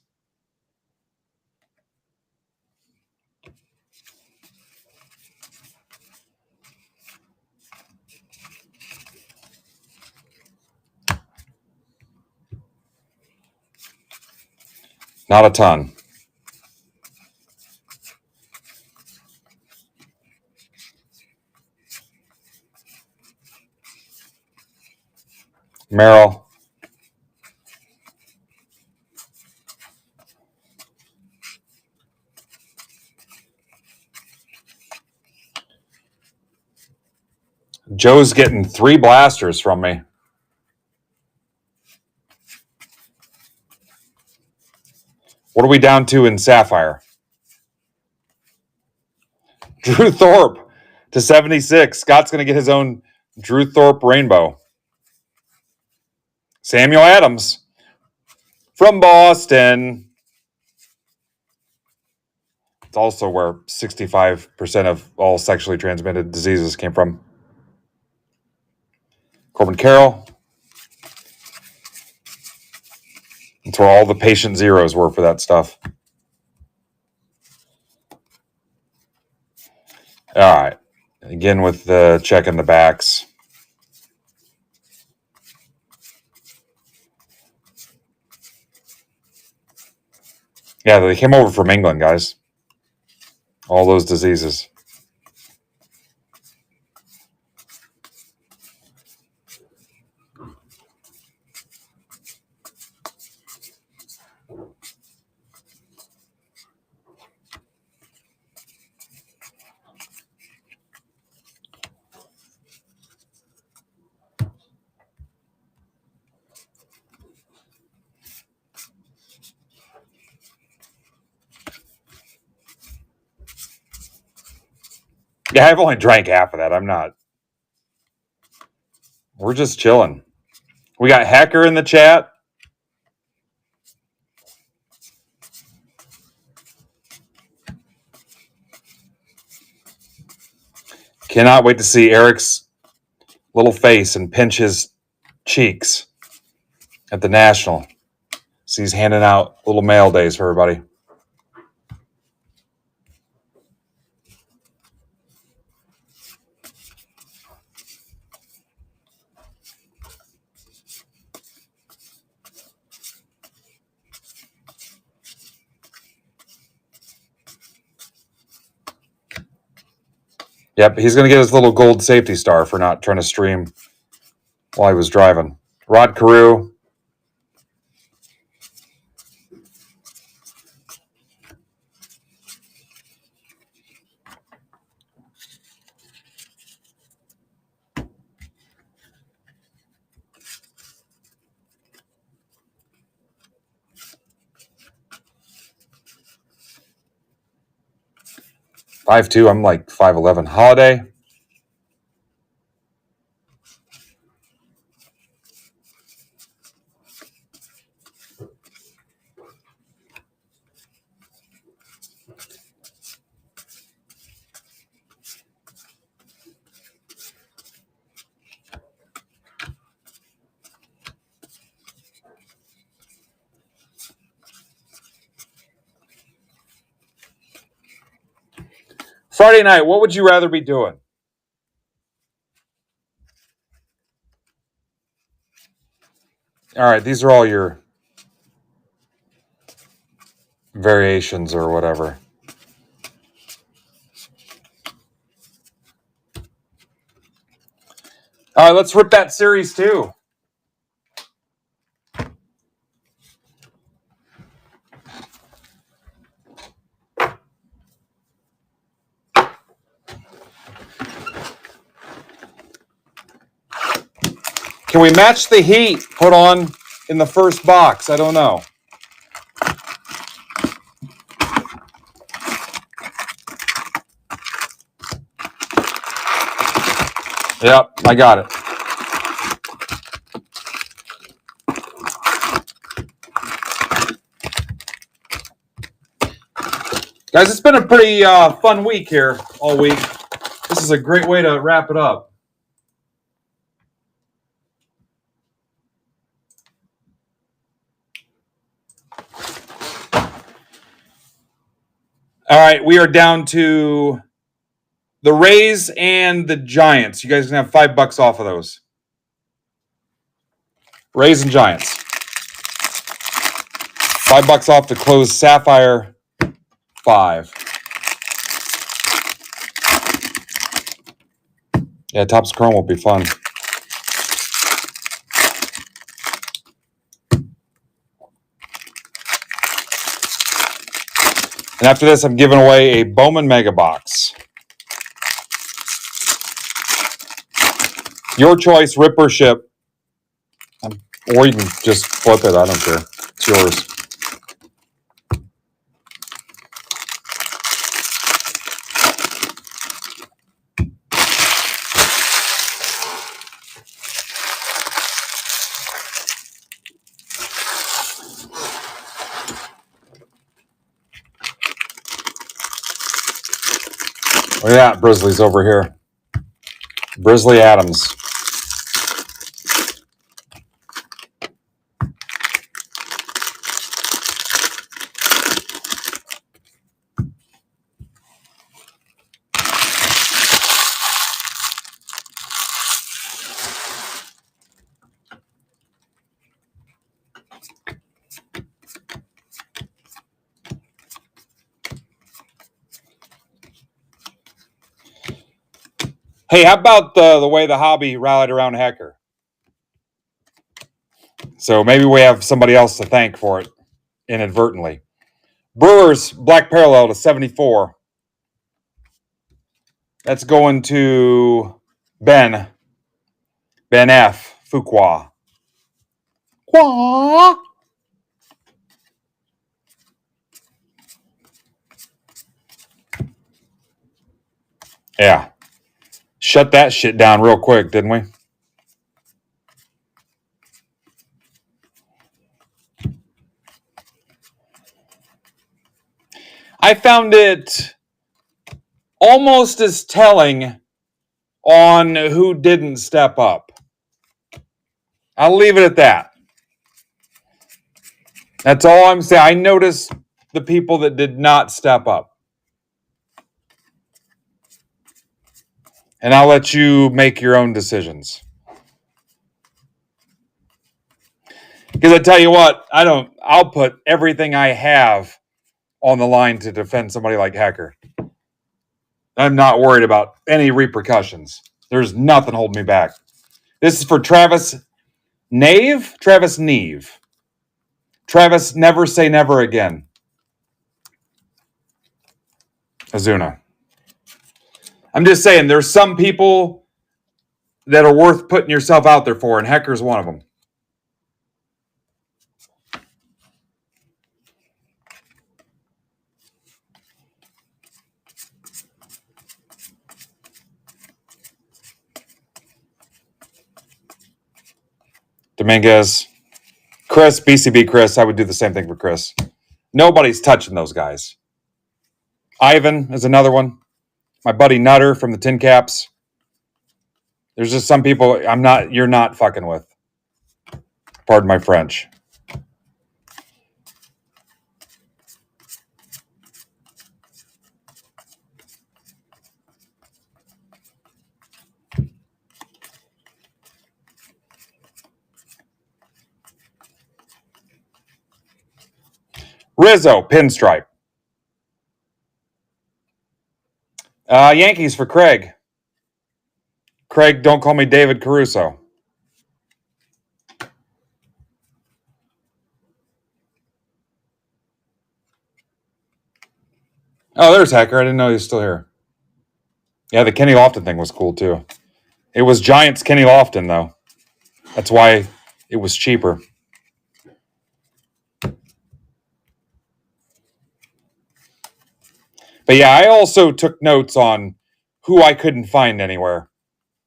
Not a ton. Merrill. Joe's getting 3 blasters from me. What are we down to in Sapphire? Drew Thorpe to 76. Scott's going to get his own Drew Thorpe rainbow. Samuel Adams from Boston. It's also where 65% of all sexually transmitted diseases came from. Corbin Carroll. That's where all the patient zeros were for that stuff. All right. Again with the checking the backs. Yeah, they came over from England, guys. All those diseases. Yeah, I've only drank half of that. I'm not. We're just chilling. We got Hacker in the chat. Cannot wait to see Eric's little face and pinch his cheeks at the National. So he's handing out little mail days for everybody. Yep, he's going to get his little gold safety star for not trying to stream while he was driving. Rod Carew. Five two. I'm like 5'11". Holiday. Friday night, what would you rather be doing? All right, these are all your variations or whatever. All right, let's rip that series too. Can we match the heat put on in the first box? I don't know. Yep, I got it. Guys, it's been a pretty fun week here all week. This is a great way to wrap it up. All right, we are down to the Rays and the Giants. You guys can have $5 off of those. Rays and Giants. $5 off to close Sapphire 5. Yeah, Topps Chrome will be fun. And after this, I'm giving away a Bowman Mega Box. Your choice, rip or ship. Or you can just flip it. I don't care. It's yours. Look at that. Brizzly's over here. Brizzly Adams. Hey, how about the way the hobby rallied around Hecker? So maybe we have somebody else to thank for it inadvertently. Brewers Black Parallel to 74. That's going to Ben F. Fuqua. Qua. Yeah. Shut that shit down real quick, didn't we? I found it almost as telling on who didn't step up. I'll leave it at that. That's all I'm saying. I noticed the people that did not step up. And I'll let you make your own decisions. Because I tell you what, I'll put everything I have on the line to defend somebody like Hecker. I'm not worried about any repercussions. There's nothing holding me back. This is for Travis Nave? Travis Neve. Travis, never say never again. Azuna. I'm just saying, there's some people that are worth putting yourself out there for, and Hecker's one of them. Dominguez. Chris, BCB Chris. I would do the same thing for Chris. Nobody's touching those guys. Ivan is another one. My buddy Nutter from the Tin Caps. There's just some people you're not fucking with. Pardon my French. Rizzo, pinstripe. Yankees for Craig. Craig, don't call me David Caruso. Oh, there's Hacker. I didn't know he was still here. Yeah, the Kenny Lofton thing was cool too. It was Giants Kenny Lofton, though. That's why it was cheaper. But yeah, I also took notes on who I couldn't find anywhere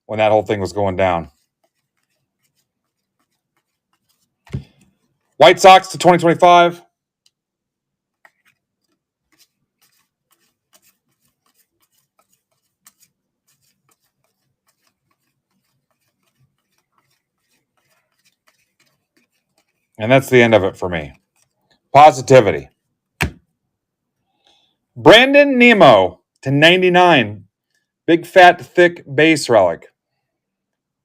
when that whole thing was going down. White Sox to 2025. And that's the end of it for me. Positivity. Brandon Nemo to 99. Big, fat, thick base relic.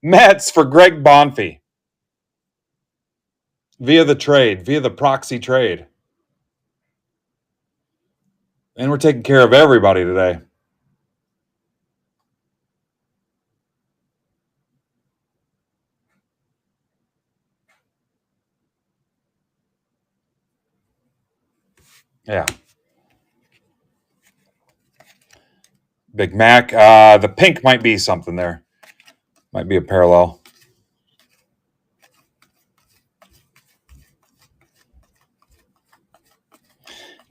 Mets for Greg Bonfey. Via the proxy trade. And we're taking care of everybody today. Yeah. Big Mac. The pink might be something there. Might be a parallel.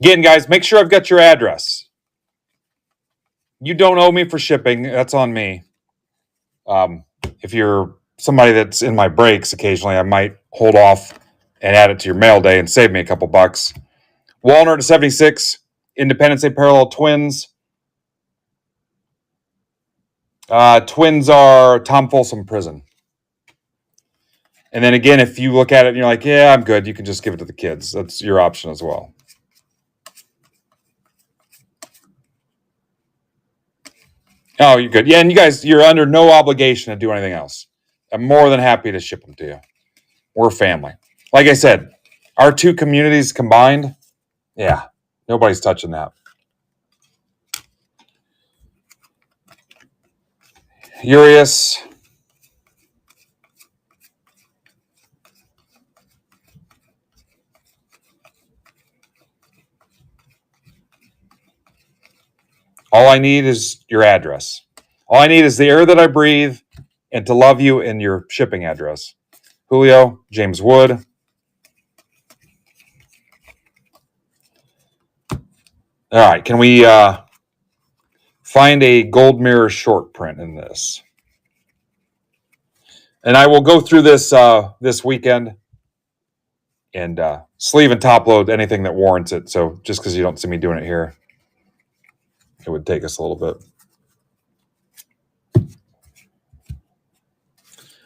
Again, guys, make sure I've got your address. You don't owe me for shipping. That's on me. If you're somebody that's in my breaks occasionally, I might hold off and add it to your mail day and save me a couple bucks. Walner to 76. Independence Day Parallel Twins. Twins are Tom Folsom Prison. And then again, if you look at it and you're like, yeah, I'm good, you can just give it to the kids. That's your option as well. Oh, you're good. Yeah, and you guys, you're under no obligation to do anything else. I'm more than happy to ship them to you. We're family. Like I said, our two communities combined, yeah, nobody's touching that. Urias. All I need is your address. All I need is the air that I breathe and to love you and your shipping address. Julio, James Wood. All right, can we find a gold mirror short print in this? And I will go through this this weekend and sleeve and top load anything that warrants it. So just because you don't see me doing it here, it would take us a little bit.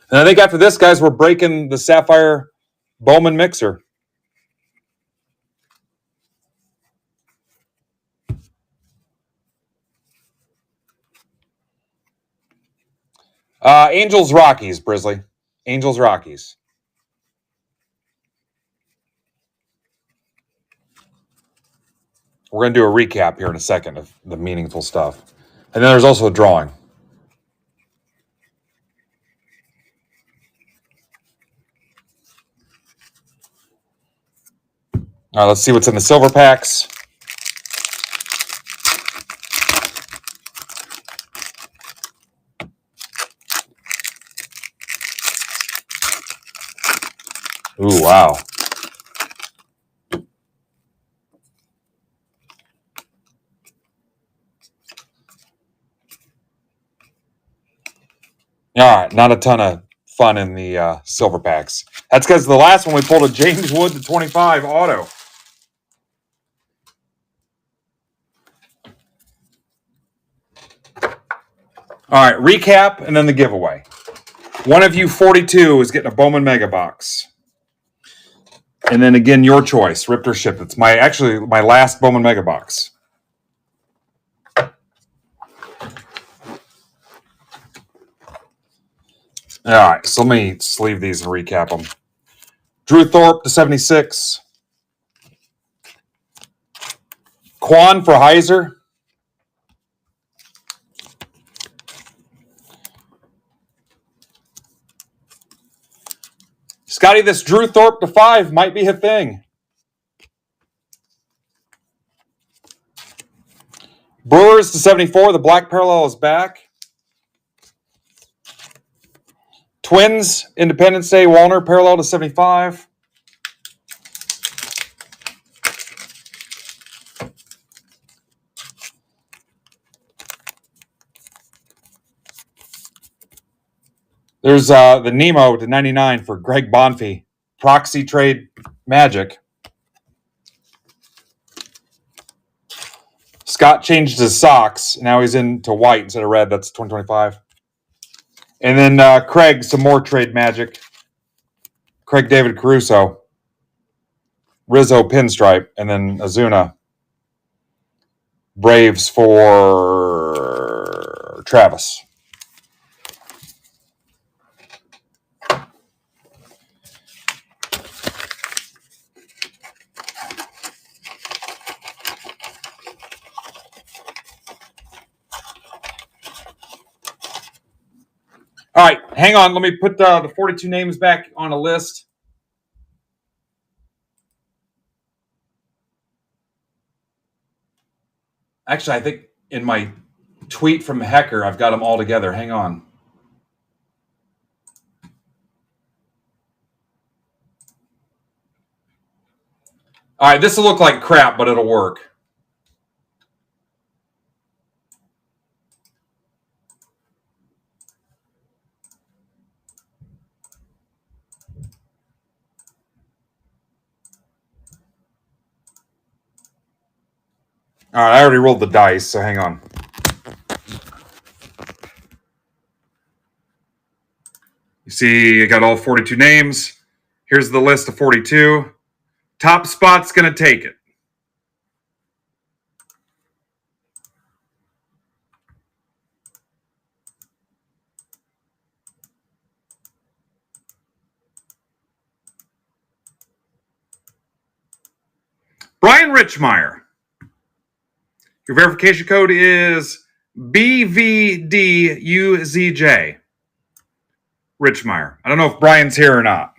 And I think after this, guys, we're breaking the Sapphire Bowman mixer. Angels Rockies, Brisley. Angels Rockies. We're going to do a recap here in a second of the meaningful stuff. And then there's also a drawing. All right, let's see what's in the silver packs. Ooh, wow. All right, not a ton of fun in the silver packs. That's because the last one we pulled a James Wood to 25 auto. All right, recap and then the giveaway. One of you 42 is getting a Bowman Mega Box. And then again, your choice, ripped or shipped. It's my last Bowman Mega Box. All right, so let me sleeve these and recap them. Drew Thorpe to 76. Quan for Heiser. Scotty, this Drew Thorpe to 5 might be a thing. Brewers to 74. The black parallel is back. Twins, Independence Day, Walner parallel to 75. There's the Nemo to 99 for Greg Bonfey. Proxy trade Magic. Scott changed his socks. Now he's into white instead of red. That's 2025. And then Craig, some more trade Magic. Craig David Caruso. Rizzo pinstripe. And then Azuna. Braves for Travis. All right, hang on. Let me put the 42 names back on a list. Actually, I think in my tweet from Hecker, I've got them all together. Hang on. All right, this will look like crap, but it'll work. All right, I already rolled the dice, so hang on. see you got all 42 names. Here's the list of 42. Top spot's going to take it. Brian Richmeyer. Your verification code is BVDUZJ. Richmeyer. I don't know if Brian's here or not.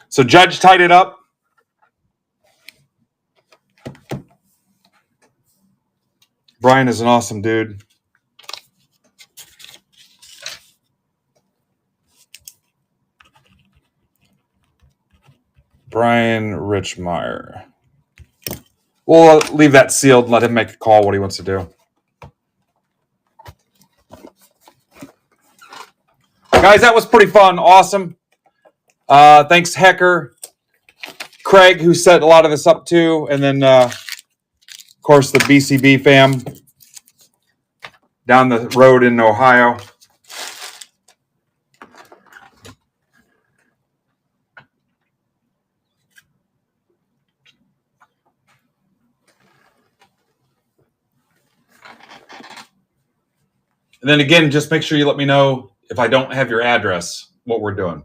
So Judge tied it up. Brian is an awesome dude. Brian Richmeyer. We'll leave that sealed and let him make a call what he wants to do. Guys, that was pretty fun. Awesome. Thanks, Hecker. Craig, who set a lot of this up too. And then, of course, the BCB fam down the road in Ohio. And then again, just make sure you let me know if I don't have your address, what we're doing.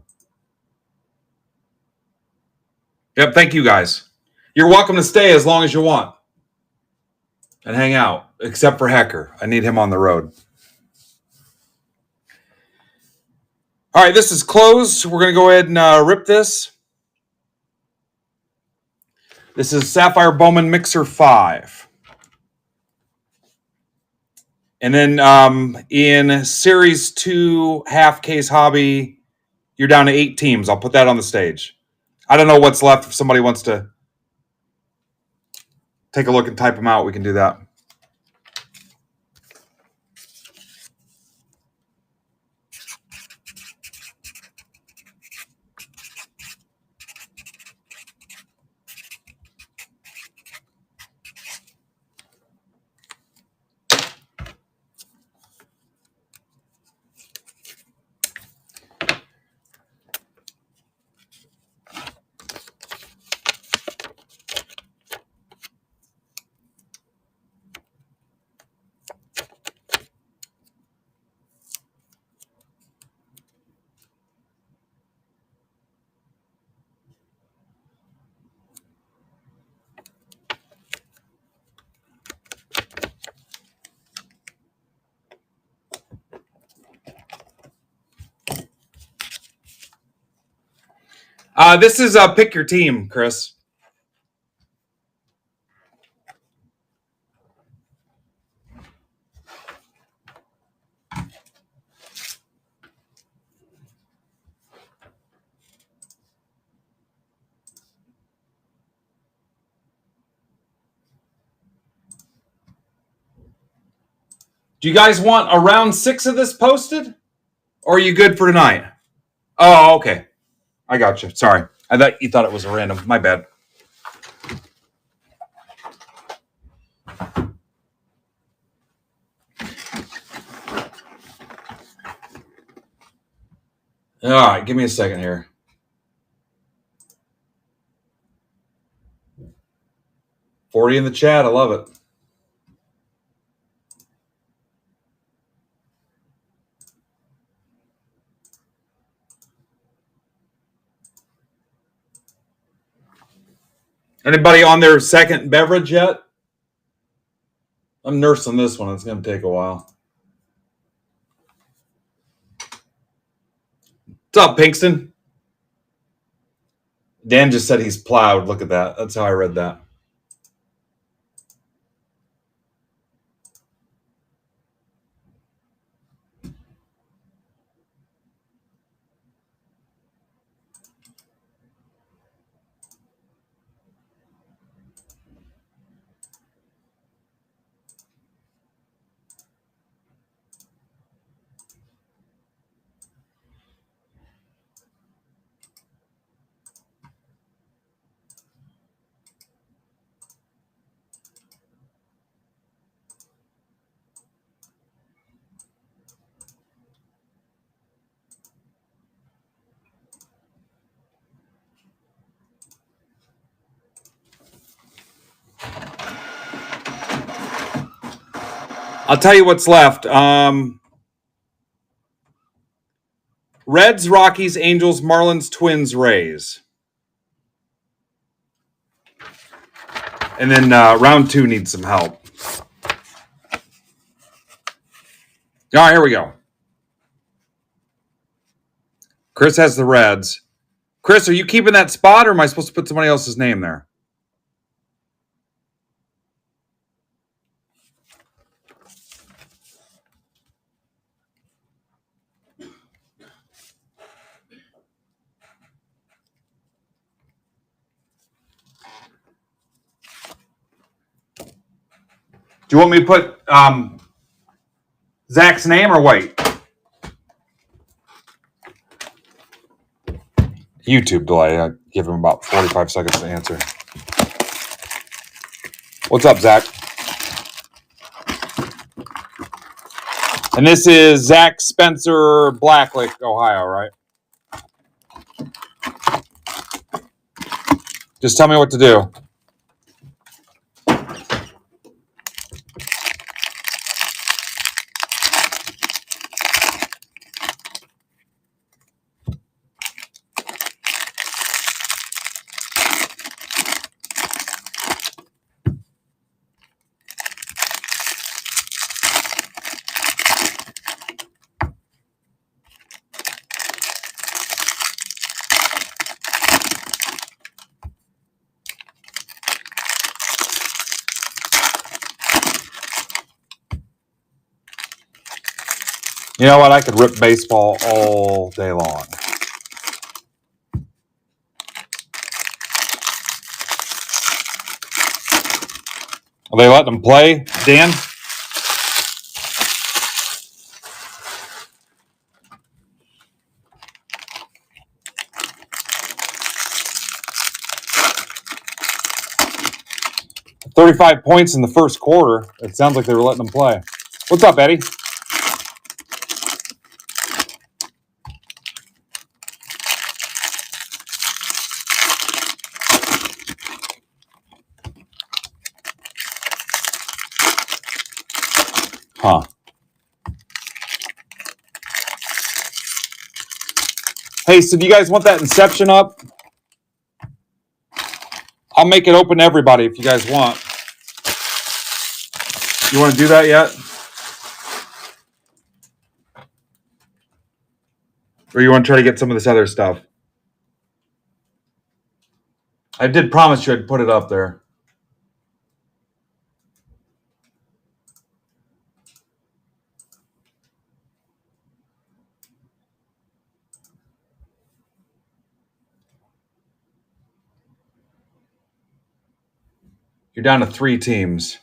Yep, thank you guys. You're welcome to stay as long as you want and hang out, except for Hecker. I need him on the road. All right, this is closed. We're going to go ahead and rip this. This is Sapphire Bowman Mixer 5. And then in Series 2 half case hobby, you're down to 8 teams. I'll put that on the stage. I don't know what's left. If somebody wants to take a look and type them out, we can do that. This is pick your team, Chris. Do you guys want a round 6 of this posted? Or are you good for tonight? Oh, okay. I got you. Sorry. I thought you thought it was a random. My bad. All right, give me a second here. $40 in the chat. I love it. Anybody on their second beverage yet? I'm nursing this one. It's going to take a while. What's up, Pinkston? Dan just said he's plowed. Look at that. That's how I read that. I'll tell you what's left. Reds, Rockies, Angels, Marlins, Twins, Rays. And then round 2 needs some help. All right, here we go. Chris has the Reds. Chris, are you keeping that spot, or am I supposed to put somebody else's name there? Do you want me to put Zach's name or wait? YouTube delay. I give him about 45 seconds to answer. What's up, Zach? And this is Zach Spencer, Blacklick, Ohio, right? Just tell me what to do. You know what? I could rip baseball all day long. Are they letting them play, Dan? $35 points in the first quarter. It sounds like they were letting them play. What's up, Eddie? Huh. Hey, so do you guys want that Inception up? I'll make it open to everybody if you guys want. You want to do that yet? Or you want to try to get some of this other stuff? I did promise you I'd put it up there. You're down to 3 teams.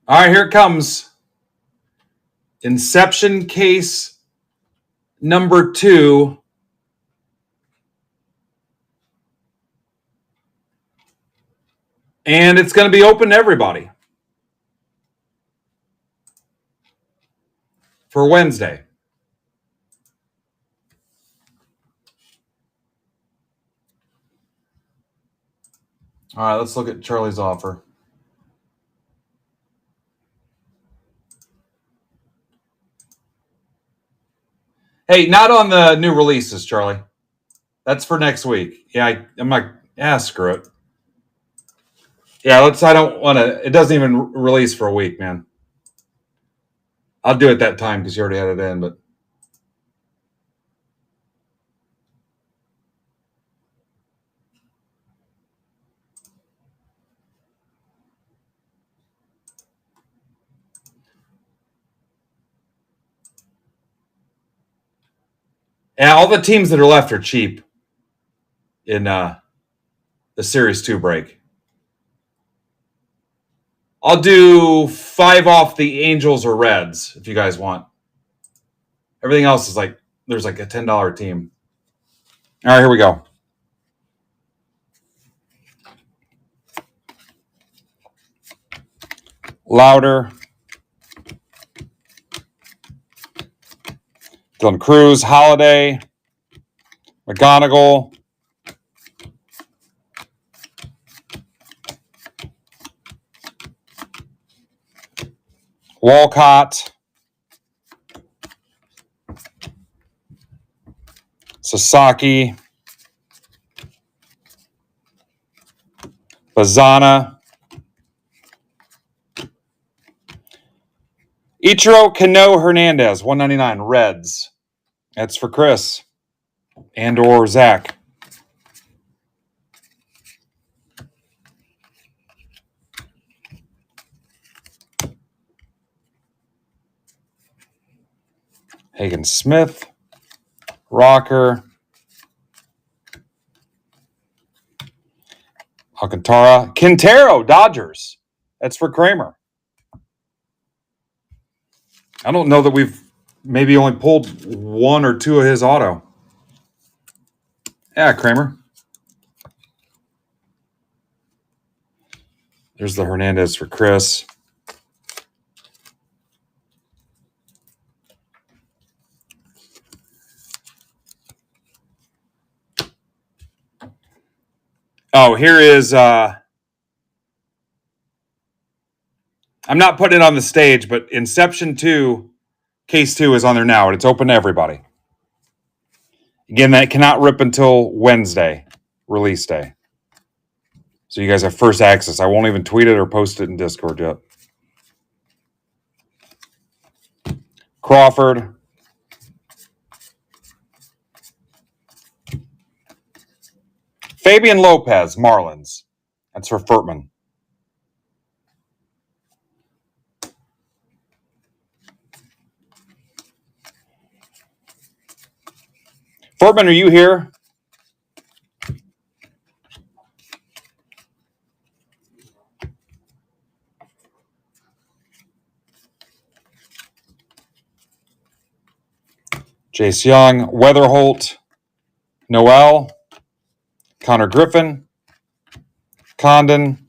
All right, here it comes. Inception case number 2. And it's going to be open to everybody for Wednesday. All right, let's look at Charlie's offer. Hey, not on the new releases, Charlie. That's for next week. Yeah, I'm like, screw it. Yeah, I don't want to, it doesn't even release for a week, man. I'll do it that time because you already had it in, but. And all the teams that are left are cheap in the Series 2 break. I'll do 5 off the Angels or Reds if you guys want. Everything else is like, there's like a $10 team. All right, here we go. Louder. Dylan Cruz, Holiday, McGonigal, Walcott, Sasaki, Bazana, Ichiro Cano Hernandez, 199, Reds. That's for Chris and or Zach. Hagen Smith, Rocker, Alcantara, Quintero, Dodgers. That's for Kramer. I don't know that we've maybe only pulled one or two of his auto. Yeah, Kramer. There's the Hernandez for Chris. Oh, here is I'm not putting it on the stage, but Inception 2, Case 2 is on there now, and it's open to everybody. Again, that cannot rip until Wednesday, release day. So you guys have first access. I won't even tweet it or post it in Discord yet. Crawford. Fabian Lopez, Marlins. That's for Furtman. Furtman, are you here? Jace Young, Weatherholt, Noel, Connor Griffin, Condon,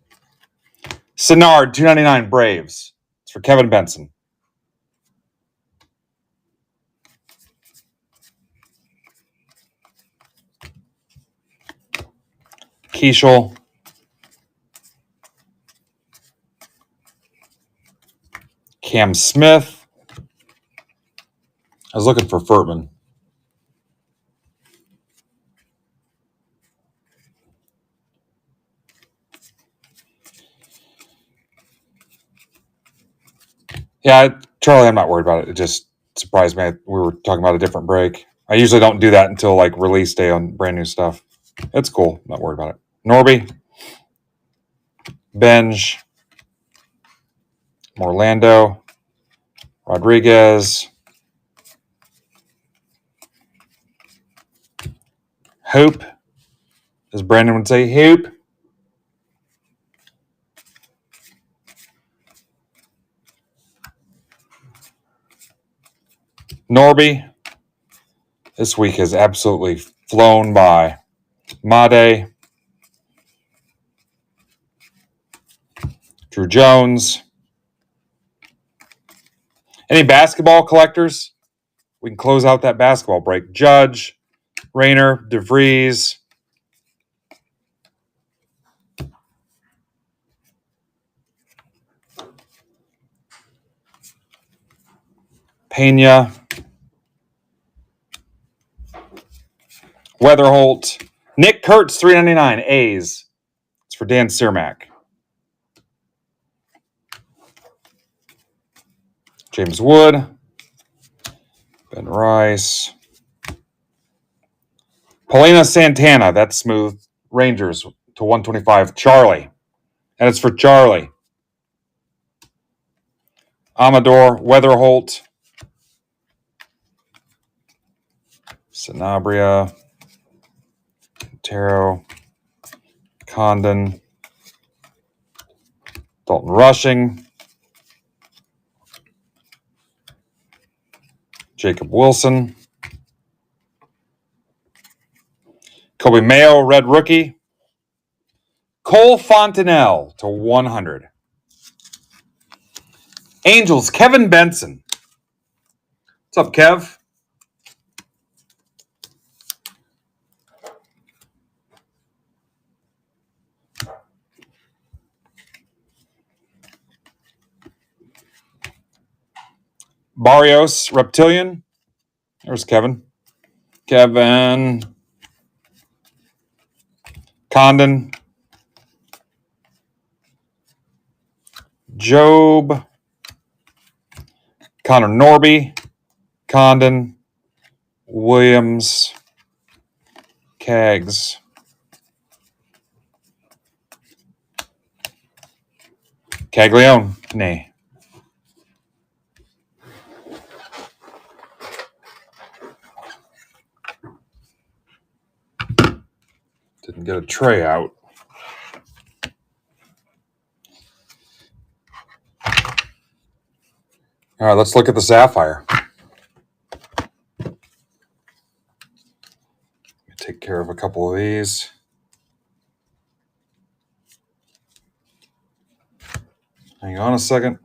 Sinard, 299, Braves. It's for Kevin Benson. Keishel, Cam Smith. I was looking for Furtman. Yeah, Charlie, I'm not worried about it. It just surprised me. We were talking about a different break. I usually don't do that until like release day on brand new stuff. It's cool. Not worried about it. Norby, Benj, Orlando, Rodriguez, Hope, as Brandon would say, Hope. Norby, this week has absolutely flown by. Made, Drew Jones. Any basketball collectors? We can close out that basketball break. Judge, Rayner, DeVries, Pena, Weatherholt, Nick Kurtz, 399, A's. It's for Dan Cermak. James Wood, Ben Rice, Paulina Santana, that's smooth. Rangers to 125, Charlie. And it's for Charlie. Amador, Weatherholt, Sanabria, Taro, Condon, Dalton Rushing, Jacob Wilson, Kobe Mayo, red rookie, Cole Fontenelle to 100. Angels, Kevin Benson. What's up, Kev? Barrios, Reptilian. There's Kevin. Condon. Job. Connor Norby. Condon. Williams. Cags. Caglione. Nay. Didn't get a tray out. All right, let's look at the Sapphire. Take care of a couple of these. Hang on a second.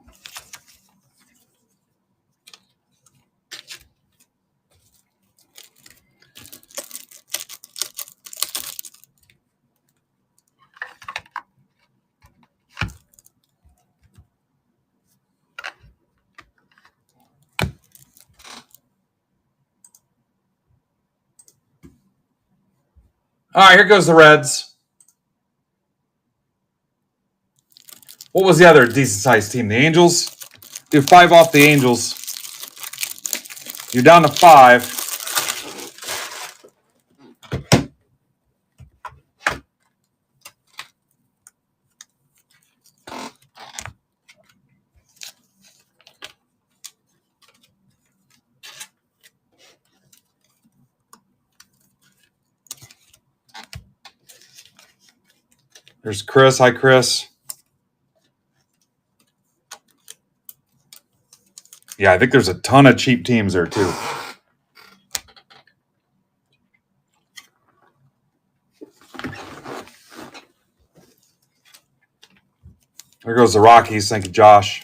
All right, here goes the Reds. What was the other decent-sized team? The Angels? Do 5 off the Angels. You're down to 5. There's Chris. Hi, Chris. Yeah, I think there's a ton of cheap teams there, too. There goes the Rockies. Thank you, Josh.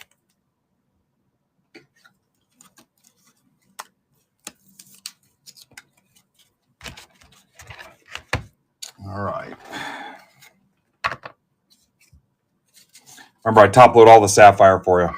All right. Remember, I top load all the Sapphire for you.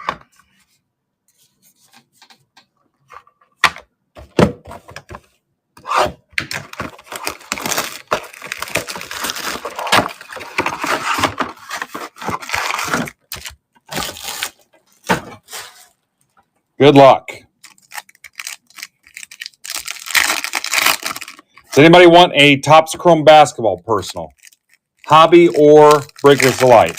Good luck. Does anybody want a Topps Chrome Basketball personal? Hobby or Breakers Delight?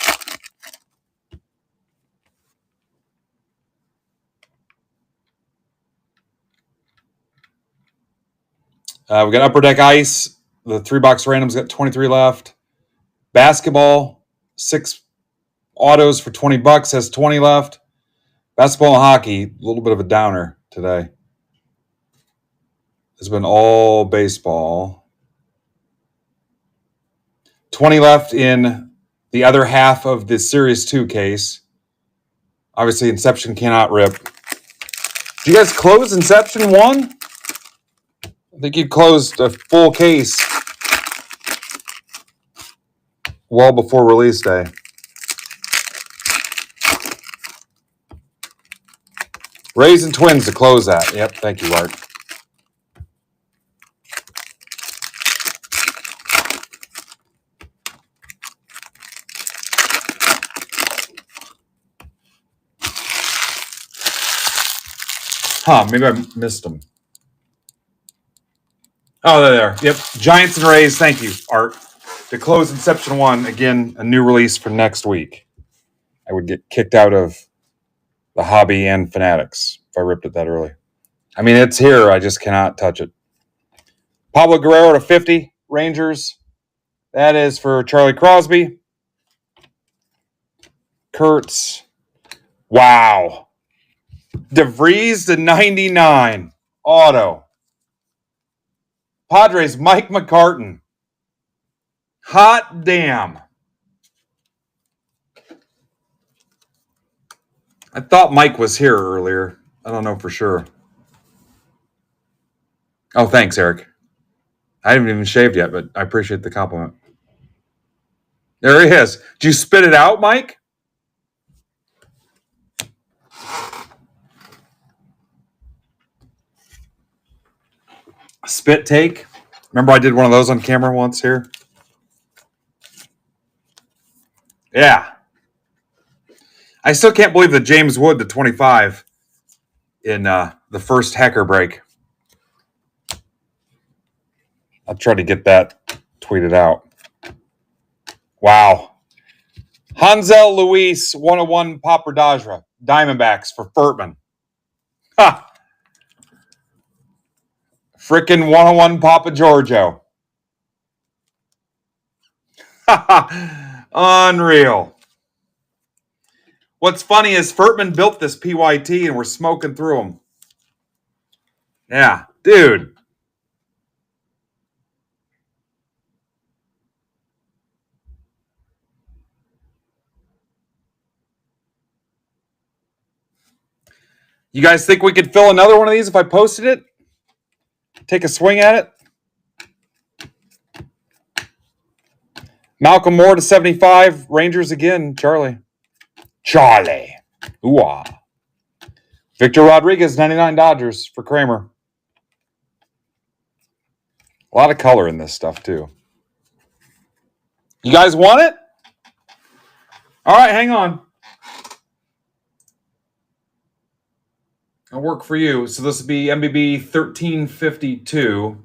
We got Upper Deck Ice. The 3-box random's got 23 left. Basketball, 6 autos for $20 has 20 left. Basketball and hockey, a little bit of a downer today. It's been all baseball. 20 left in the other half of the Series 2 case. Obviously, Inception cannot rip. Did you guys close Inception 1? I think you closed a full case well before release day. Rays and Twins to close that. Yep, thank you, Art. Maybe I missed them. Oh, they're there. Yep, Giants and Rays. Thank you, Art. To close Inception 1, again, a new release for next week. I would get kicked out of the Hobby and Fanatics if I ripped it that early. I mean, it's here. I just cannot touch it. Pablo Guerrero to 50, Rangers. That is for Charlie Crosby. Kurtz. Wow. DeVries to 99. Auto. Padres, Mike McCartan. Hot damn. I thought Mike was here earlier. I don't know for sure. Oh, thanks, Eric. I haven't even shaved yet, but I appreciate the compliment. There he is. Did you spit it out, Mike? Spit take. Remember I did one of those on camera once here? Yeah. I still can't believe that James Wood, the 25, in the first hacker break. I'll try to get that tweeted out. Wow. Hansel Luis, 101 Papardajra. Diamondbacks for Furtman. Ha! Frickin' 101 Papa Giorgio. Unreal. What's funny is Furtman built this PYT and we're smoking through them. Yeah, dude. You guys think we could fill another one of these if I posted it? Take a swing at it? Malcolm Moore to 75. Rangers again, Charlie. Ooh-ah. Victor Rodriguez, 99 Dodgers for Kramer. A lot of color in this stuff, too. You guys want it? All right, hang on. I'll work for you. So this will be MBB 1352.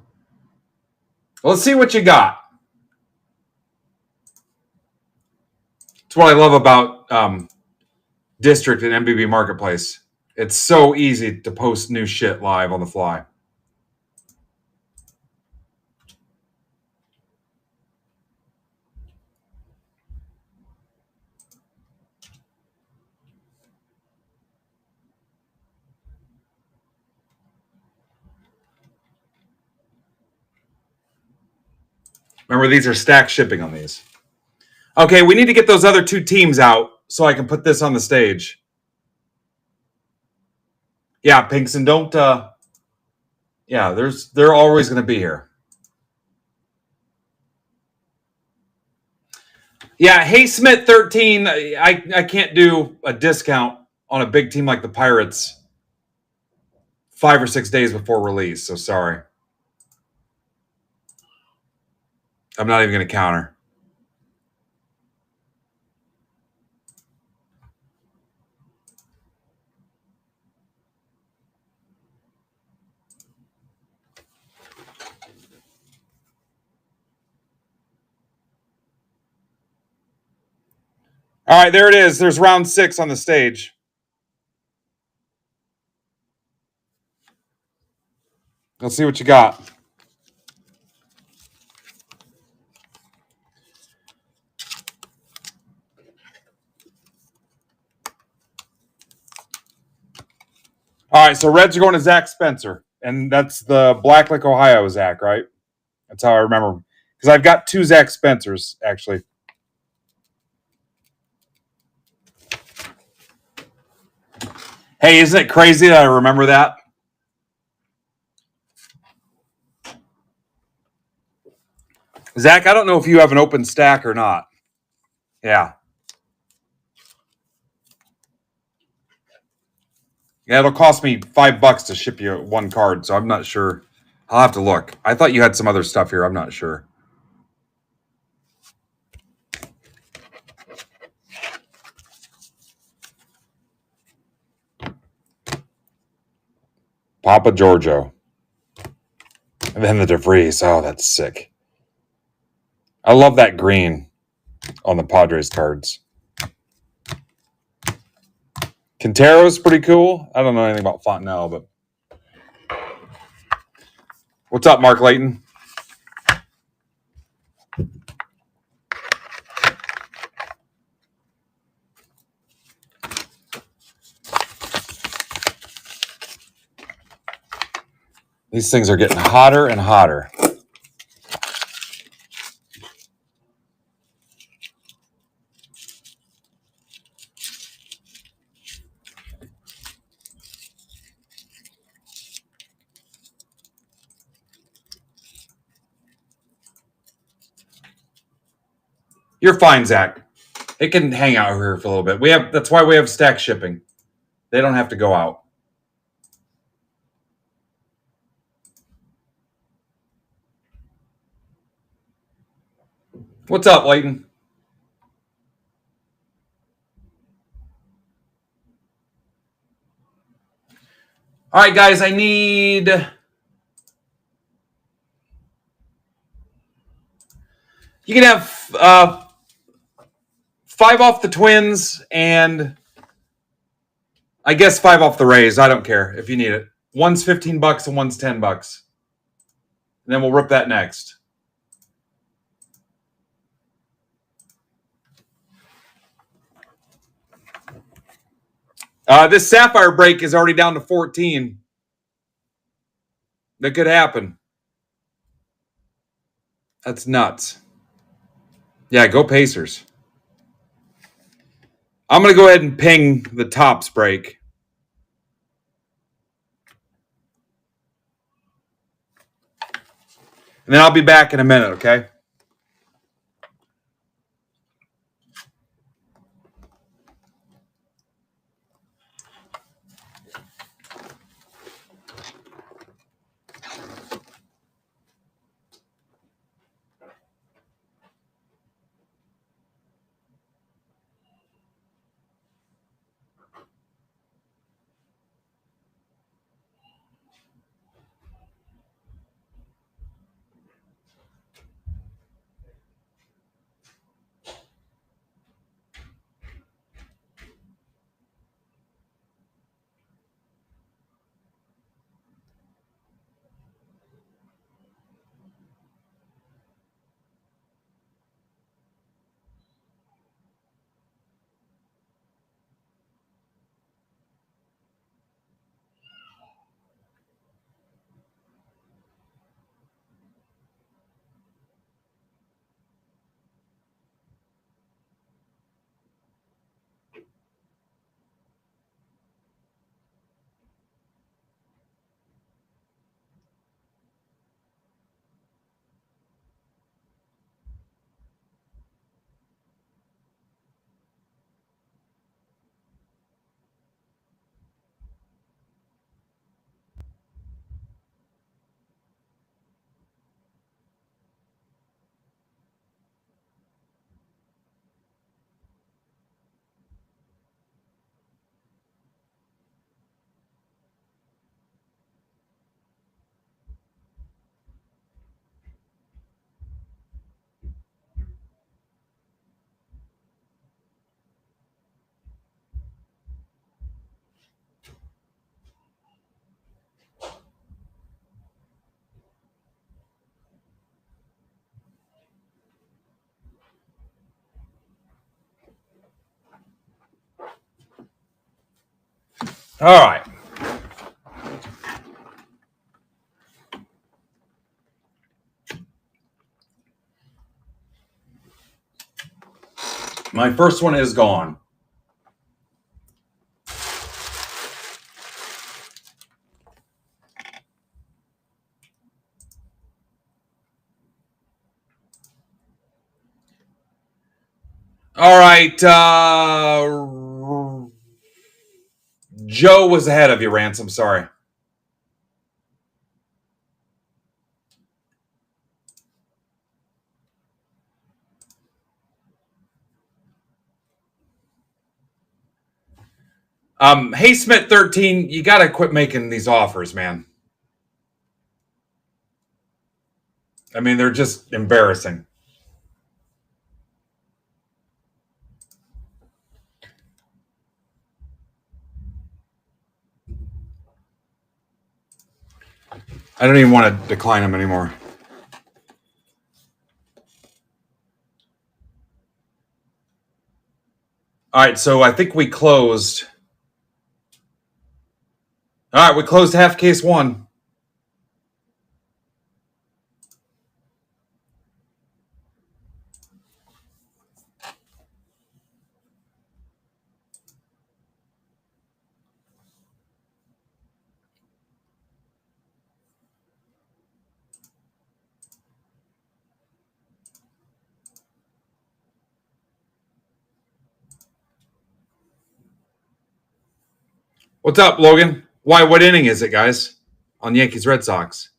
Let's see what you got. That's what I love about District and MBB Marketplace. It's so easy to post new shit live on the fly. Remember, these are stacked shipping on these. Okay, we need to get those other two teams out so I can put this on the stage. Yeah, Pinkson, don't... yeah, they're always going to be here. Yeah, Hey Smith 13, I can't do a discount on a big team like the Pirates 5 or 6 days before release, so sorry. I'm not even going to counter. All right, there it is. There's round 6 on the stage. Let's see what you got. All right, so Reds are going to Zach Spencer. And that's the Blacklick, Ohio Zach, right? That's how I remember. Because I've got 2 Zach Spencers, actually. Hey, isn't it crazy that I remember that? Zach, I don't know if you have an open stack or not. Yeah. Yeah, it'll cost me $5 to ship you one card, so I'm not sure. I'll have to look. I thought you had some other stuff here. I'm not sure. Papa Giorgio. And then the DeVries. Oh, that's sick. I love that green on the Padres cards. Quintero's pretty cool. I don't know anything about Fontenelle, but... What's up, Mark Layton? These things are getting hotter and hotter. You're fine, Zach. It can hang out here for a little bit. That's why we have stack shipping. They don't have to go out. What's up, Leighton? All right, guys, I need... You can have 5 off the Twins and I guess 5 off the Rays. I don't care if you need it. One's $15 and one's $10. And then we'll rip that next. This Sapphire break is already down to 14. That could happen. That's nuts. Yeah, go Pacers. I'm going to go ahead and ping the Tops break. And then I'll be back in a minute, okay? All right. My first one is gone. All right. Joe was ahead of you, Ransom. Sorry. Hey, Smith 13, you got to quit making these offers, man. I mean, they're just embarrassing. I don't even want to decline them anymore. All right, so I think we closed. All right, we closed half case 1. What's up, Logan? Why? What inning is it, guys? On Yankees Red Sox.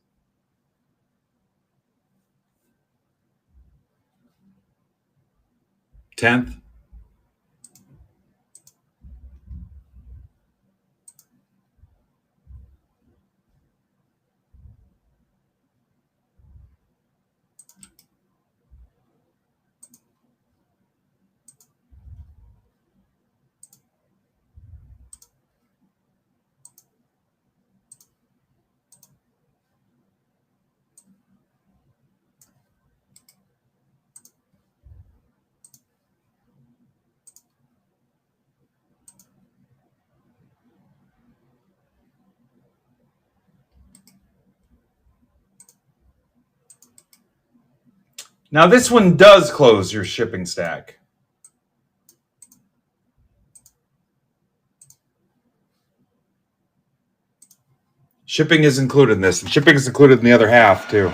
10th. Now this one does close your shipping stack. Shipping is included in this, and shipping is included in the other half too.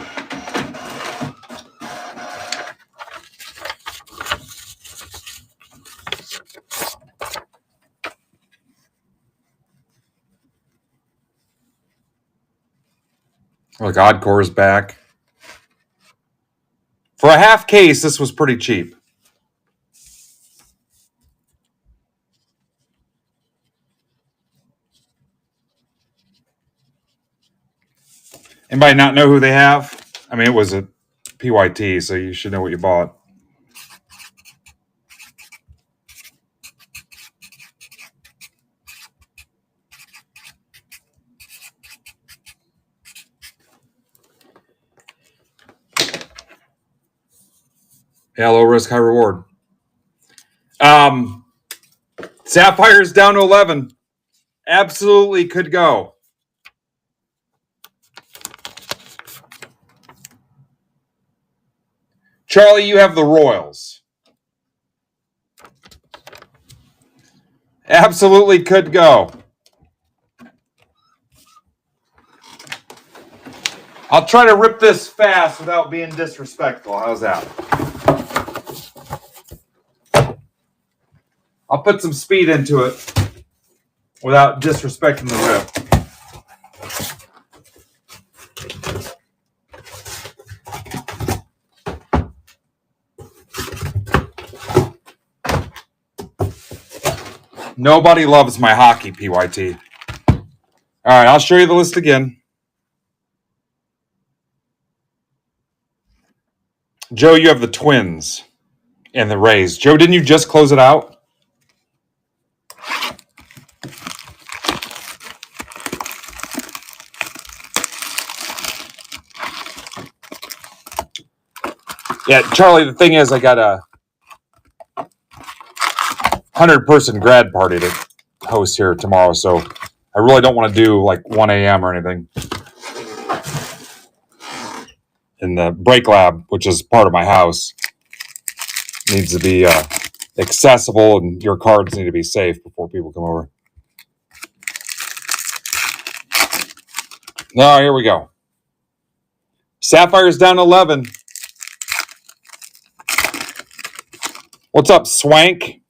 Look, Oddcore is back. For a half case, this was pretty cheap. Anybody not know who they have? I mean, it was a PYT, so you should know what you bought. Yeah, low risk, high reward. Sapphire's down to 11. Absolutely could go. Charlie, you have the Royals. Absolutely could go. I'll try to rip this fast without being disrespectful. How's that? I'll put some speed into it without disrespecting the rip. Nobody loves my hockey, PYT. All right, I'll show you the list again. Joe, you have the Twins and the Rays. Joe, didn't you just close it out? Yeah, Charlie, the thing is, I got a 100-person grad party to host here tomorrow, so I really don't want to do like 1 a.m. or anything. And the break lab, which is part of my house, needs to be accessible, and your cards need to be safe before people come over. No, here we go. Sapphire's down 11. What's up, Swank?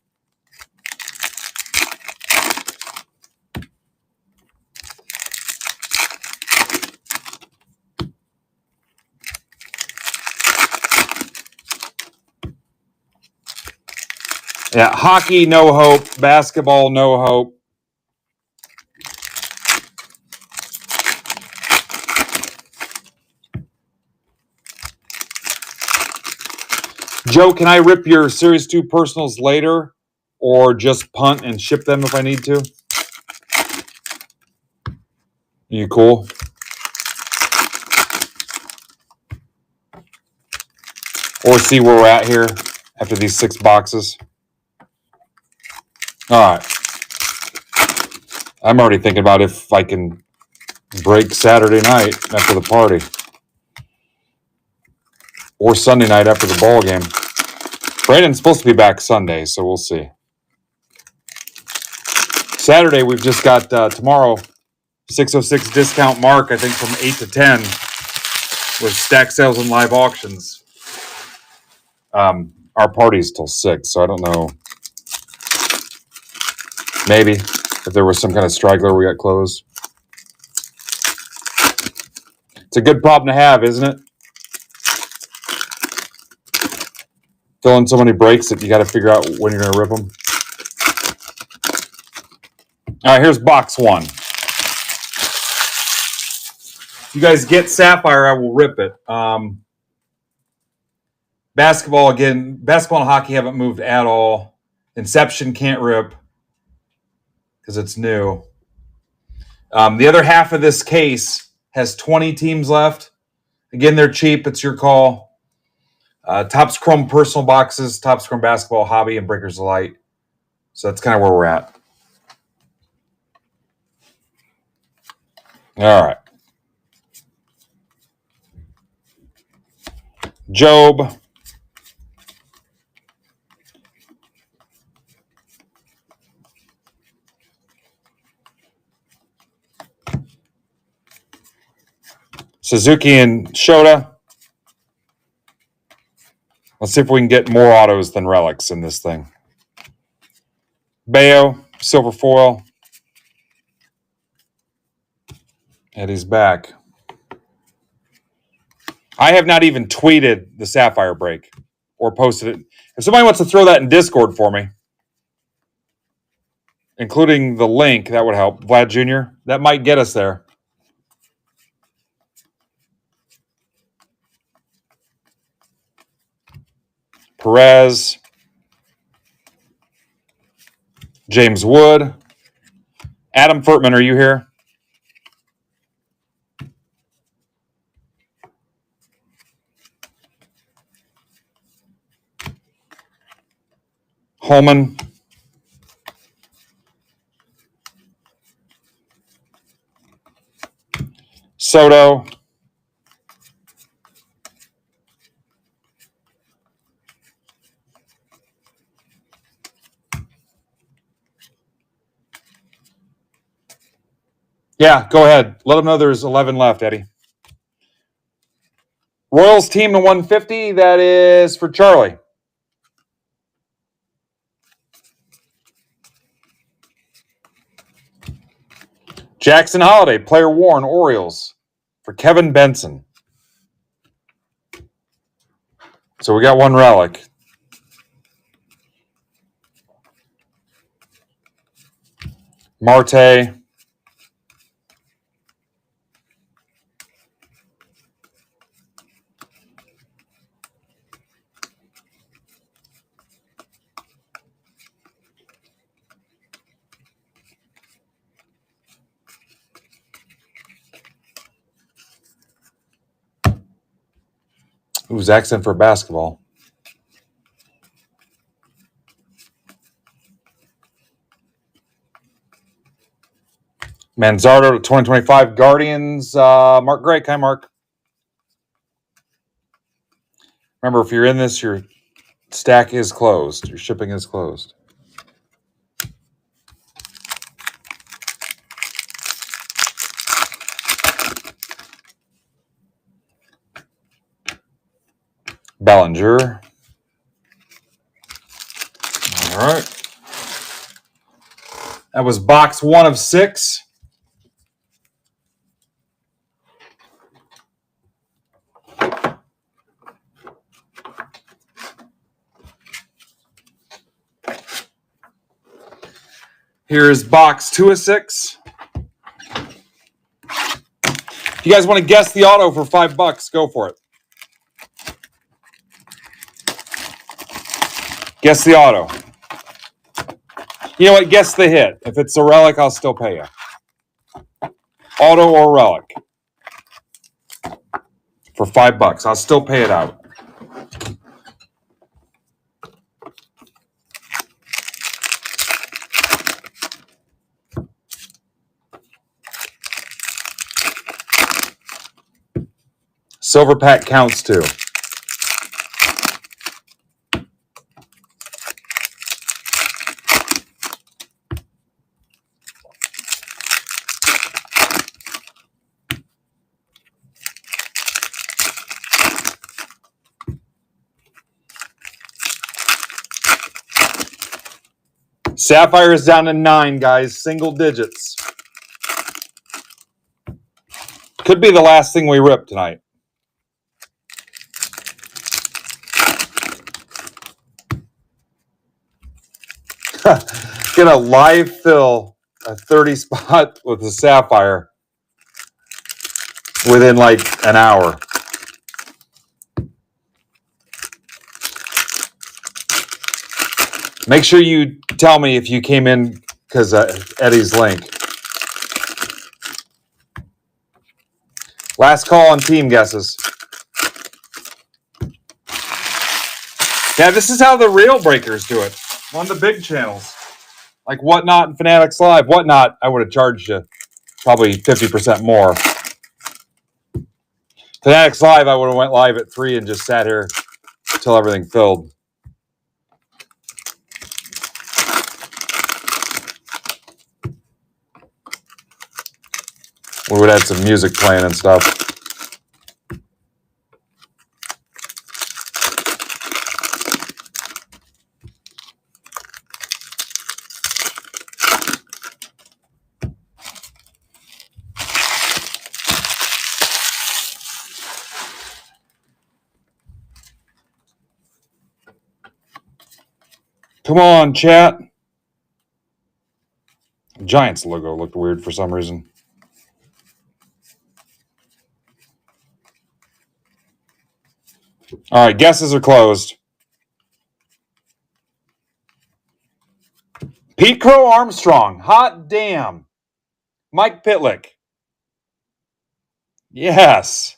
Yeah, hockey, no hope. Basketball, no hope. Joe, can I rip your Series 2 personals later or just punt and ship them if I need to? You cool? Or see where we're at here after these 6 boxes? All right. I'm already thinking about if I can break Saturday night after the party. Or Sunday night after the ball game. Brandon's supposed to be back Sunday, so we'll see. Saturday, we've just got tomorrow, 606 discount mark, I think from 8 to 10 with stack sales and live auctions. Our party's till 6, so I don't know. Maybe if there was some kind of straggler, we got closed. It's a good problem to have, isn't it? fill in so many breaks that you got to figure out when you're going to rip them. All right, here's box one. You guys get Sapphire, I will rip it. Basketball, again, basketball and hockey haven't moved at all. Inception can't rip because it's new. The other half of this case has 20 teams left. Again, they're cheap. It's your call. Topps Chrome personal boxes, Topps Chrome basketball, hobby, and Breakers of Light. So that's kind of where we're at. All right. Job. Suzuki and Shota. Let's see if we can get more autos than relics in this thing. Bayo, silver foil. Eddie's back. I have not even tweeted the Sapphire break or posted it. If somebody wants to throw that in Discord for me, including the link, that would help. Vlad Jr., that might get us there. Perez. James Wood. Adam Furtman, are you here? Holman. Soto. Yeah, go ahead. Let them know there's 11 left, Eddie. Royals team to 150. That is for Charlie. Jackson Holiday, player worn, Orioles for Kevin Benson. So we got one relic. Marte. Ooh, Zaxton for basketball. Manzardo to 2025 Guardians. Mark Gray. Hi, Mark. Remember, if you're in this, your stack is closed. Your shipping is closed. Bellinger. All right. That was box 1 of 6. Here's box 2 of 6. If you guys want to guess the auto for $5, go for it. Guess the auto. You know what? Guess the hit. If it's a relic, I'll still pay you. Auto or relic. For $5. I'll still pay it out. Silver pack counts too. Sapphire is down to 9, guys. Single digits. Could be the last thing we rip tonight. Gonna live fill a 30 spot with a sapphire within like an hour. Make sure you tell me if you came in because Eddie's link. Last call on team guesses. Yeah, this is how the real breakers do it. On the big channels. Like Whatnot and Fanatics Live. Whatnot, I would have charged you probably 50% more. Fanatics Live, I would have went live at 3 and just sat here until everything filled. We would have some music playing and stuff. Come on, chat. Giants logo looked weird for some reason. All right, guesses are closed. Pete Crow Armstrong. Hot damn. Mike Pitlick. Yes.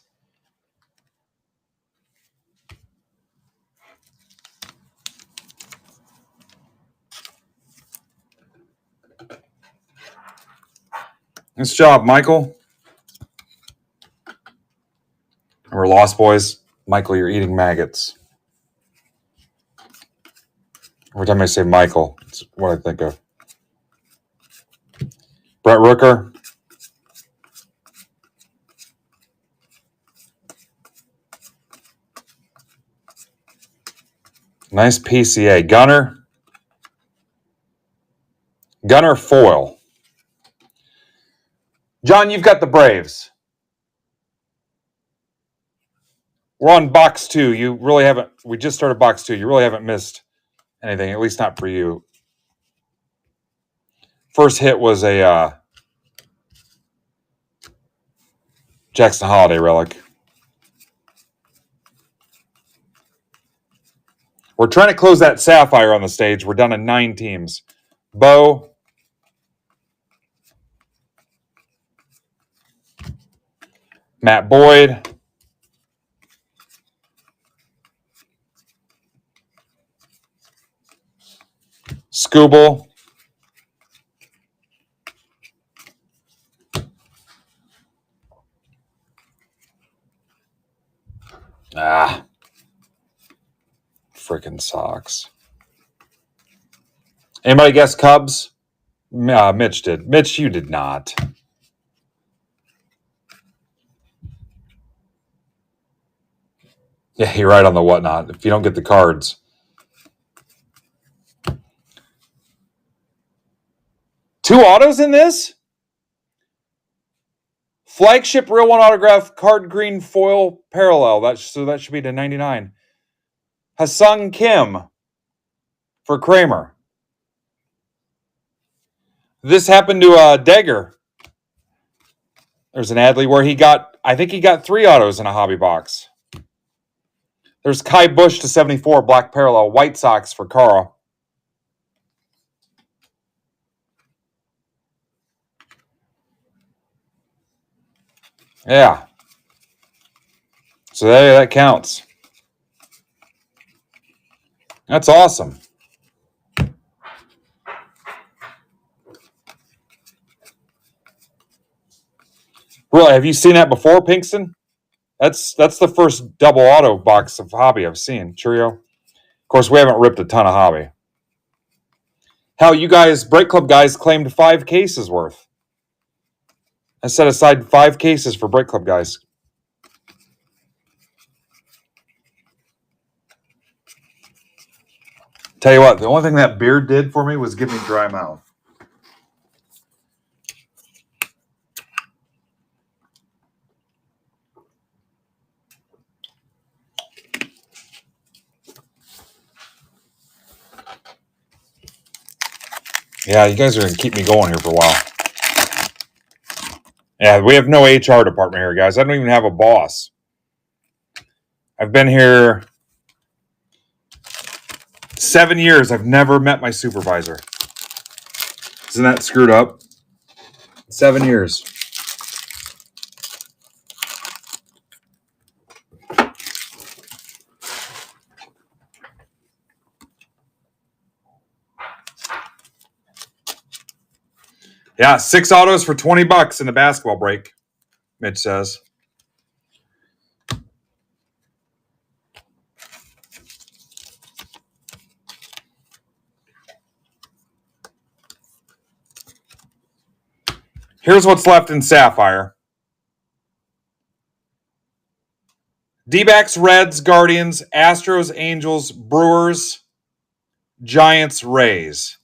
Nice job, Michael. We're Lost Boys. Michael, you're eating maggots. Every time I say Michael, it's what I think of. Brett Rooker. Nice PCA. Gunner Foil. John, you've got the Braves. We're on box 2. You really haven't. We just started box 2. You really haven't missed anything, at least not for you. First hit was a Jackson Holiday relic. We're trying to close that sapphire on the stage. We're down to 9 teams. Bo. Matt Boyd. Scooble. Freaking Sox. Anybody guess Cubs? Mitch did. Mitch, you did not. Yeah, you're right on the Whatnot. If you don't get the cards. Two autos in this? Flagship Real One Autograph Card Green Foil Parallel. So that should be to 99. Ha-Sung Kim for Kramer. This happened to Degger. There's an Adley where I think he got 3 autos in a hobby box. There's Kai Bush to 74, Black Parallel, White Sox for Carl. Yeah. So that counts. That's awesome. Really, have you seen that before, Pinkston? That's the first double auto box of hobby I've seen. Cheerio. Of course, we haven't ripped a ton of hobby. Hell, you guys, Break Club guys, claimed 5 cases worth. I set aside 5 cases for Break Club guys. Tell you what, the only thing that beer did for me was give me dry mouth. Yeah, you guys are going to keep me going here for a while. Yeah, we have no HR department here, guys. I don't even have a boss. I've been here 7 years. I've never met my supervisor. Isn't that screwed up? 7 years. Yeah, 6 autos for $20 in the basketball break, Mitch says. Here's what's left in Sapphire. D-backs, Reds, Guardians, Astros, Angels, Brewers, Giants, Rays.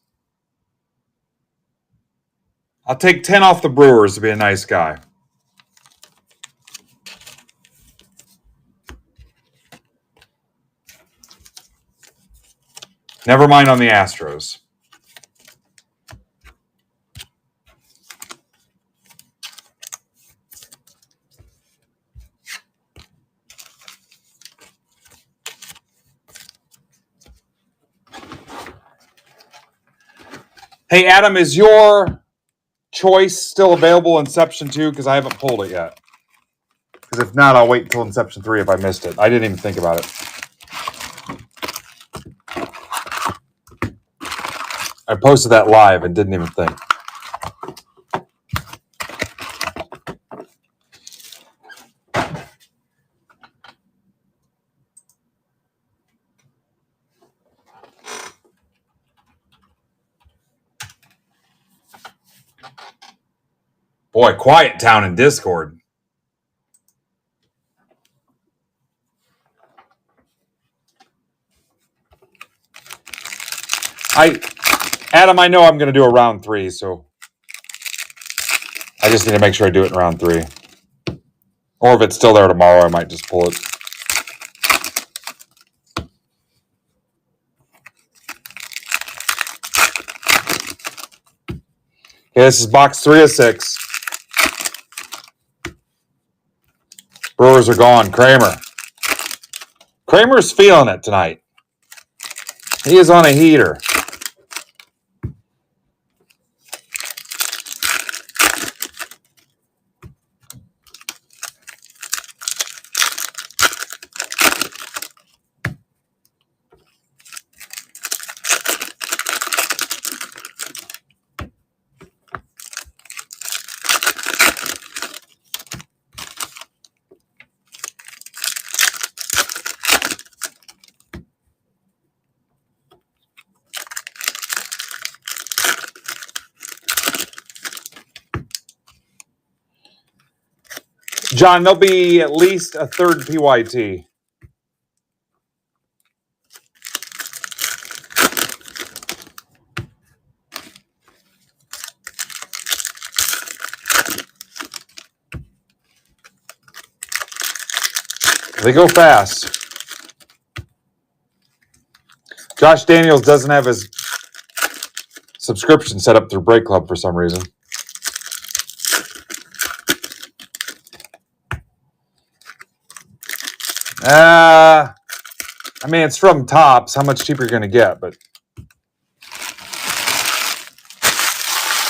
I'll take 10 off the Brewers to be a nice guy. Never mind on the Astros. Hey, Adam, is your choice still available in Inception 2? Because I haven't pulled it yet. Because if not, I'll wait until Inception 3 if I missed it. I didn't even think about it. I posted that live and didn't even think. Boy, quiet town in Discord. Adam, I know I'm going to do a round 3, so I just need to make sure I do it in round 3. Or if it's still there tomorrow, I might just pull it. Okay, this is box 3 of 6. Brewers are gone. Kramer's feeling it tonight. He is on a heater. John, there'll be at least a third PYT. They go fast. Josh Daniels doesn't have his subscription set up through Break Club for some reason. I mean, it's from Tops. How much cheaper are you going to get? But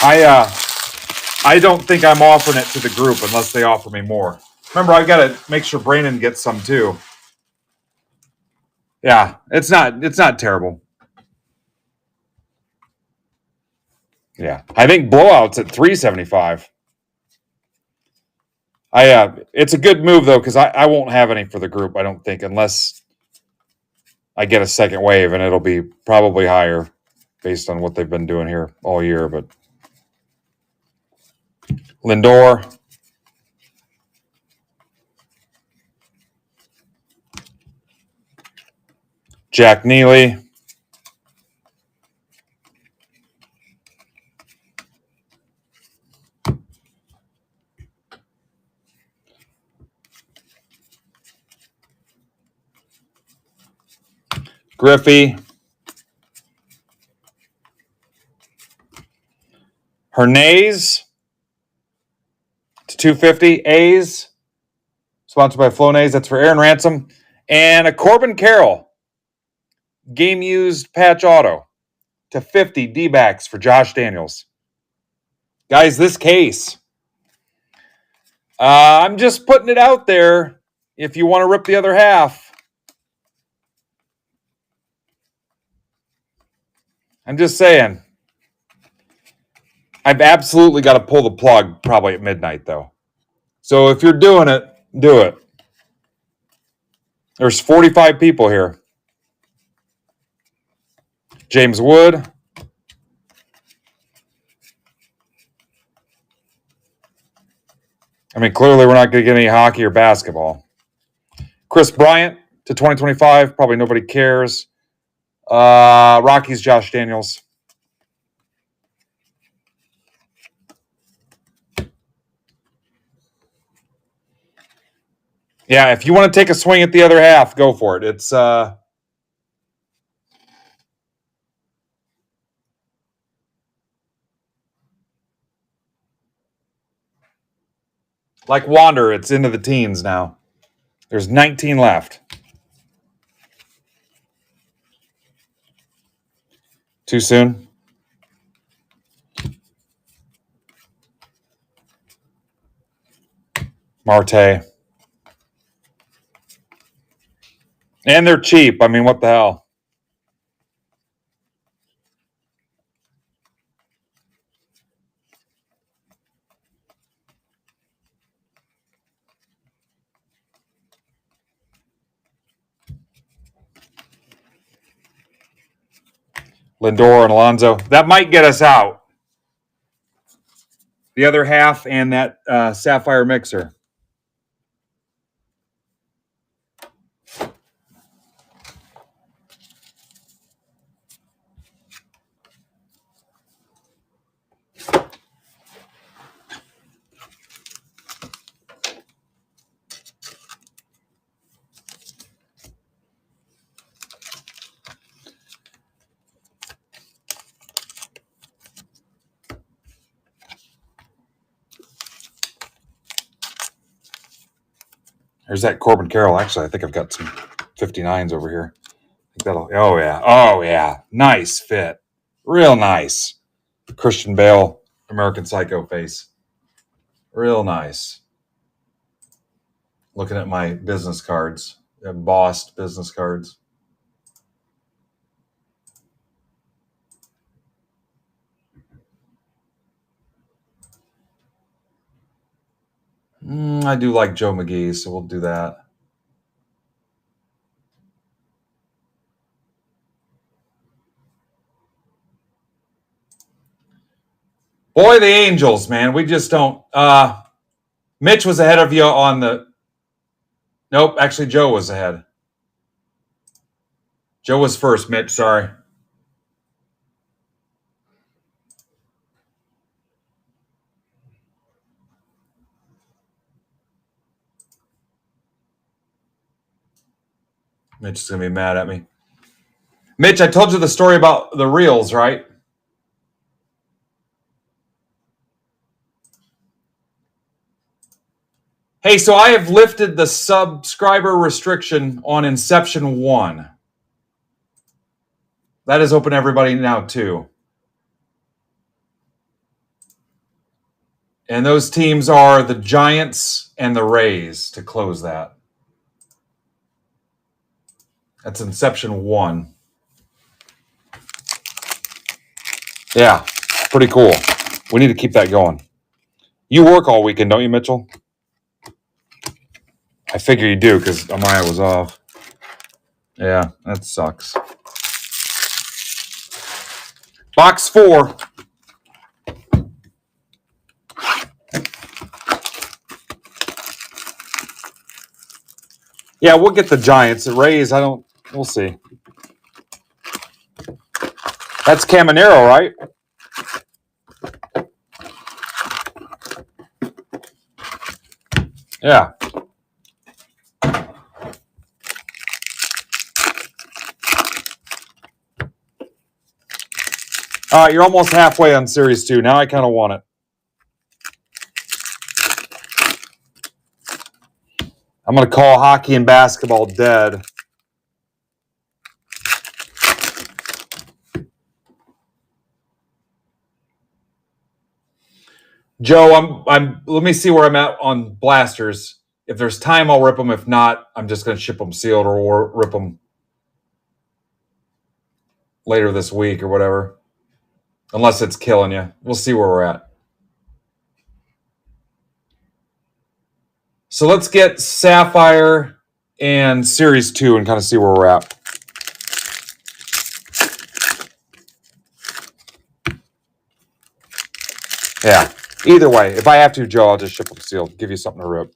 I don't think I'm offering it to the group unless they offer me more. Remember, I got to make sure Brandon gets some too. Yeah, it's not terrible. Yeah, I think blowout's at $375. It's a good move though because I won't have any for the group. I don't think unless I get a second wave, and it'll be probably higher based on what they've been doing here all year. But Lindor, Jack Neely, Griffey, Hernandez to 250. A's, sponsored by Flonase. That's for Aaron Ransom. And a Corbin Carroll game used patch auto to 50 D-backs for Josh Daniels. Guys, this case, I'm just putting it out there. If you want to rip the other half, I'm just saying. I've absolutely got to pull the plug probably at midnight, though. So if you're doing it, do it. There's 45 people here. James Wood. I mean, clearly we're not going to get any hockey or basketball. Chris Bryant to 2025. Probably nobody cares. Rockies, Josh Daniels. Yeah, if you want to take a swing at the other half, go for it. It's like Wander. It's into the teens now. There's 19 left. Too soon? Marte. And they're cheap. I mean, what the hell? Lindor and Alonso. That might get us out. The other half and that Sapphire Mixer. There's that Corbin Carroll. Actually, I think I've got some 59s over here. I think that'll. Oh yeah. Oh yeah. Nice fit. Real nice. Christian Bale, American Psycho face. Real nice. Looking at my business cards, embossed business cards. I do like Joe McGee, so we'll do that. Boy, the Angels, man. We just don't. Mitch was ahead of you on the. Nope, actually, Joe was ahead. Joe was first, Mitch. Sorry. Mitch is going to be mad at me. Mitch, I told you the story about the reels, right? Hey, so I have lifted the subscriber restriction on Inception 1. That is open to everybody now, too. And those teams are the Giants and the Rays to close that. That's Inception 1. Yeah, pretty cool. We need to keep that going. You work all weekend, don't you, Mitchell? I figure you do because Amaya was off. Yeah, that sucks. Box 4. Yeah, we'll get the Giants. The Rays, we'll see. That's Caminero, right? Yeah. All right, you're almost halfway on Series 2. Now I kind of want it. I'm going to call hockey and basketball dead. Joe, let me see where I'm at on blasters. If there's time, I'll rip them. If not, I'm just going to ship them sealed or rip them later this week or whatever. Unless it's killing you. We'll see where we're at. So let's get Sapphire and Series 2 and kind of see where we're at. Yeah. Either way, if I have to, Joe, I'll just ship them sealed. Give you something to rip.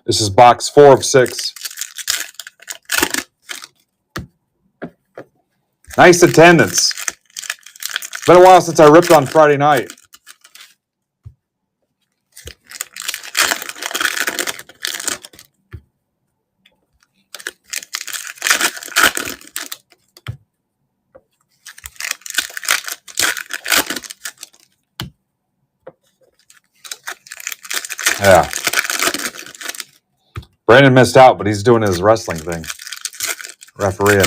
This is box 4 of 6. Nice attendance. It's been a while since I ripped on Friday night. Yeah. Brandon missed out, but he's doing his wrestling thing. Refereeing.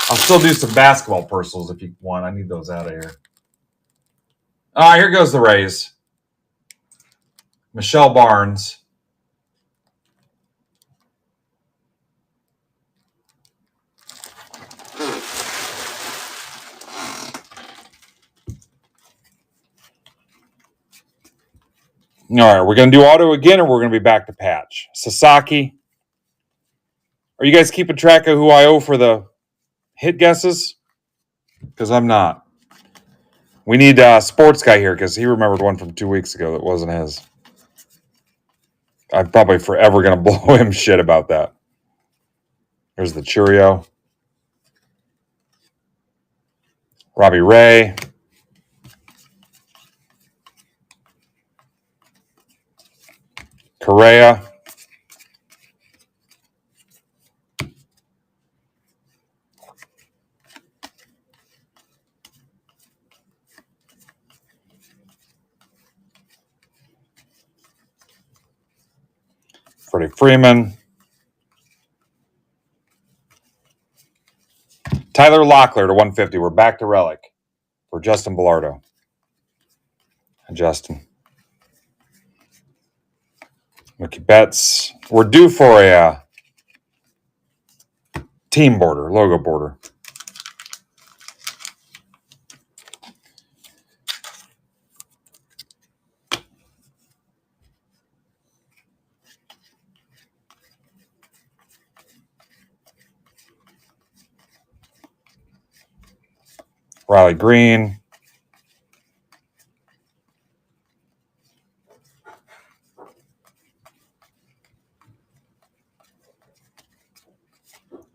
I'll still do some basketball personals if you want. I need those out of here. All right, here goes the Rays. Michelle Barnes. All right, we're going to do auto again, or we're going to be back to patch. Sasaki. Are you guys keeping track of who I owe for the hit guesses? Because I'm not. We need a sports guy here because he remembered one from 2 weeks ago that wasn't his. I'm probably forever going to blow him shit about that. There's the Cheerio. Robbie Ray. Correa. Freddie Freeman. Tyler Locklear to 150. We're back to Relic for Justin Bilardo. And Justin. Mookie Betts. We're due for a team border, logo border. Riley Green.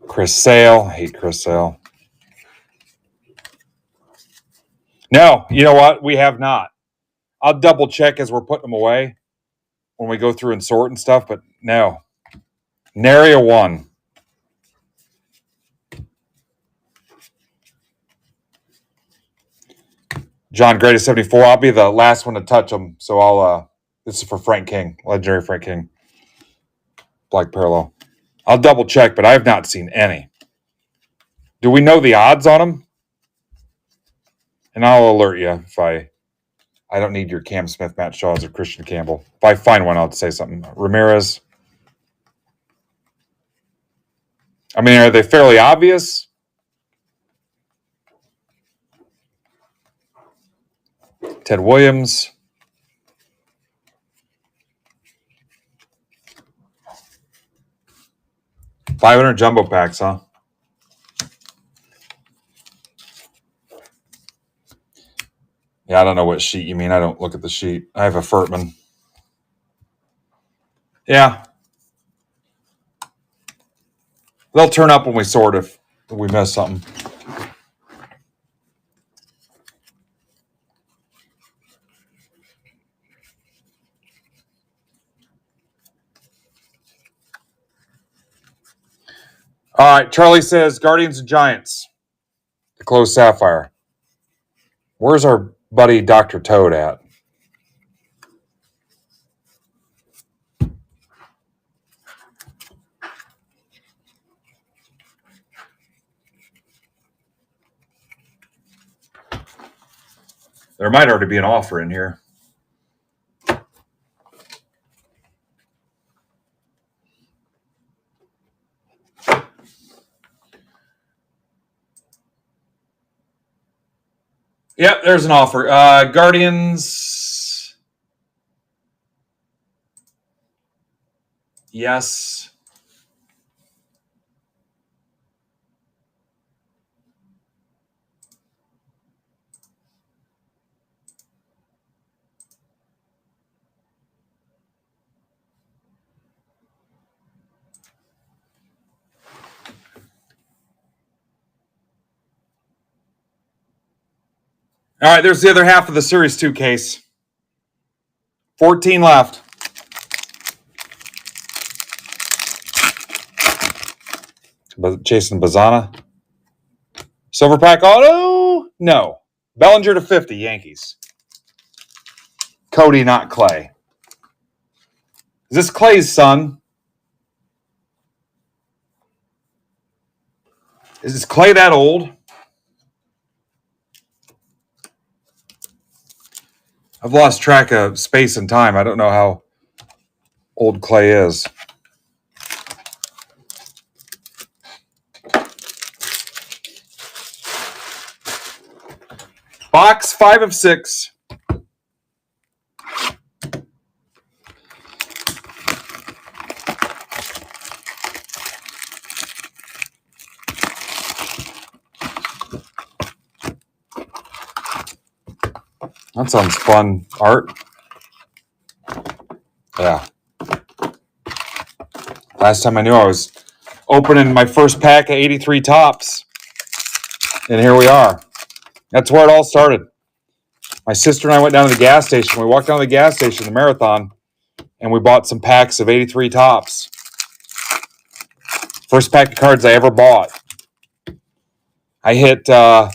Chris Sale. I hate Chris Sale. No, you know what? We have not. I'll double check as we're putting them away when we go through and sort and stuff, but no. Nary a one. John Gray to 74. I'll be the last one to touch them. So this is for Frank King, legendary Frank King. Black Parallel. I'll double check, but I have not seen any. Do we know the odds on them? And I'll alert you if I don't need your Cam Smith, Matt Shaws, or Christian Campbell. If I find one, I'll say something. Ramirez. I mean, are they fairly obvious? Ted Williams. 500 jumbo packs, huh? Yeah, I don't know what sheet you mean. I don't look at the sheet. I have a Furtman. Yeah. They'll turn up when we sort if we miss something. All right. Charlie says Guardians and Giants. The closed sapphire. Where's our buddy Dr. Toad at? There might already be an offer in here. Yep, there's an offer. Guardians. Yes. All right, there's the other half of the Series 2 case. 14 left. Jason Bazana. Silver pack auto? No. Bellinger to 50, Yankees. Cody, not Clay. Is this Clay's son? Is this Clay that old? I've lost track of space and time. I don't know how old Clay is. Box 5 of 6. That sounds fun. Art. Yeah. Last time I knew, I was opening my first pack of 83 tops. And here we are. That's where it all started. My sister and I went down to the gas station. We walked down to the gas station, the Marathon, and we bought some packs of 83 tops. First pack of cards I ever bought. I hit a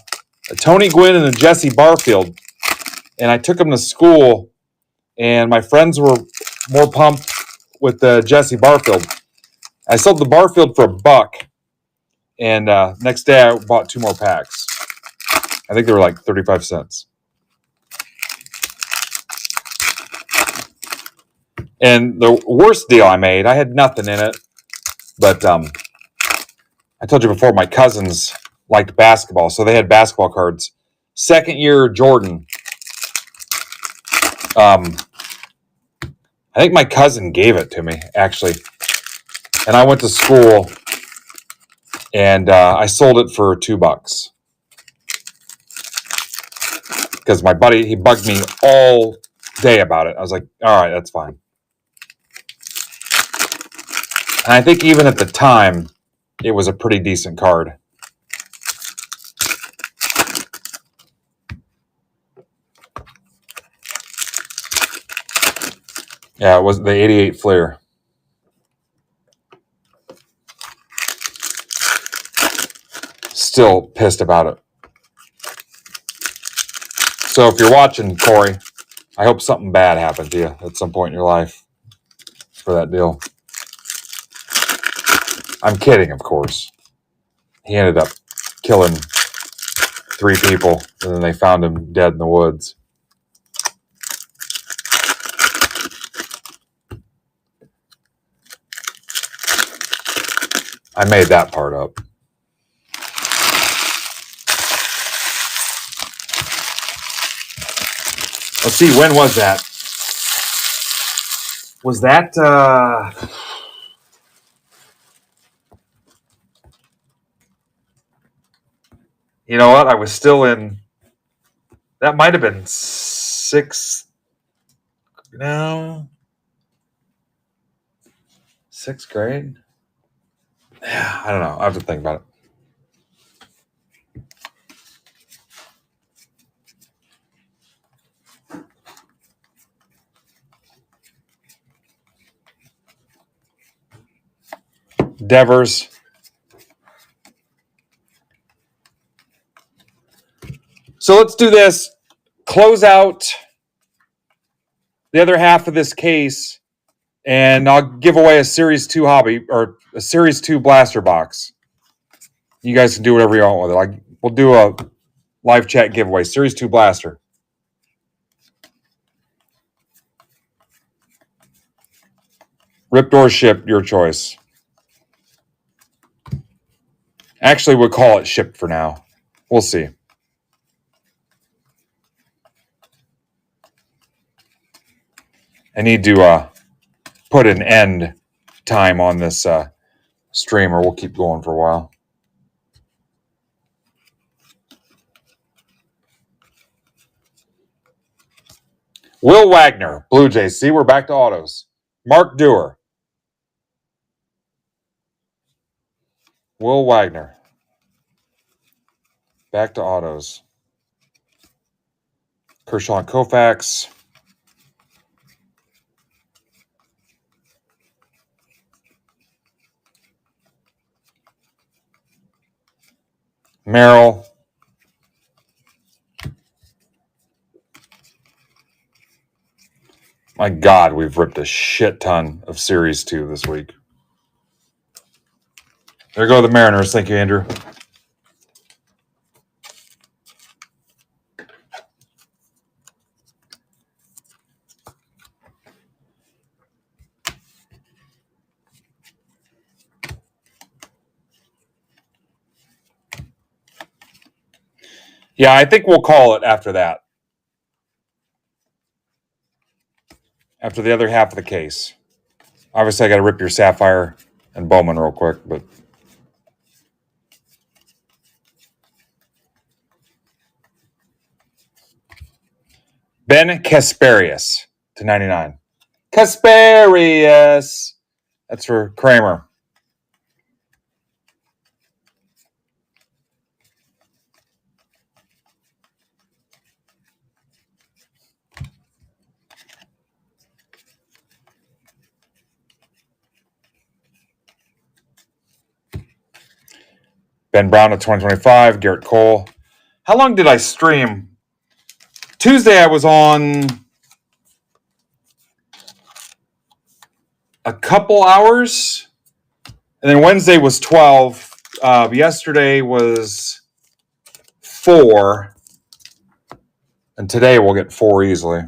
Tony Gwynn and a Jesse Barfield, and I took them to school, and my friends were more pumped with the Jesse Barfield. I sold the Barfield for $1, and next day I bought 2 more packs. I think they were like 35 cents. And the worst deal I made, I had nothing in it, but I told you before, my cousins liked basketball, so they had basketball cards. Second year Jordan. I think my cousin gave it to me, actually. And I went to school, and I sold it for $2. Because my buddy, he bugged me all day about it. I was like, all right, that's fine. And I think even at the time, it was a pretty decent card. Yeah, it was the 88 Fleer. Still pissed about it. So if you're watching, Corey, I hope something bad happened to you at some point in your life for that deal. I'm kidding, of course. He ended up killing 3 people, and then they found him dead in the woods. I made that part up. Let's see, when was that? Was that You know what? I was still in. That might have been sixth. No, sixth grade. Yeah, I don't know. I have to think about it. Devers. So let's do this. Close out the other half of this case, and I'll give away a Series 2 hobby or a Series 2 blaster box. You guys can do whatever you want with it. Like, we'll do a live chat giveaway. Series 2 blaster. Ripped or shipped, your choice. Actually, we'll call it shipped for now. We'll see. I need to put an end time on this stream, or we'll keep going for a while. Will Wagner, Blue Jays. See, we're back to autos. Mark Dewar. Will Wagner. Back to autos. Kershaw and Koufax. Merrill. My God, we've ripped a shit ton of Series 2 this week. There go the Mariners. Thank you, Andrew. Yeah, I think we'll call it after that. After the other half of the case. Obviously, I got to rip your Sapphire and Bowman real quick, but Ben Kasparius to 99. Kasparius. That's for Kramer. Ben Brown to 2025. Garrett Cole. How long did I stream? Tuesday I was on a couple hours. And then Wednesday was 12. Yesterday was 4. And today we'll get 4 easily.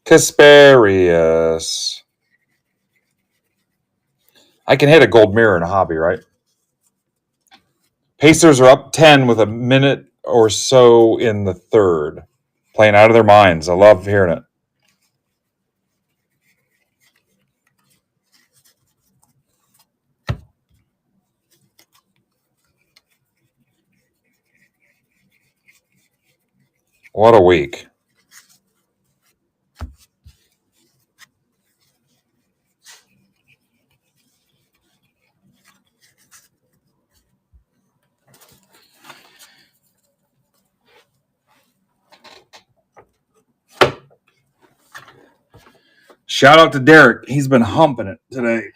Kasparius. I can hit a gold mirror in a hobby, right? Pacers are up 10 with a minute or so in the third. Playing out of their minds. I love hearing it. What a week. Shout out to Derek. He's been humping it today.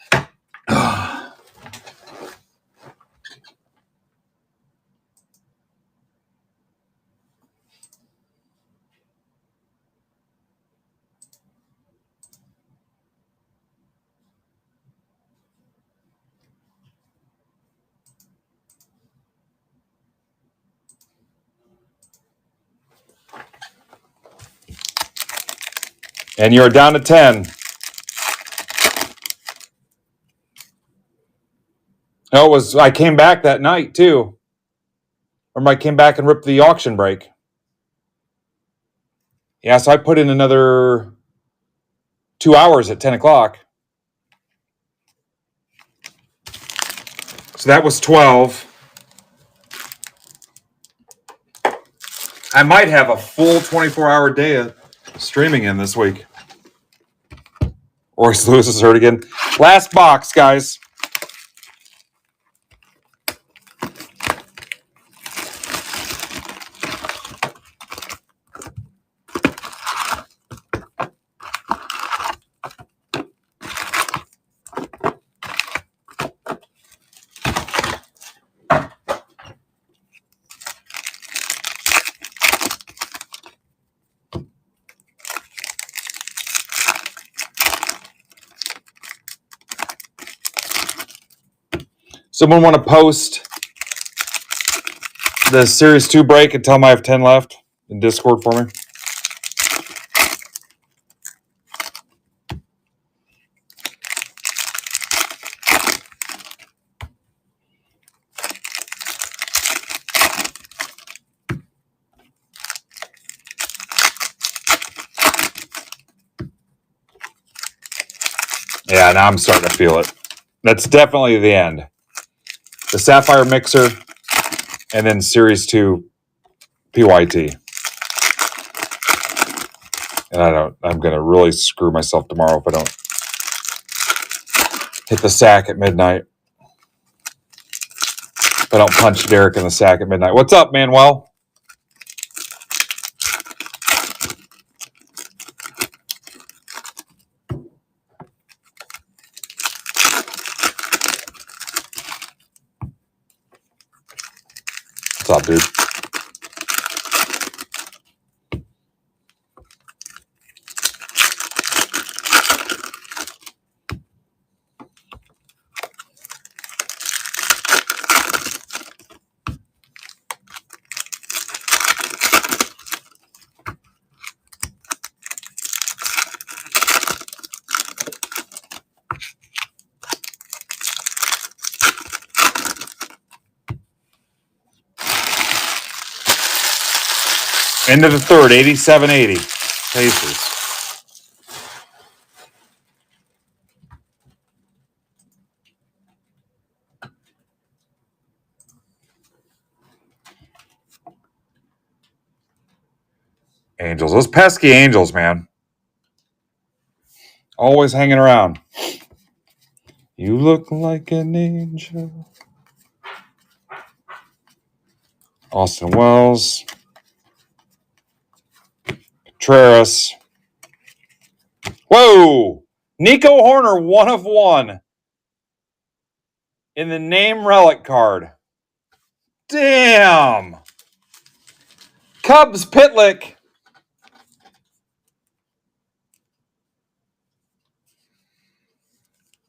And you're down to 10. No, it was, I came back that night too. Or I came back and ripped the auction break. Yeah, so I put in another 2 hours at 10 o'clock. So that was 12. I might have a full 24-hour day of streaming in this week. Royce Lewis is hurt again. Last box, guys. Someone want to post the Series 2 break and tell them I have 10 left in Discord for me? Yeah, now I'm starting to feel it. That's definitely the end. The Sapphire Mixer and then Series 2 PYT. And I'm going to really screw myself tomorrow if I don't hit the sack at midnight. If I don't punch Derek in the sack at midnight. What's up, Manuel? What's up, dude? End of the third, 87-80. Pacers. Angels. Those pesky Angels, man. Always hanging around. You look like an angel. Austin Wells. Contreras. Whoa! Nico Horner, 1 of 1. In the name relic card. Damn! Cubs Pitlick.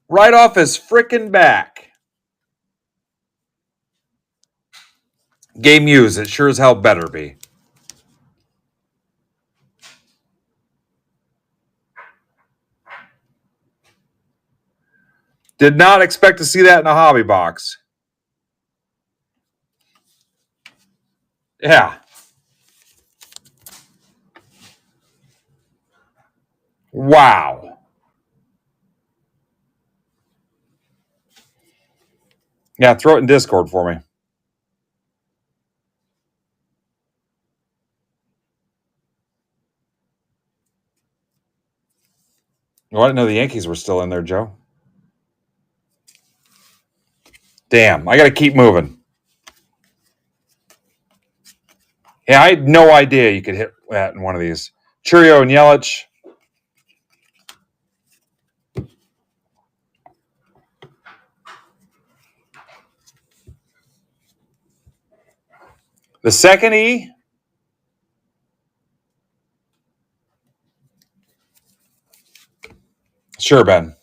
Right off his frickin' back. Game used. It sure as hell better be. Did not expect to see that in a hobby box. Yeah. Wow. Yeah, throw it in Discord for me. Well, I didn't know the Yankees were still in there, Joe. Damn, I got to keep moving. Yeah, I had no idea you could hit that in one of these. Churio and Yelich. The second E. Sure, Ben.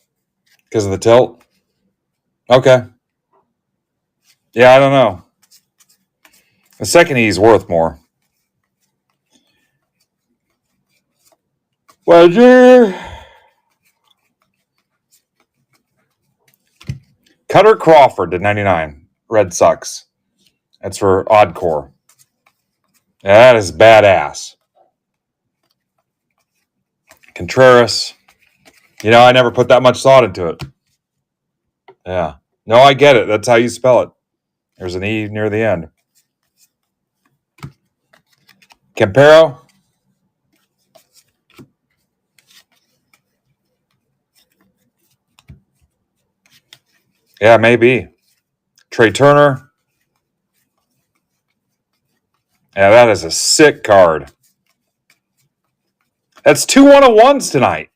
Because of the tilt? Okay. Yeah, I don't know. The second E is worth more. Wedger. Cutter Crawford to 99. Red Sox. That's for Oddcore. Yeah, that is badass. Contreras. You know, I never put that much thought into it. Yeah. No, I get it. That's how you spell it. There's an E near the end. Campero. Yeah, maybe. Trey Turner. Yeah, that is a sick card. That's 2 101s tonight.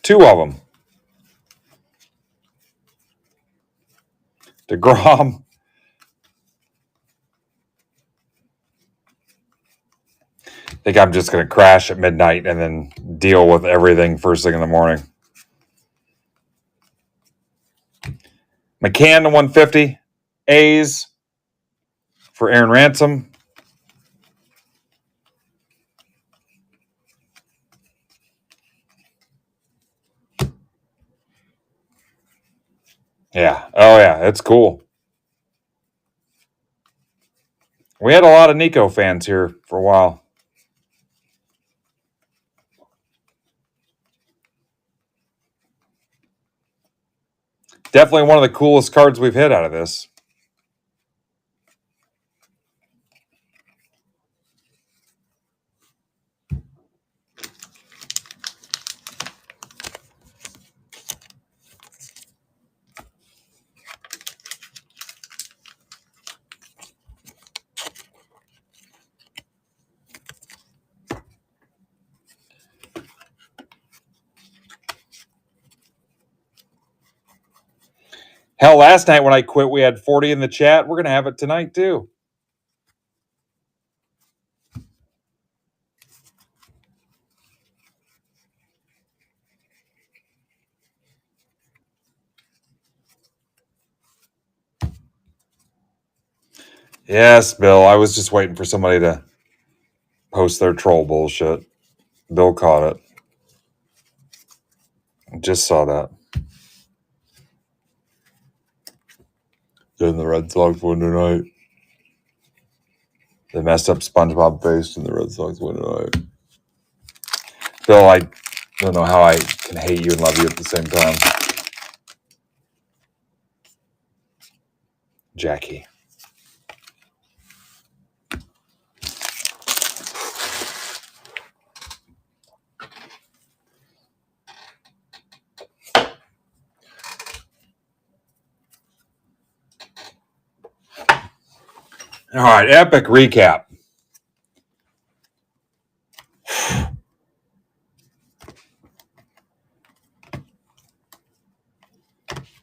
Two of them. DeGrom. I think I'm just going to crash at midnight and then deal with everything first thing in the morning. McCann to 150. A's for Aaron Ransom. Yeah. Oh, yeah. It's cool. We had a lot of Nico fans here for a while. Definitely one of the coolest cards we've hit out of this. Hell, last night when I quit, we had 40 in the chat. We're going to have it tonight, too. Yes, Bill. I was just waiting for somebody to post their troll bullshit. Bill caught it. Just saw that. Then the Red Sox win tonight. They messed up SpongeBob face and the Red Sox win tonight. Bill, I don't know how I can hate you and love you at the same time. Jackie. All right, epic recap.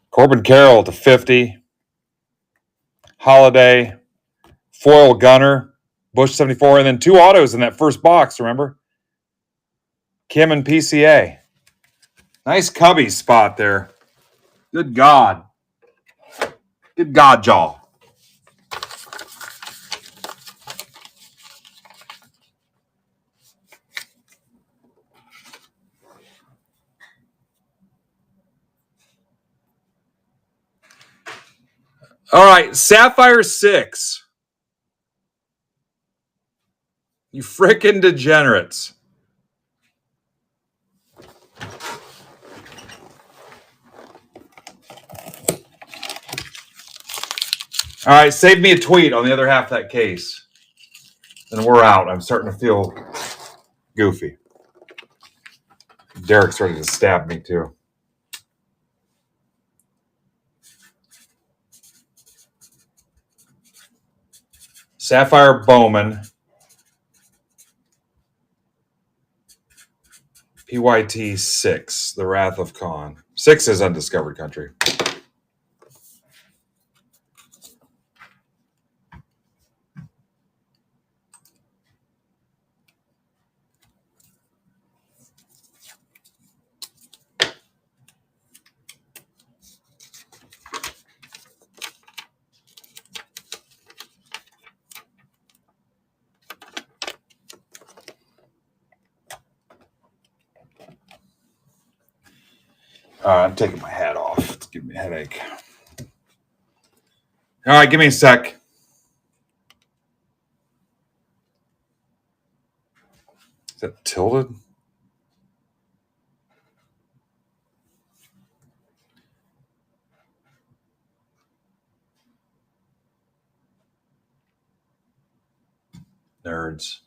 Corbin Carroll to 50. Holiday. Foil Gunner. Bush 74. And then 2 autos in that first box, remember? Kim and PCA. Nice cubby spot there. Good God. Good God, y'all. All right, Sapphire 6. You frickin' degenerates. All right, save me a tweet on the other half of that case. Then we're out. I'm starting to feel goofy. Derek's ready to stab me, too. Sapphire Bowman. PYT 6, The Wrath of Khan. 6 is Undiscovered Country. I'm taking my hat off. It's giving me a headache. All right, give me a sec. Is that tilted? cards.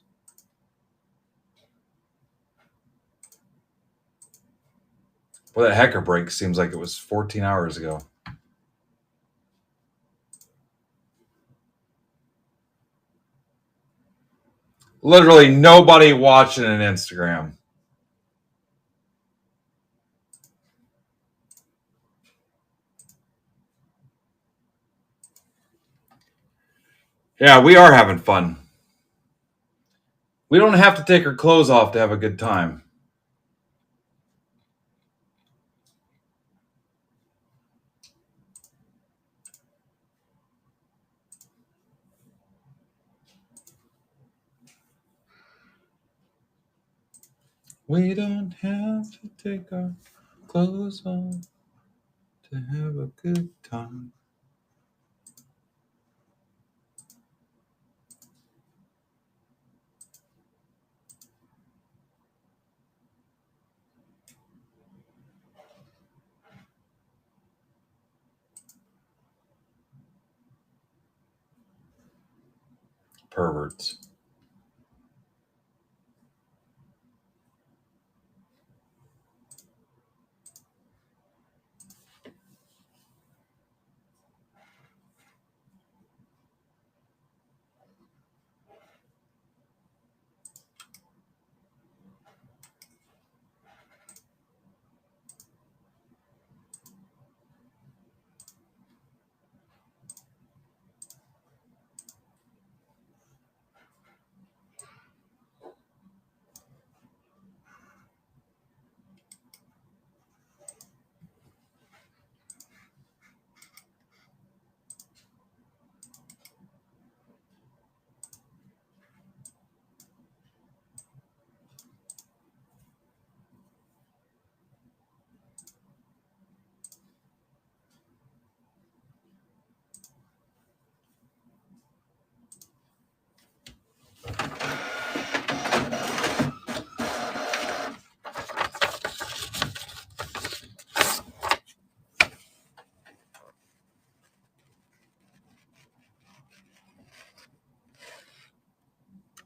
Well, that hacker break seems like it was 14 hours ago. Literally nobody watching an Instagram. Yeah, we are having fun. We don't have to take our clothes off to have a good time. We don't have to take our clothes off to have a good time. Perverts.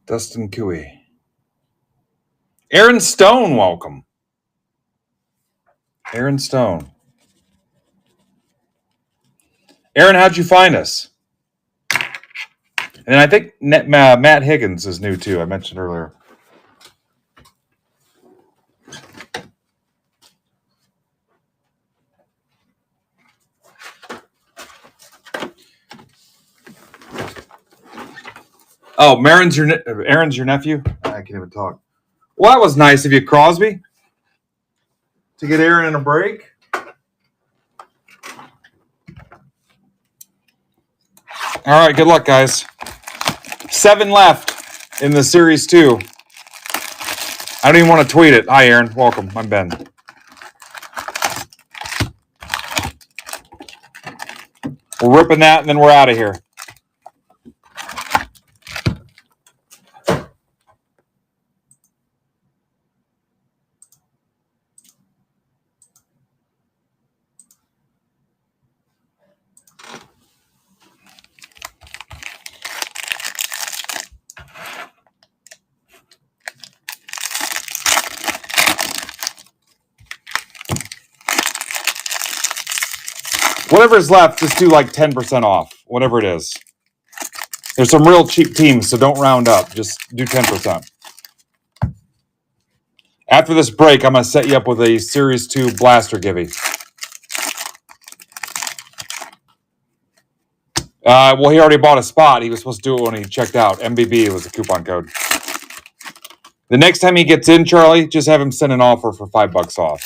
Dustin Cooey. Aaron Stone, welcome. Aaron Stone. Aaron, how'd you find us? And I think Matt Higgins is new too. I mentioned earlier. Oh, Aaron's your nephew? I can't even talk. Well, that was nice of you, Crosby, to get Aaron in a break. All right, good luck, guys. 7 left in the series 2. I don't even want to tweet it. Hi, Aaron. Welcome. I'm Ben. We're ripping that, and then we're out of here. Whatever's left, just do like 10% off, whatever it is. There's some real cheap teams, so don't round up. Just do 10%. After this break, I'm going to set you up with a Series 2 blaster givey. Well, he already bought a spot. He was supposed to do it when he checked out. MBB was the coupon code. The next time he gets in, Charlie, just have him send an offer for $5 off.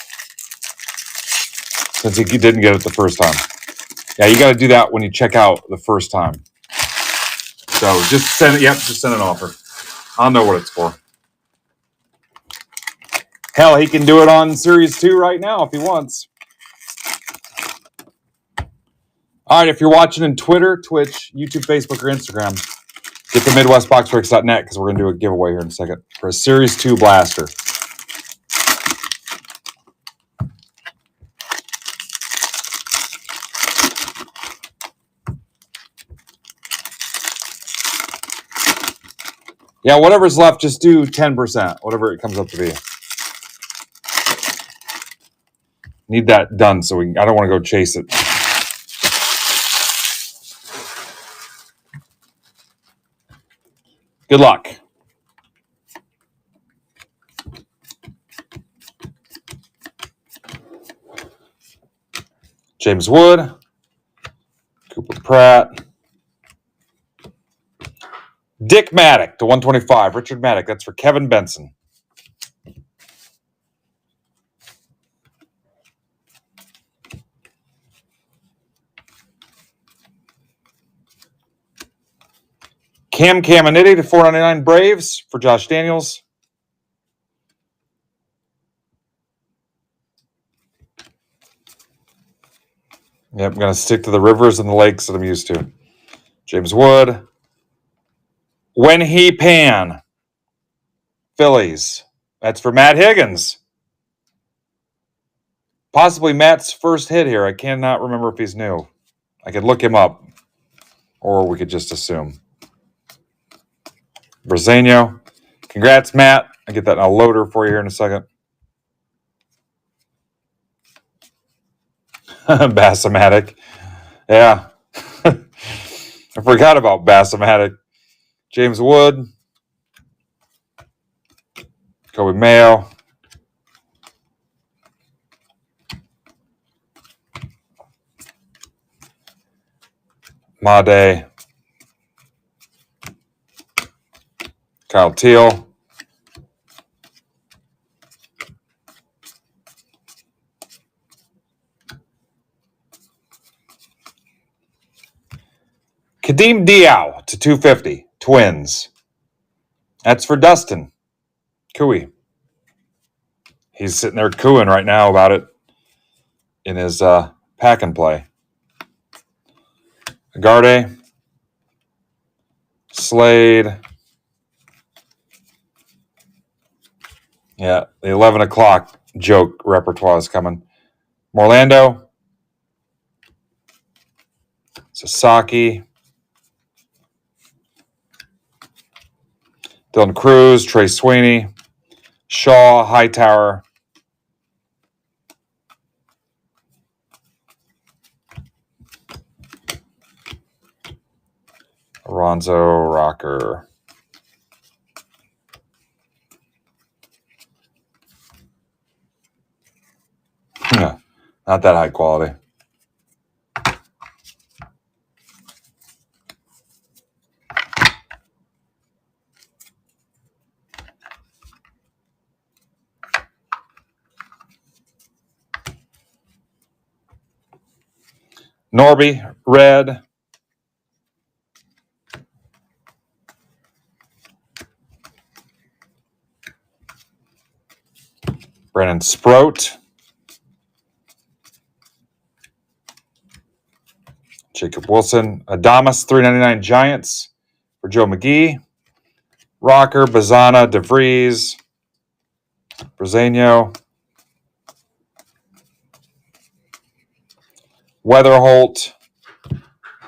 Since he didn't get it the first time. Yeah, you got to do that when you check out the first time. So just send it. Yep, just send an offer. I'll know what it's for. Hell, he can do it on Series 2 right now if he wants. All right, if you're watching in Twitter, Twitch, YouTube, Facebook, or Instagram, get to MidwestBoxBreaks.net because we're going to do a giveaway here in a second for a Series 2 blaster. Yeah, whatever's left, just do 10%, whatever it comes up to be. Need that done so I don't want to go chase it. Good luck. James Wood, Cooper Pratt, Dick Maddock to 125. Richard Maddock, that's for Kevin Benson. Cam Caminiti to 499 Braves for Josh Daniels. Yep, I'm going to stick to the rivers and the lakes that I'm used to. James Wood. When He Pan. Phillies. That's for Matt Higgins. Possibly Matt's first hit here. I cannot remember if he's new. I could look him up. Or we could just assume. Brazeno. Congrats, Matt. I get that in a loader for you here in a second. Bassomatic. Yeah. I forgot about Bassomatic. James Wood. Kobe Mayo. Made. Kyle Teal. Kadeem Diao to 250. Twins. That's for Dustin. Cooey. He's sitting there cooing right now about it in his pack and play. Agarde. Slade. Yeah, the 11 o'clock joke repertoire is coming. Morlando. Sasaki. Dylan Cruz. Trey Sweeney. Shaw. Hightower. Alonzo Rocker. Not that high quality. Norby, red. Brandon Sproat. Jacob Wilson. Adamas, 399 Giants for Joe McGee. Rocker, Bazana, DeVries. Brazeno. Weatherholt.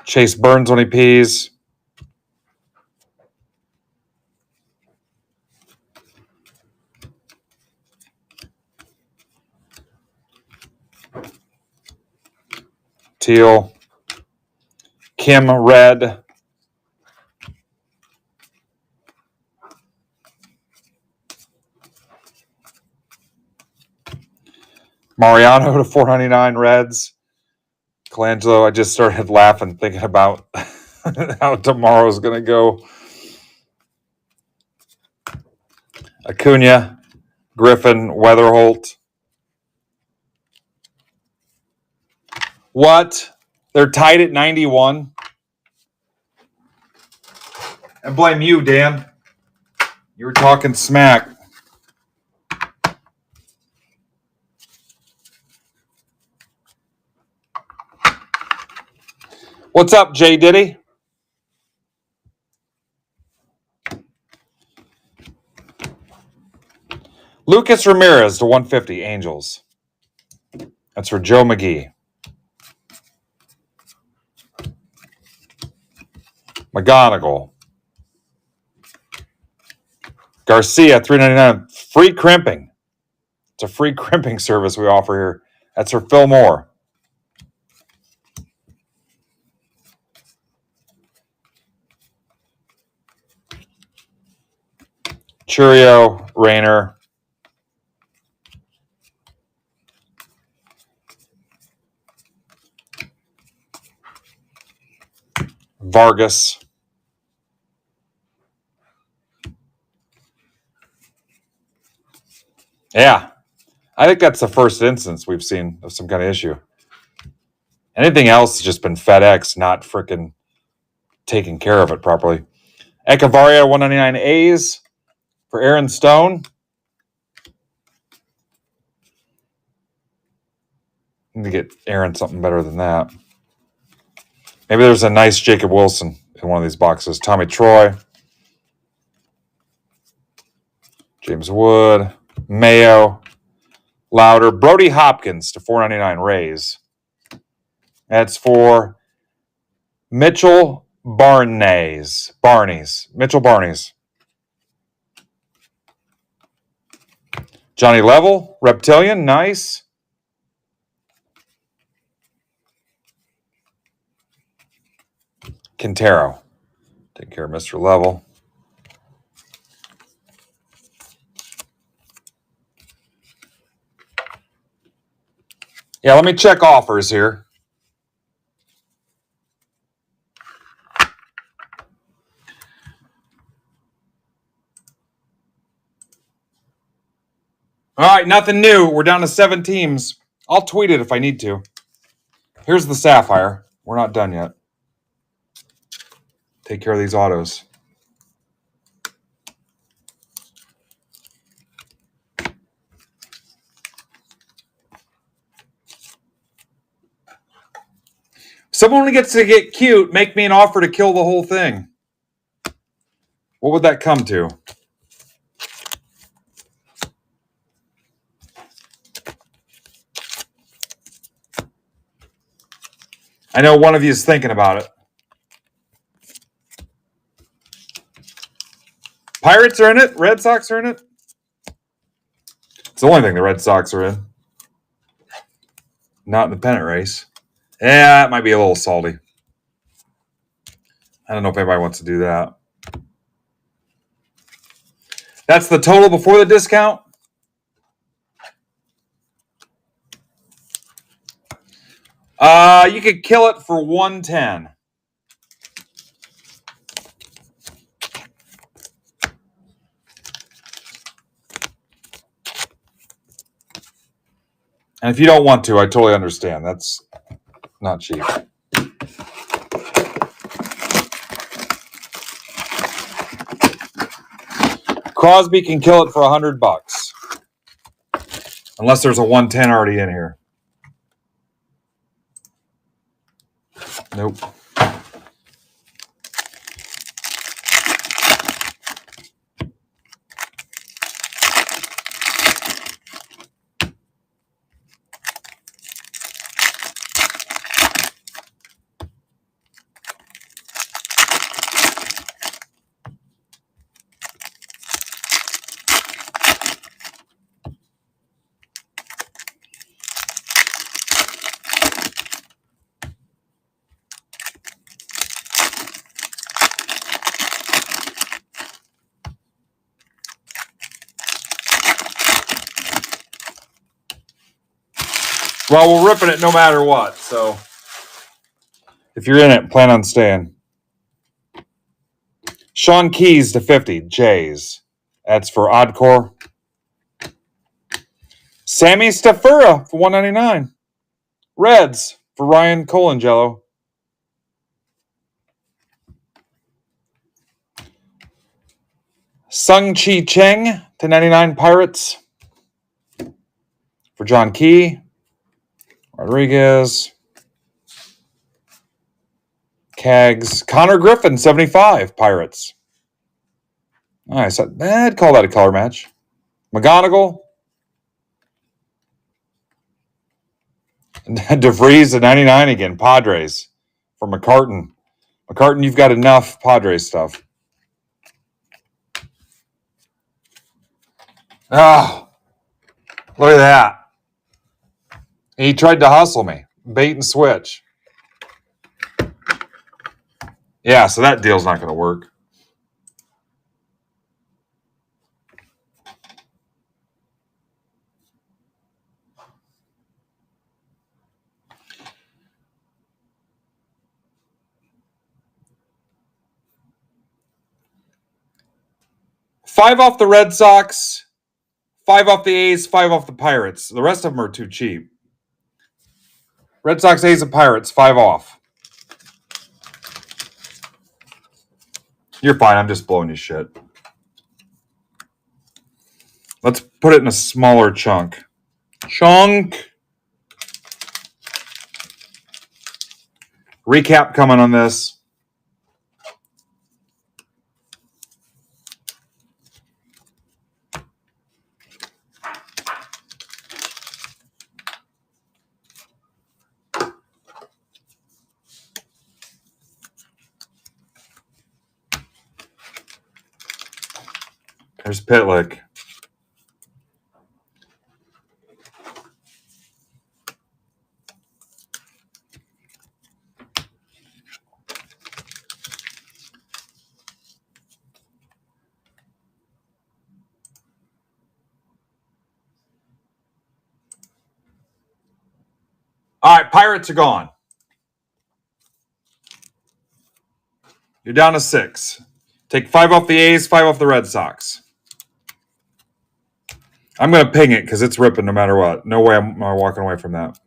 Chase Burns when he pees. Teal. Kim, red. Mariano to 499 Reds. Colangelo, I just started laughing thinking about how tomorrow's going to go. Acuna, Griffin, Weatherholt. What? They're tied at 91? I blame you, Dan. You were talking smack. What's up, Jay Diddy? Lucas Ramirez to 150, Angels. That's for Joe McGee. McGonigal. Garcia, $3.99. Free crimping. It's a free crimping service we offer here. That's for Phil Moore. Churio, Rayner. Vargas. Yeah. I think that's the first instance we've seen of some kind of issue. Anything else has just been FedEx not freaking taking care of it properly. Echevarria, 199 A's for Aaron Stone. Need to get Aaron something better than that. Maybe there's a nice Jacob Wilson in one of these boxes. Tommy Troy. James Wood. Mayo. Louder. Brody Hopkins to $4.99 Rays. That's for Mitchell Barneys. Mitchell Barneys. Johnny Level. Reptilian. Nice. Quintero. Take care of Mr. Level. Yeah, let me check offers here. All right, nothing new. We're down to 7 teams. I'll tweet it if I need to. Here's the Sapphire. We're not done yet. Take care of these autos. Someone gets to get cute, make me an offer to kill the whole thing. What would that come to? I know one of you is thinking about it. Pirates are in it. Red Sox are in it. It's the only thing the Red Sox are in. Not in the pennant race. Yeah, it might be a little salty. I don't know if anybody wants to do that. That's the total before the discount. You could kill it for 110. And if you don't want to, I totally understand. That's not cheap. Crosby can kill it for $100. Unless there's a 110 already in here. Nope. Well, we're ripping it no matter what. So if you're in it, plan on staying. Sean Keys to 50. Jays. That's for Oddcore. Sammy Stafura for $199. Reds for Ryan Colangelo. Sung Chi Cheng to 99 Pirates for John Key. Rodriguez. Cags. Connor Griffin, 75 Pirates. Nice. I'd call that a color match. McGonigal. DeVries at 99 again. Padres for McCartan. McCartan, you've got enough Padres stuff. Oh, look at that. He tried to hustle me. Bait and switch. Yeah, so that deal's not going to work. Five off the Red Sox, 5 off the A's, 5 off the Pirates. The rest of them are too cheap. Red Sox, A's, and Pirates, 5 off. You're fine. I'm just blowing you shit. Let's put it in a smaller chunk. Recap coming on this. There's Pitlick. All right, Pirates are gone. You're down to 6. Take 5 off the A's, 5 off the Red Sox. I'm going to ping it because it's ripping no matter what. No way I'm walking away from that.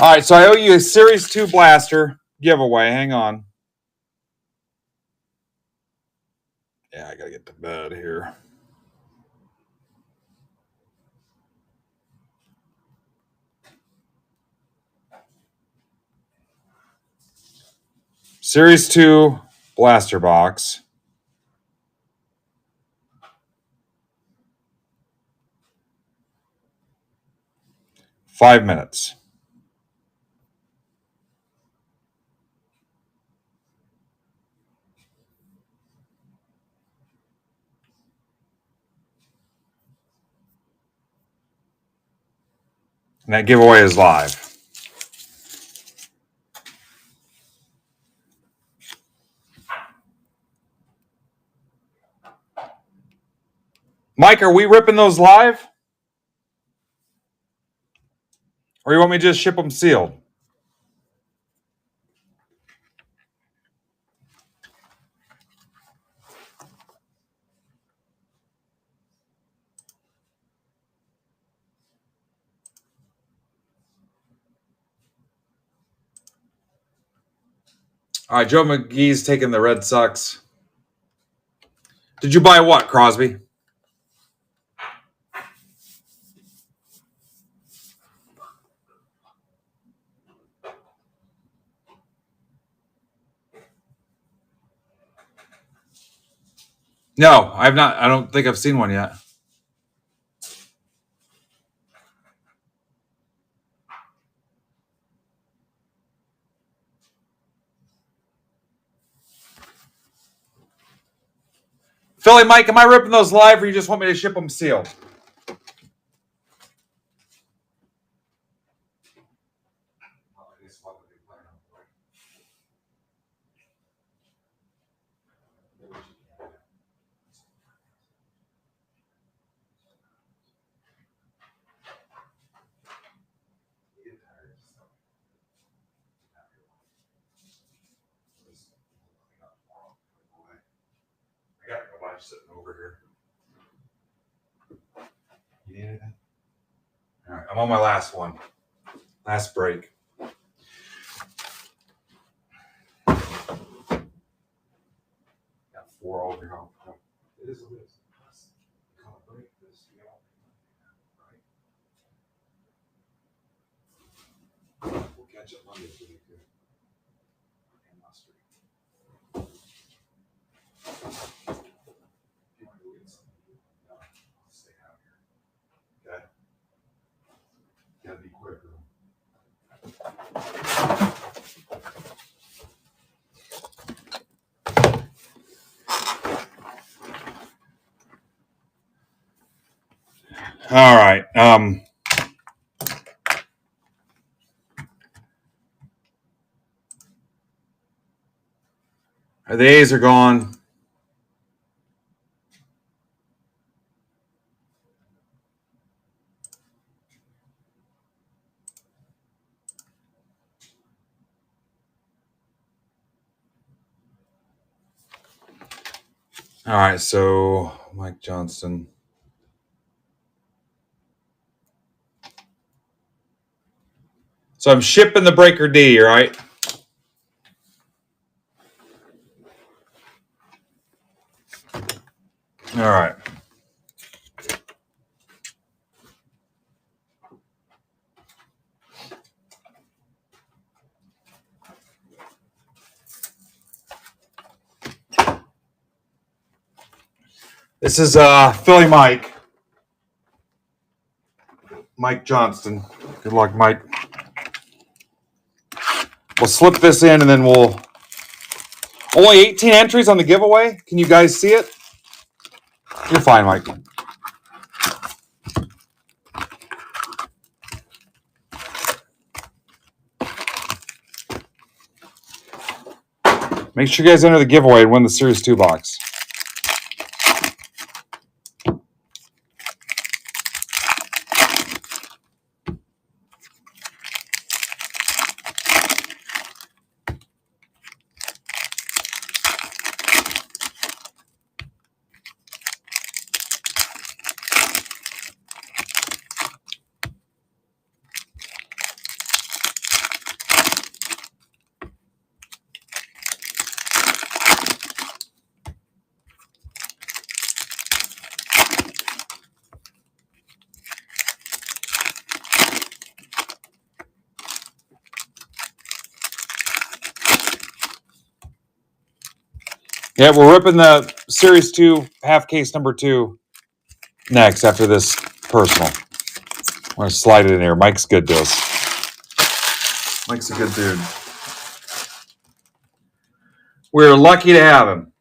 All right, so I owe you a Series 2 blaster giveaway. Hang on. Yeah, I got to get to bed here. Series 2 blaster box. Five minutes. And that giveaway is live. Mike, are we ripping those live? Or you want me to just ship them sealed? All right, Joe McGee's taking the Red Sox. Did you buy what, Crosby? No, I've not. I don't think I've seen one yet. Philly Mike, am I ripping those live or you just want me to ship them sealed? I got a bunch sitting over here. You need anything? All right, I'm on my last one. Last break. Got 4 over here. It is what it is. ketchup Monday for you too. And mustard. If you want to go get something, no, I'll stay out here. Okay? Gotta be quick. All right. The A's are gone. All right, so Mike Johnston. So I'm shipping the breaker D, right? All right. This is Philly Mike. Mike Johnston. Good luck, Mike. We'll slip this in and then we'll... Only 18 entries on the giveaway. Can you guys see it? You're fine, Mike. Make sure you guys enter the giveaway and win the Series 2 box. Yeah, we're ripping the Series 2 half case number 2 next after this personal. I'm going to slide it in here. Mike's good to us. Mike's a good dude. We're lucky to have him.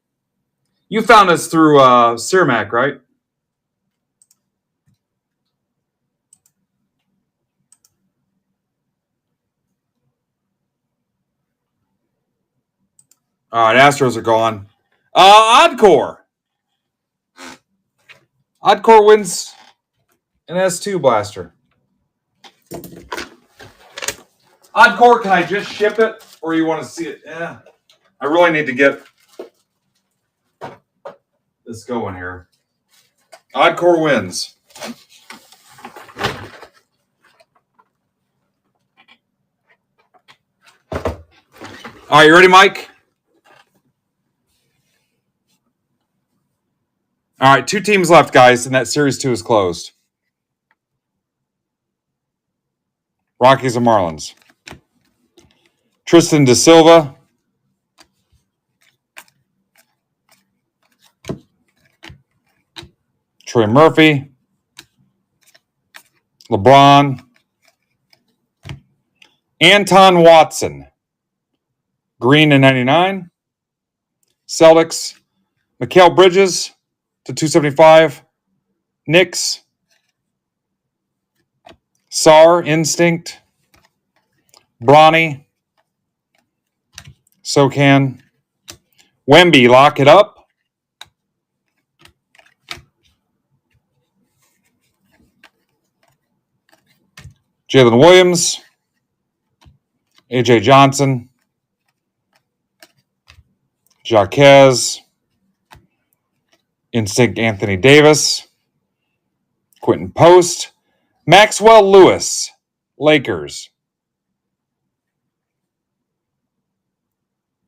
You found us through Cermak, right? All right, Astros are gone. Oddcore. Oddcore wins an S2 blaster. Oddcore, can I just ship it? Or you want to see it? Yeah. I really need to get this going here. Oddcore wins. All right, you ready, Mike? All right, 2 teams left, guys, and that Series 2 is closed. Rockies and Marlins. Tristan Da Silva. Troy Murphy. LeBron. Anton Watson. Green and 99. Celtics. Mikal Bridges to 275. Knicks. Sar, Instinct. Bronny. SoCan. Wemby, lock it up. Jalen Williams. AJ Johnson. Jaquez. Instinct Anthony Davis. Quentin Post. Maxwell Lewis. Lakers.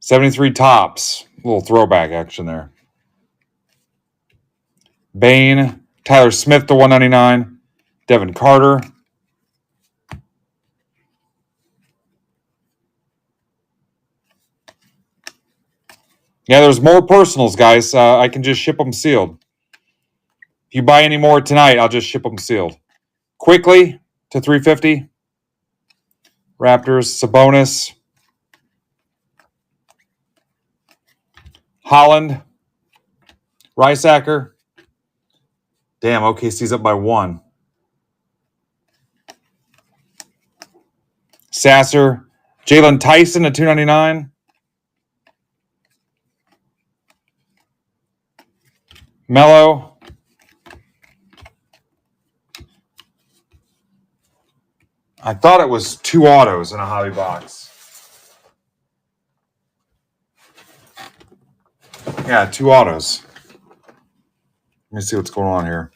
73 tops. A little throwback action there. Bain. Tyler Smith to 199. Devin Carter. Yeah, there's more personals, guys. I can just ship them sealed. If you buy any more tonight, I'll just ship them sealed. Quickly to 350. Raptors, Sabonis, Holland, Riceacker. Damn, OKC's up by 1. Sasser, Jalen Tyson at 299. Mello. I thought it was 2 autos in a hobby box. Yeah, 2 autos. Let me see what's going on here.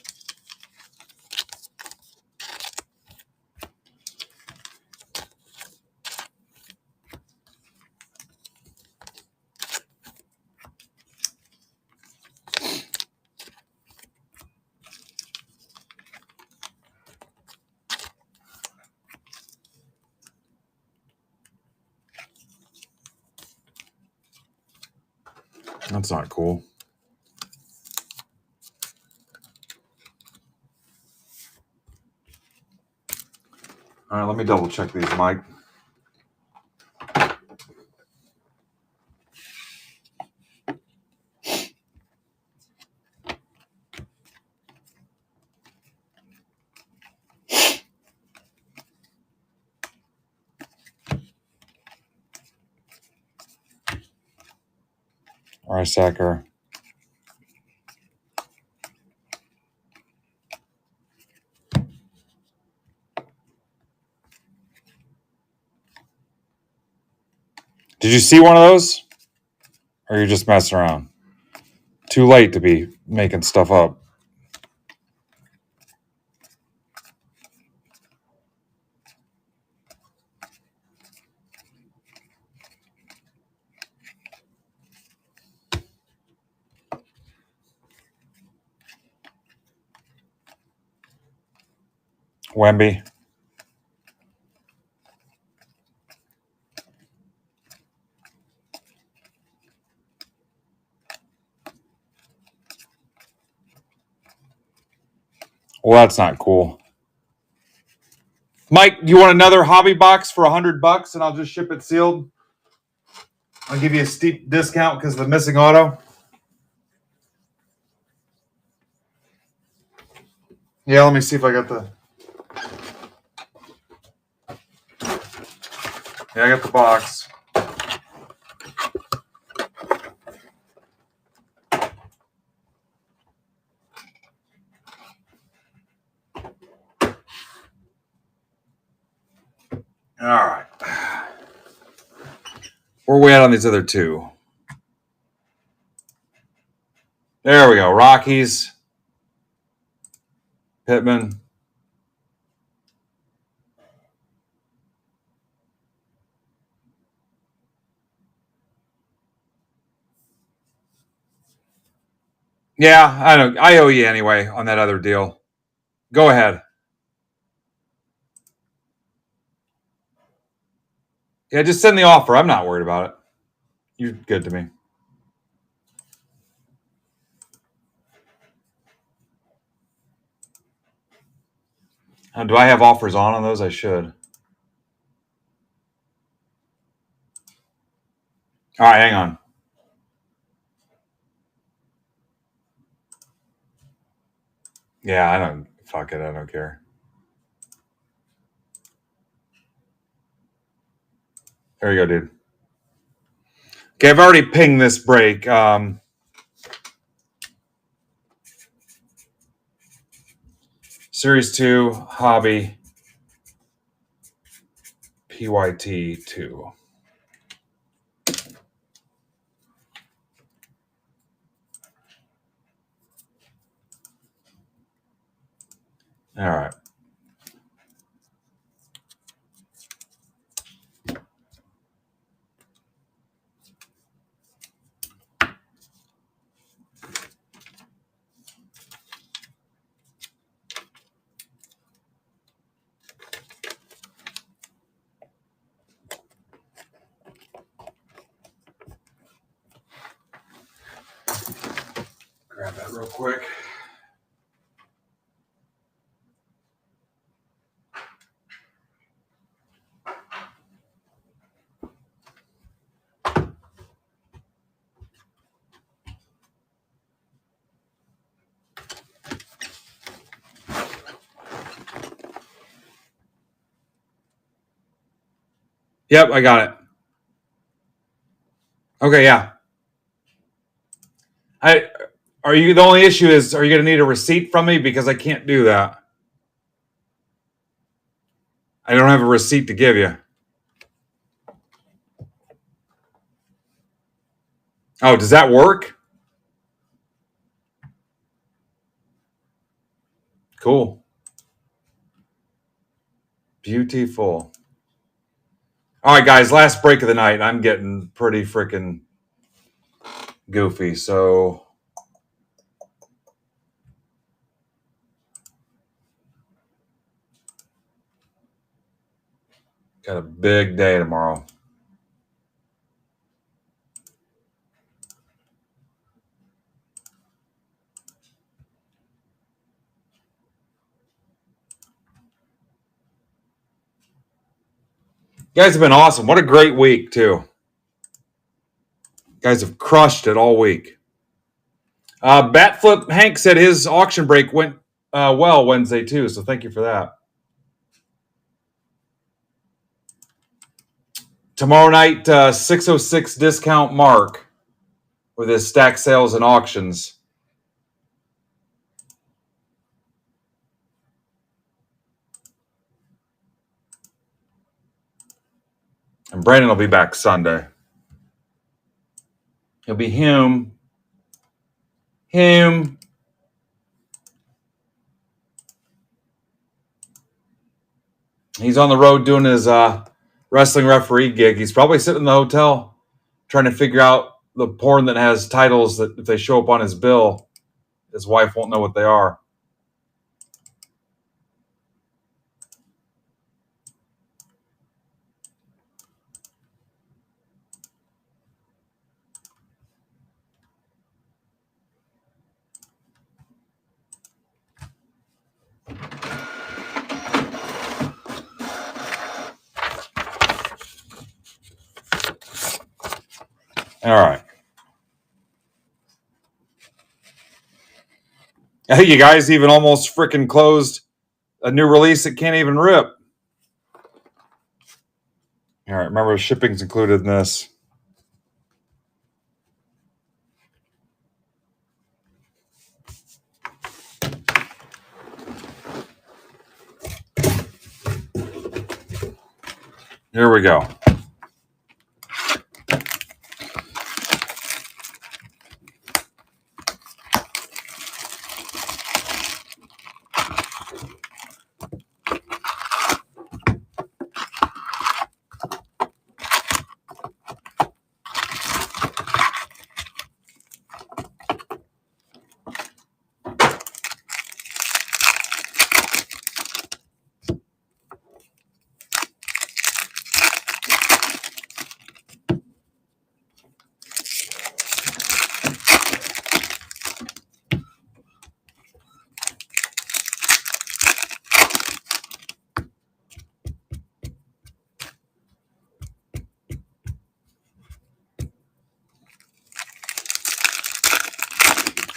That's not cool. All right, let me double check these, Mike. Riceacker. Did you see one of those? Or are you just messing around? Too late to be making stuff up. Wemby. Well, that's not cool. Mike, you want another hobby box for $100 and I'll just ship it sealed? I'll give you a steep discount because of the missing auto. Yeah, let me see if I got the... Yeah, I got the box. All right. Where are we at on these other 2? There we go. Rockies. Pittman. Yeah, I know. I owe you anyway on that other deal. Go ahead. Yeah, just send the offer. I'm not worried about it. You're good to me. Do I have offers on those? I should. All right, hang on. Yeah, I don't. Fuck it. I don't care. There you go, dude. Okay, I've already pinged this break. Series 2, Hobby, PYT 2. All right. Grab that real quick. Yep, I got it. Okay, yeah. Are you, the only issue is, are you going to need a receipt from me? Because I can't do that. I don't have a receipt to give you. Oh, does that work? Cool. Beautiful. All right, guys, last break of the night. I'm getting pretty freaking goofy, so got a big day tomorrow. You guys have been awesome. What a great week, too. You guys have crushed it all week. Batflip Hank said his auction break went well Wednesday, too, so thank you for that. Tomorrow night, 606 discount Mark with his stack sales and auctions. And Brandon will be back Sunday. It'll be him. He's on the road doing his wrestling referee gig. He's probably sitting in the hotel trying to figure out the porn that has titles that if they show up on his bill, his wife won't know what they are. All right. Hey, you guys even almost freaking closed a new release that can't even rip. All right, remember shipping's included in this. Here we go.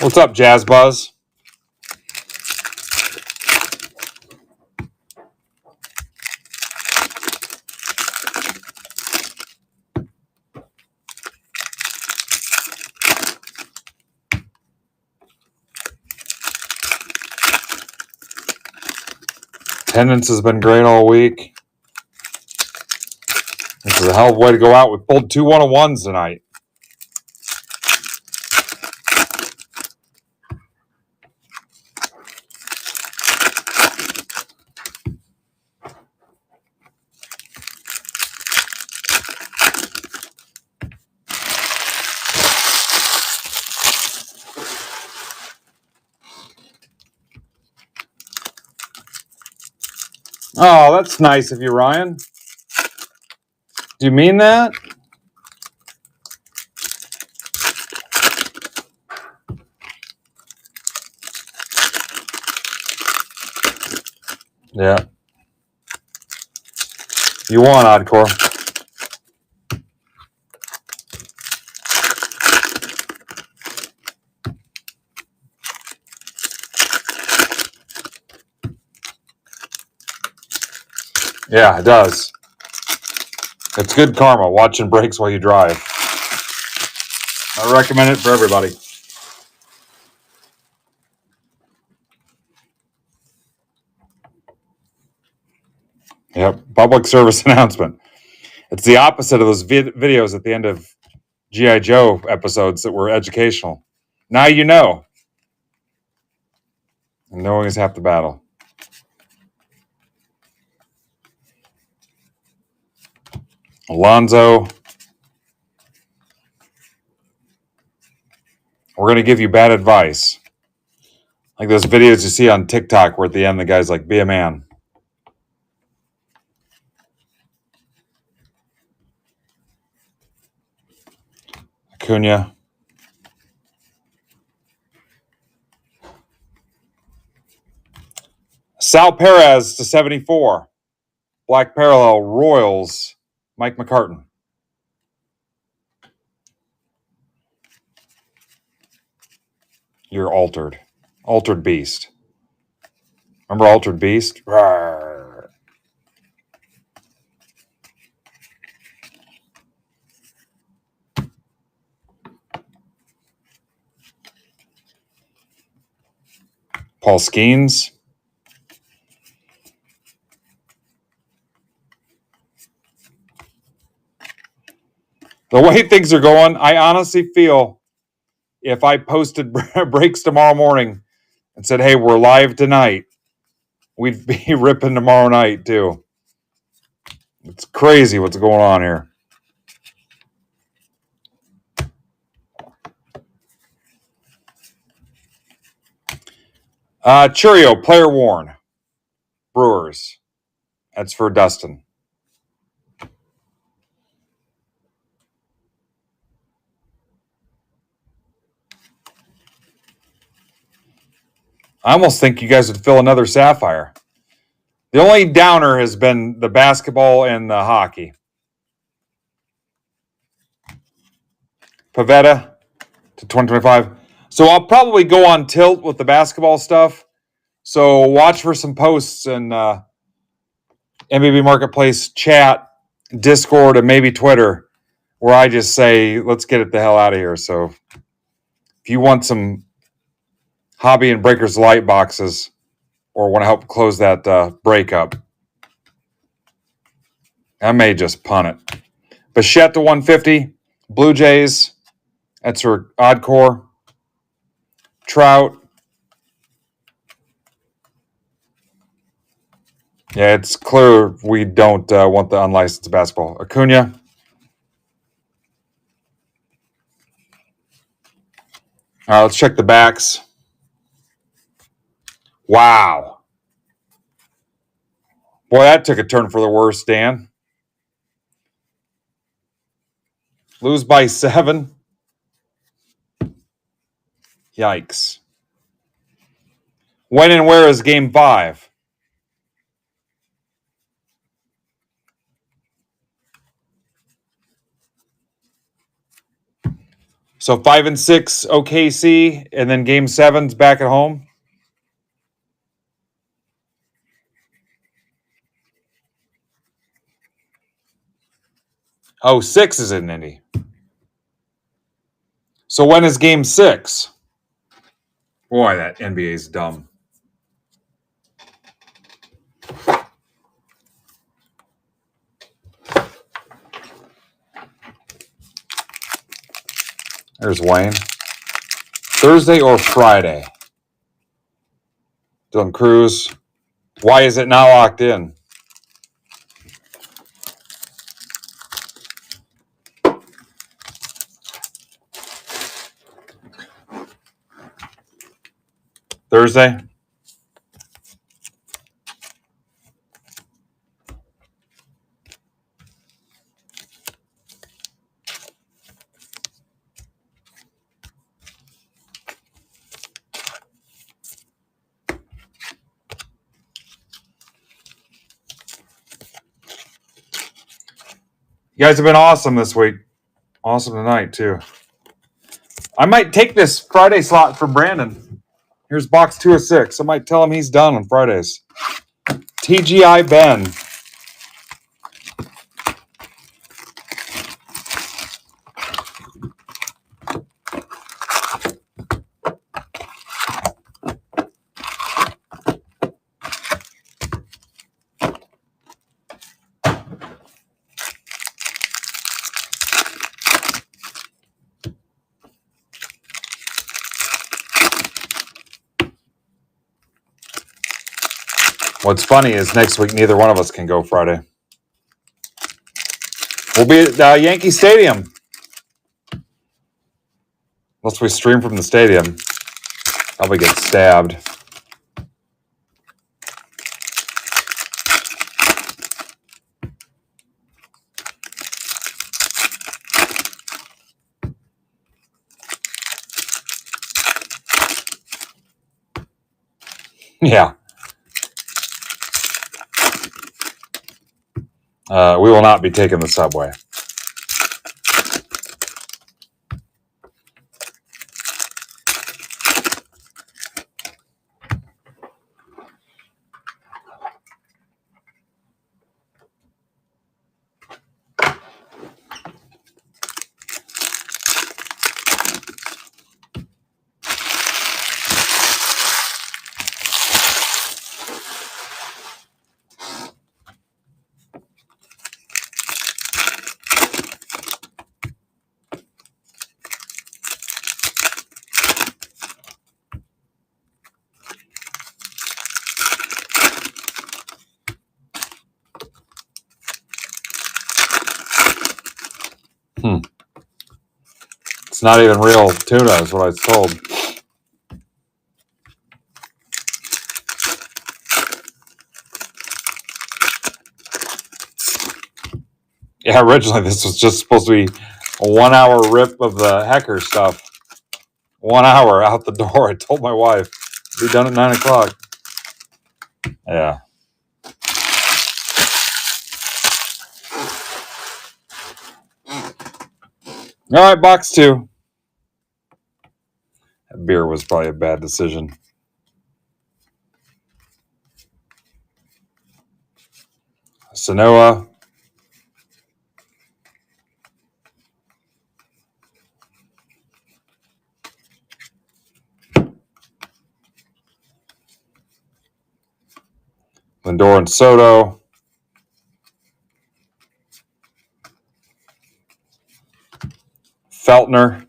What's up, Jazz Buzz? Attendance has been great all week. This is a hell of a way to go out. We pulled 2 101s tonight. Oh, that's nice of you, Ryan. Do you mean that? Yeah. You won, Oddcore. Yeah, it does. It's good karma, watching breaks while you drive. I recommend it for everybody. Yep, public service announcement. It's the opposite of those videos at the end of G.I. Joe episodes that were educational. Now you know. And knowing is half the battle. Alonzo. We're going to give you bad advice. Like those videos you see on TikTok where at the end the guy's like, be a man. Acuna. Sal Perez to 74. Black Parallel Royals. Mike McCartan. You're altered. Altered Beast. Remember Altered Beast? Rawr. Paul Skeens. The way things are going, I honestly feel if I posted breaks tomorrow morning and said, hey, we're live tonight, we'd be ripping tomorrow night too. It's crazy what's going on here. Churio, player worn. Brewers. That's for Dustin. I almost think you guys would fill another Sapphire. The only downer has been the basketball and the hockey. Pavetta to 2025. So I'll probably go on tilt with the basketball stuff. So watch for some posts in MBB Marketplace chat, Discord, and maybe Twitter, where I just say, let's get it the hell out of here. So if you want some hobby and breakers light boxes or want to help close that breakup, I may just punt it. Bichette to 150. Blue Jays. That's for Oddcore. Trout. Yeah, it's clear we don't want the unlicensed basketball. Acuna. All right, let's check the backs. Wow. Boy, that took a turn for the worse, Dan. Lose by 7. Yikes. When and where is game 5? So 5 and 6 OKC, and then game 7's back at home. Oh, 6 is in Indy. So when is game 6? Boy, that NBA is dumb. There's Wayne. Thursday or Friday? Dylan Cruz. Why is it now locked in? Thursday? You guys have been awesome this week. Awesome tonight, too. I might take this Friday slot from Brandon. Here's box 2 of 6. I might tell him he's done on Fridays. TGI Ben. What's funny is next week, neither one of us can go Friday. We'll be at Yankee Stadium. Unless we stream from the stadium. Probably get stabbed. Yeah. We will not be taking the subway. It's not even real tuna, is what I was told. Yeah, originally this was just supposed to be a 1 hour rip of the Hecker stuff. 1 hour out the door. I told my wife, be done at 9 o'clock. Yeah. All right, box 2. That beer was probably a bad decision. Sanoa. Lindor and Soto. Feltner.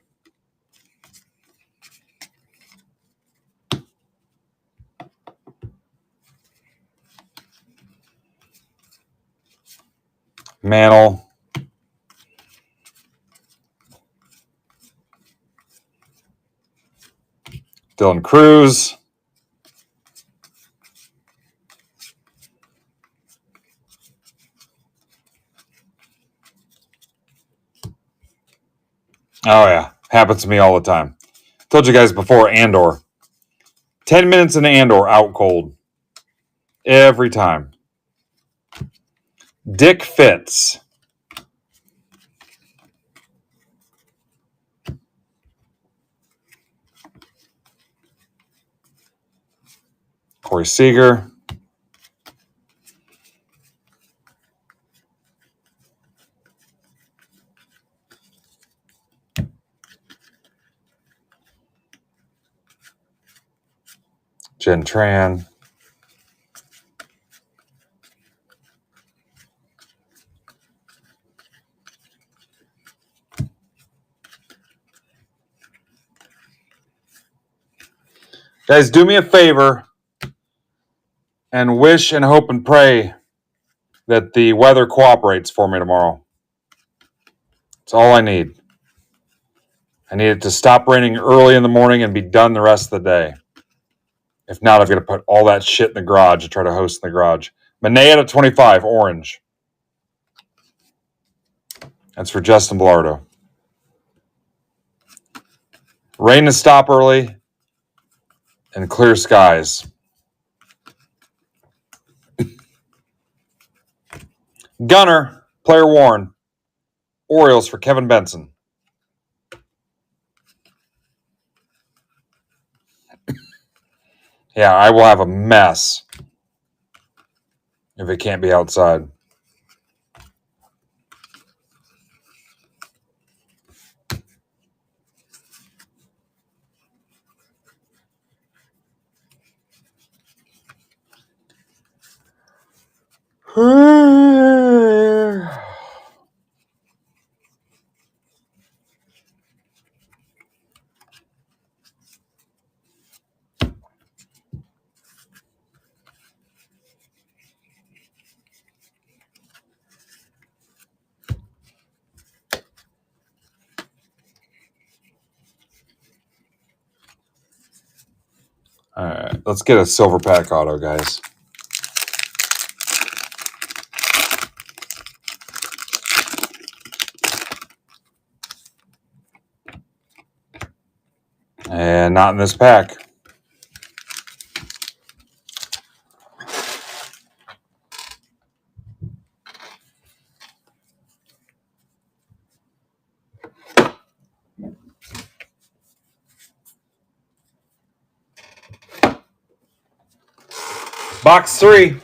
Mantle. Dylan Cruz. Oh, yeah. Happens to me all the time. Told you guys before, Andor. 10 minutes in Andor, out cold. Every time. Dick Fitz. Corey Seager. Jen Tran. Guys, do me a favor and wish and hope and pray that the weather cooperates for me tomorrow. That's all I need. I need it to stop raining early in the morning and be done the rest of the day. If not, I've got to put all that shit in the garage and try to host in the garage. Manea at 25, orange. That's for Justin Bilardo. Rain to stop early and clear skies. Gunner, player Warren. Orioles for Kevin Benson. Yeah, I will have a mess if it can't be outside. All right, let's get a silver pack auto, guys. And not in this pack. Box 3.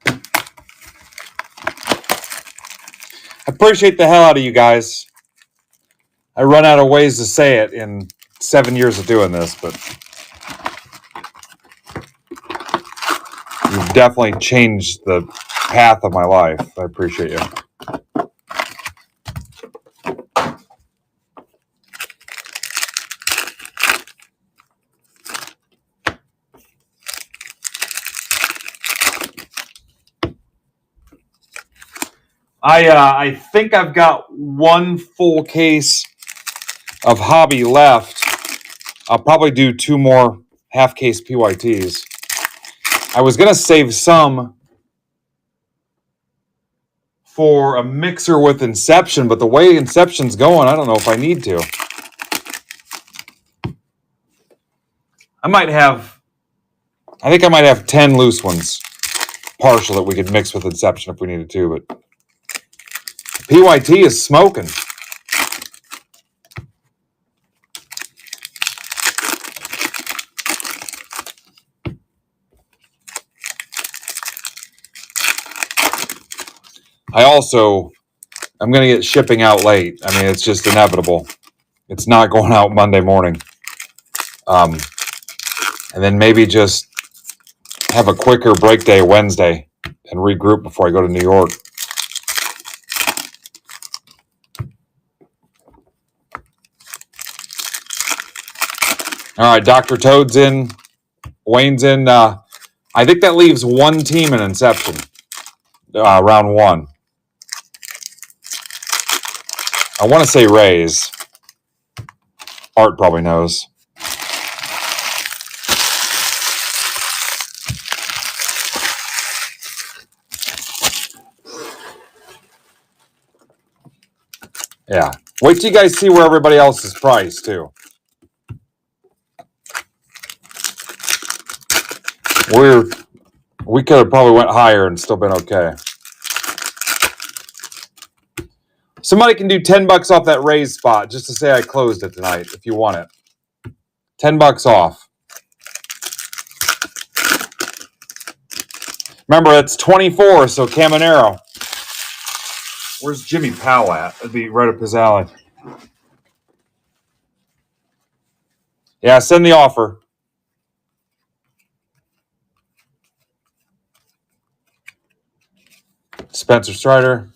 I appreciate the hell out of you guys. I run out of ways to say it in 7 years of doing this, but you've definitely changed the path of my life. I appreciate you. I think I've got one full case of hobby left. I'll probably do 2 more half case PYTs. I was gonna save some for a mixer with Inception, but the way Inception's going, I don't know if I need to. I think I might have 10 loose ones, partial, that we could mix with Inception if we needed to, but PYT is smoking. I'm going to get shipping out late. I mean, it's just inevitable. It's not going out Monday morning. And then maybe just have a quicker break day Wednesday and regroup before I go to New York. All right, Dr. Toad's in. Wayne's in. I think that leaves one team in Inception. Round 1. I want to say Rays. Art probably knows. Yeah. Wait till you guys see where everybody else is priced, too. We could have probably went higher and still been okay. Somebody can do $10 off that raise spot just to say I closed it tonight if you want it. $10 off. Remember, it's 24, so Caminero. Where's Jimmy Powell at? That'd be right up his alley. Yeah, send the offer. Spencer Strider.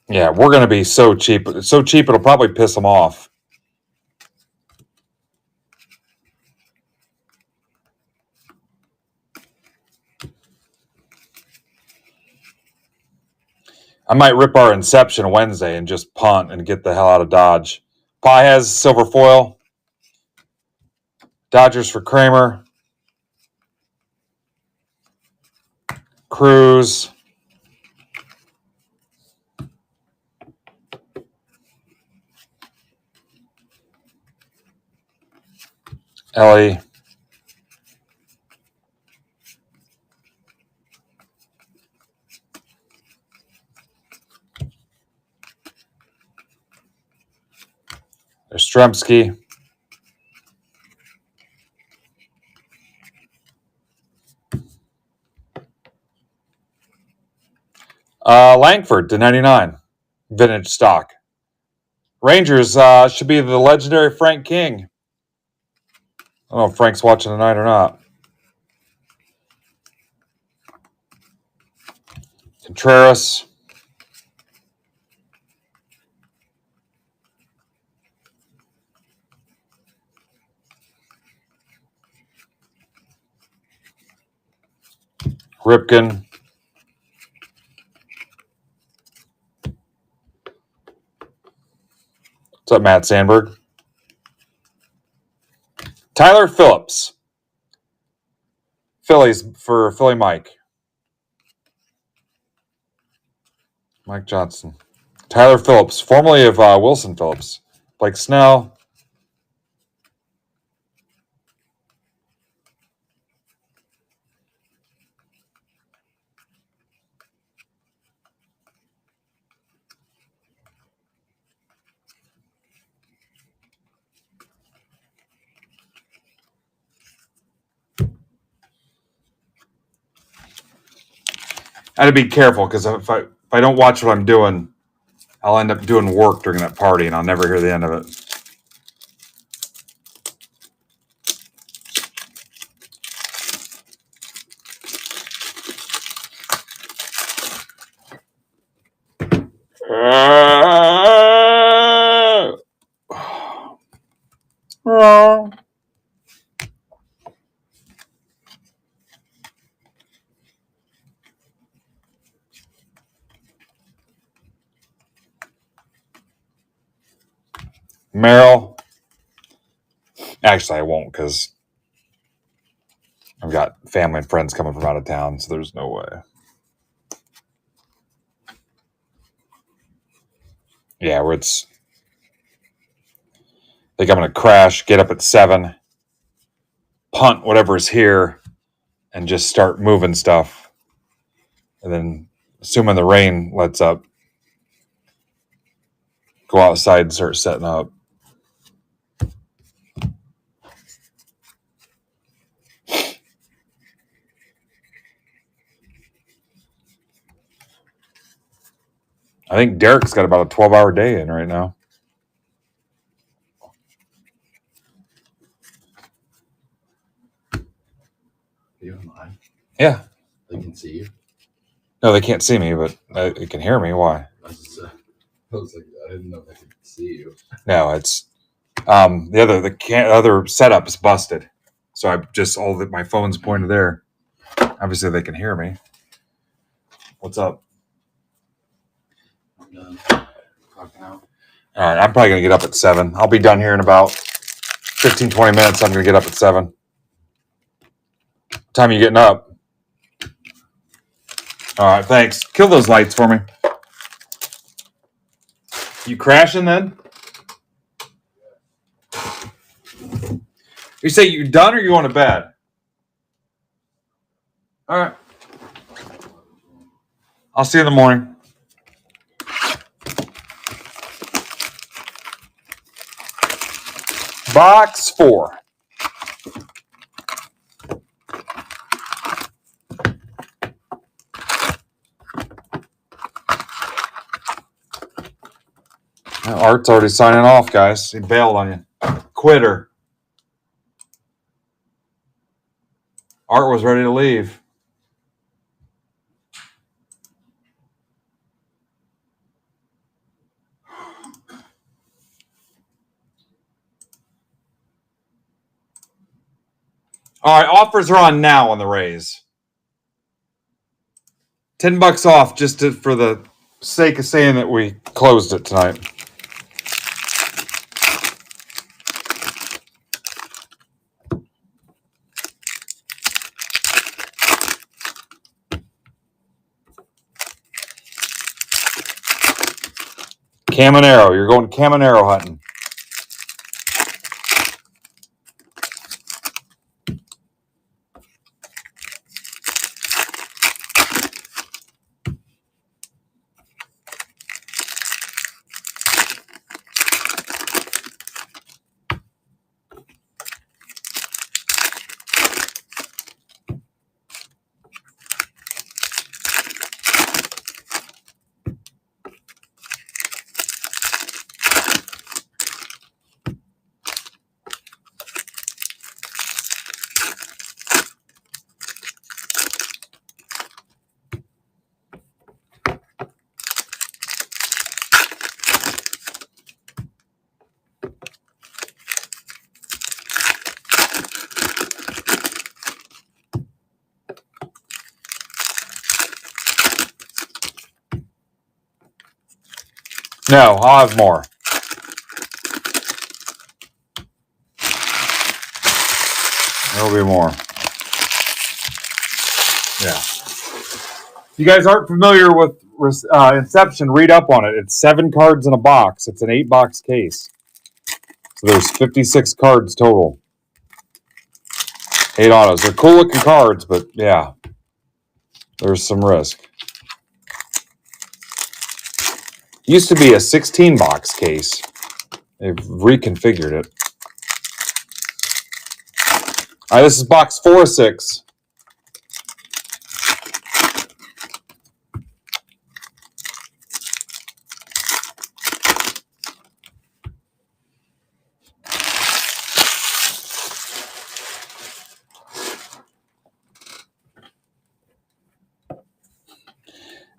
Yeah, we're going to be so cheap. So cheap, it'll probably piss them off. I might rip our Inception Wednesday and just punt and get the hell out of Dodge. Pie has silver foil. Dodgers for Kramer. Cruz. Ellie. Stremski. Langford to 99. Vintage stock. Rangers should be the legendary Frank King. I don't know if Frank's watching tonight or not. Contreras. Ripken. What's up, Matt Sandberg? Tyler Phillips. Phillies for Philly Mike. Mike Johnson. Tyler Phillips, formerly of Wilson Phillips. Blake Snell. I had to be careful because if I don't watch what I'm doing, I'll end up doing work during that party and I'll never hear the end of it. Merrill. Actually, I won't because I've got family and friends coming from out of town, so there's no way. Yeah, where it's. I think I'm going to crash, get up at 7, punt whatever's here, and just start moving stuff. And then, assuming the rain lets up, go outside and start setting up. I think Derek's got about a 12-hour day in right now. You online? Yeah. They can see you. No, they can't see me, but they can hear me. Why? I was like, I didn't know they could see you. No, it's the other setup is busted, so I just my phone's pointed there. Obviously, they can hear me. What's up? I'm done. Clocking out. All right, I'm probably gonna get up at 7. I'll be done here in about 15, 20 minutes. I'm gonna get up at 7. What time are you getting up? All right, thanks. Kill those lights for me. You crashing then? You say you done or you going to bed? All right. I'll see you in the morning. Box 4. Art's already signing off, guys. He bailed on you. Quitter. Art was ready to leave. All right, offers are on now on the Rays. $10 off just for the sake of saying that we closed it tonight. Caminero, you're going Caminero hunting. No, I'll have more. There will be more. Yeah. If you guys aren't familiar with Inception, read up on it. It's 7 cards in a box. It's an 8-box case. So there's 56 cards total. 8 autos. They're cool looking cards, but yeah, there's some risk. Used to be a 16-box case. They've reconfigured it. All right, this is box 4 of 6.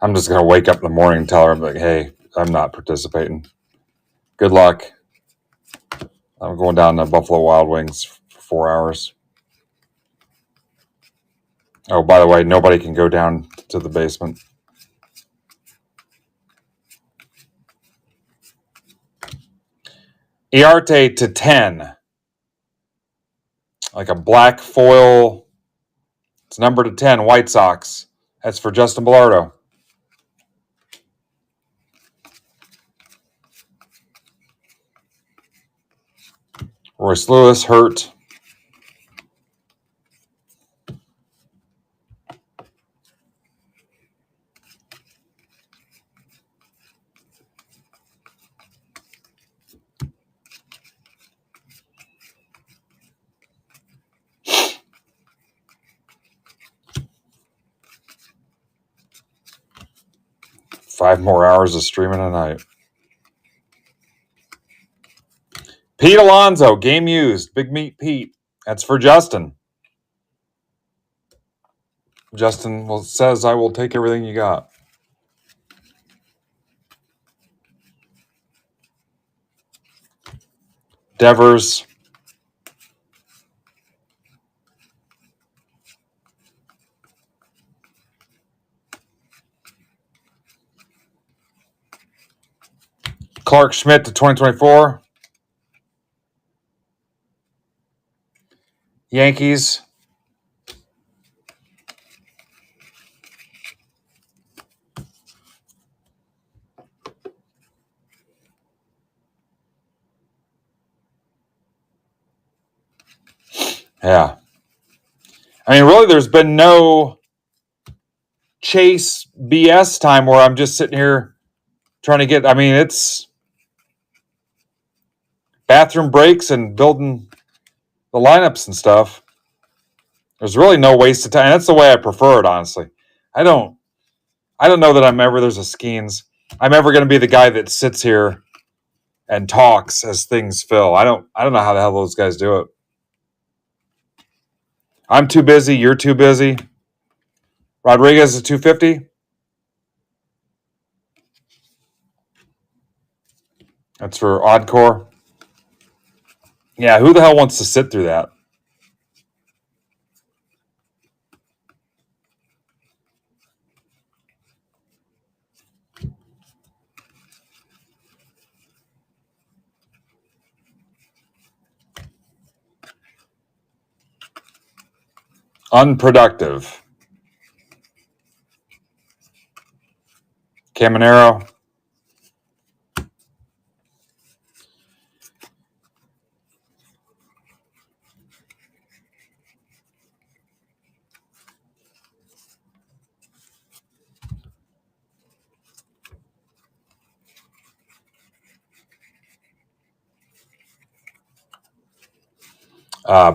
I'm just going to wake up in the morning and tell her, I'm like, hey, I'm not participating. Good luck. I'm going down to Buffalo Wild Wings for 4 hours. Oh, by the way, nobody can go down to the basement. Iarte to 10. Like a black foil. It's numbered to 10, White Sox. That's for Justin Bellardo. Royce Lewis, hurt. Five more hours of streaming a night. Pete Alonso, game used. Big Meat Pete. That's for Justin. Justin says, I will take everything you got. Devers. Clark Schmidt to 2024. Yankees. Yeah. I mean, really, there's been no chase BS time where I'm just sitting here trying to get, I mean, it's bathroom breaks and building the lineups and stuff. There's really no waste of time. That's the way I prefer it, honestly. I don't know that there's a Skeens. I'm ever going to be the guy that sits here and talks as things fill. I don't know how the hell those guys do it. I'm too busy. You're too busy. Rodriguez is 250. That's for Oddcore. Yeah, who the hell wants to sit through that? Unproductive. Caminero.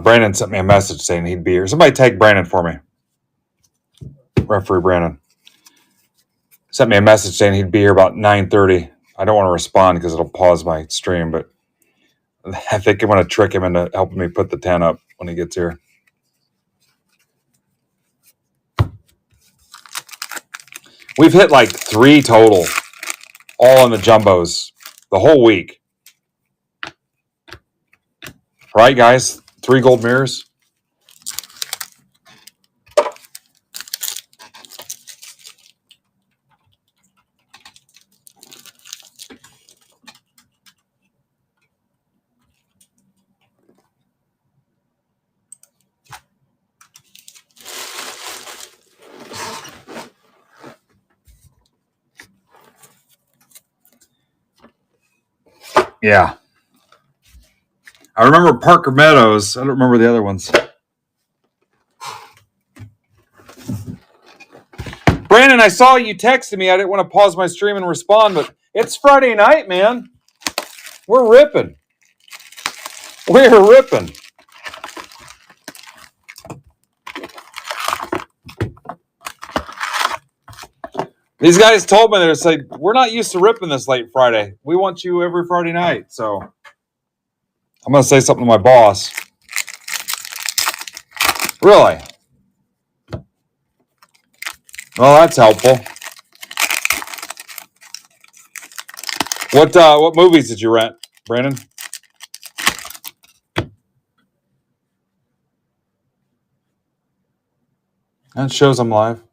Brandon sent me a message saying he'd be here. Somebody tag Brandon for me. Referee Brandon sent me a message saying he'd be here about 9:30. I don't want to respond because it'll pause my stream, but I think I want to trick him into helping me put the 10 up when he gets here. We've hit like 3 total, all in the jumbos, the whole week. Right, guys? 3 gold mirrors. Yeah. I remember Parker Meadows. I don't remember the other ones. Brandon, I saw you texted me. I didn't want to pause my stream and respond, but it's Friday night, man. We're ripping. We're ripping. These guys told me, they're like, we're not used to ripping this late Friday. We want you every Friday night. So I'm going to say something to my boss. Really? Well, that's helpful. What movies did you rent, Brandon? That shows I'm live.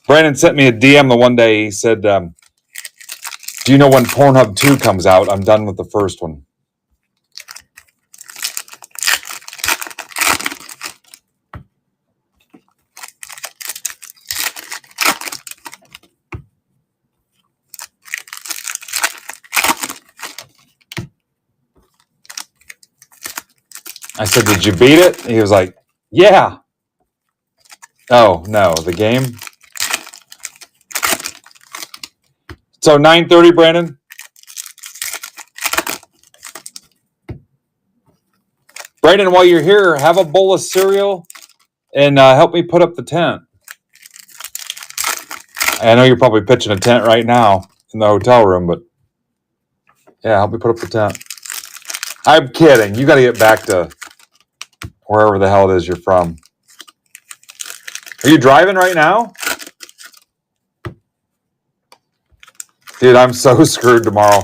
Brandon sent me a DM the one day. He said, do you know when Pornhub 2 comes out? I'm done with the first one. I said, did you beat it? He was like, yeah. Oh, no, the game? So 9:30, Brandon? Brandon, while you're here, have a bowl of cereal and help me put up the tent. I know you're probably pitching a tent right now in the hotel room, but yeah, help me put up the tent. I'm kidding. You got to get back to wherever the hell it is you're from. Are you driving right now? Dude, I'm so screwed tomorrow.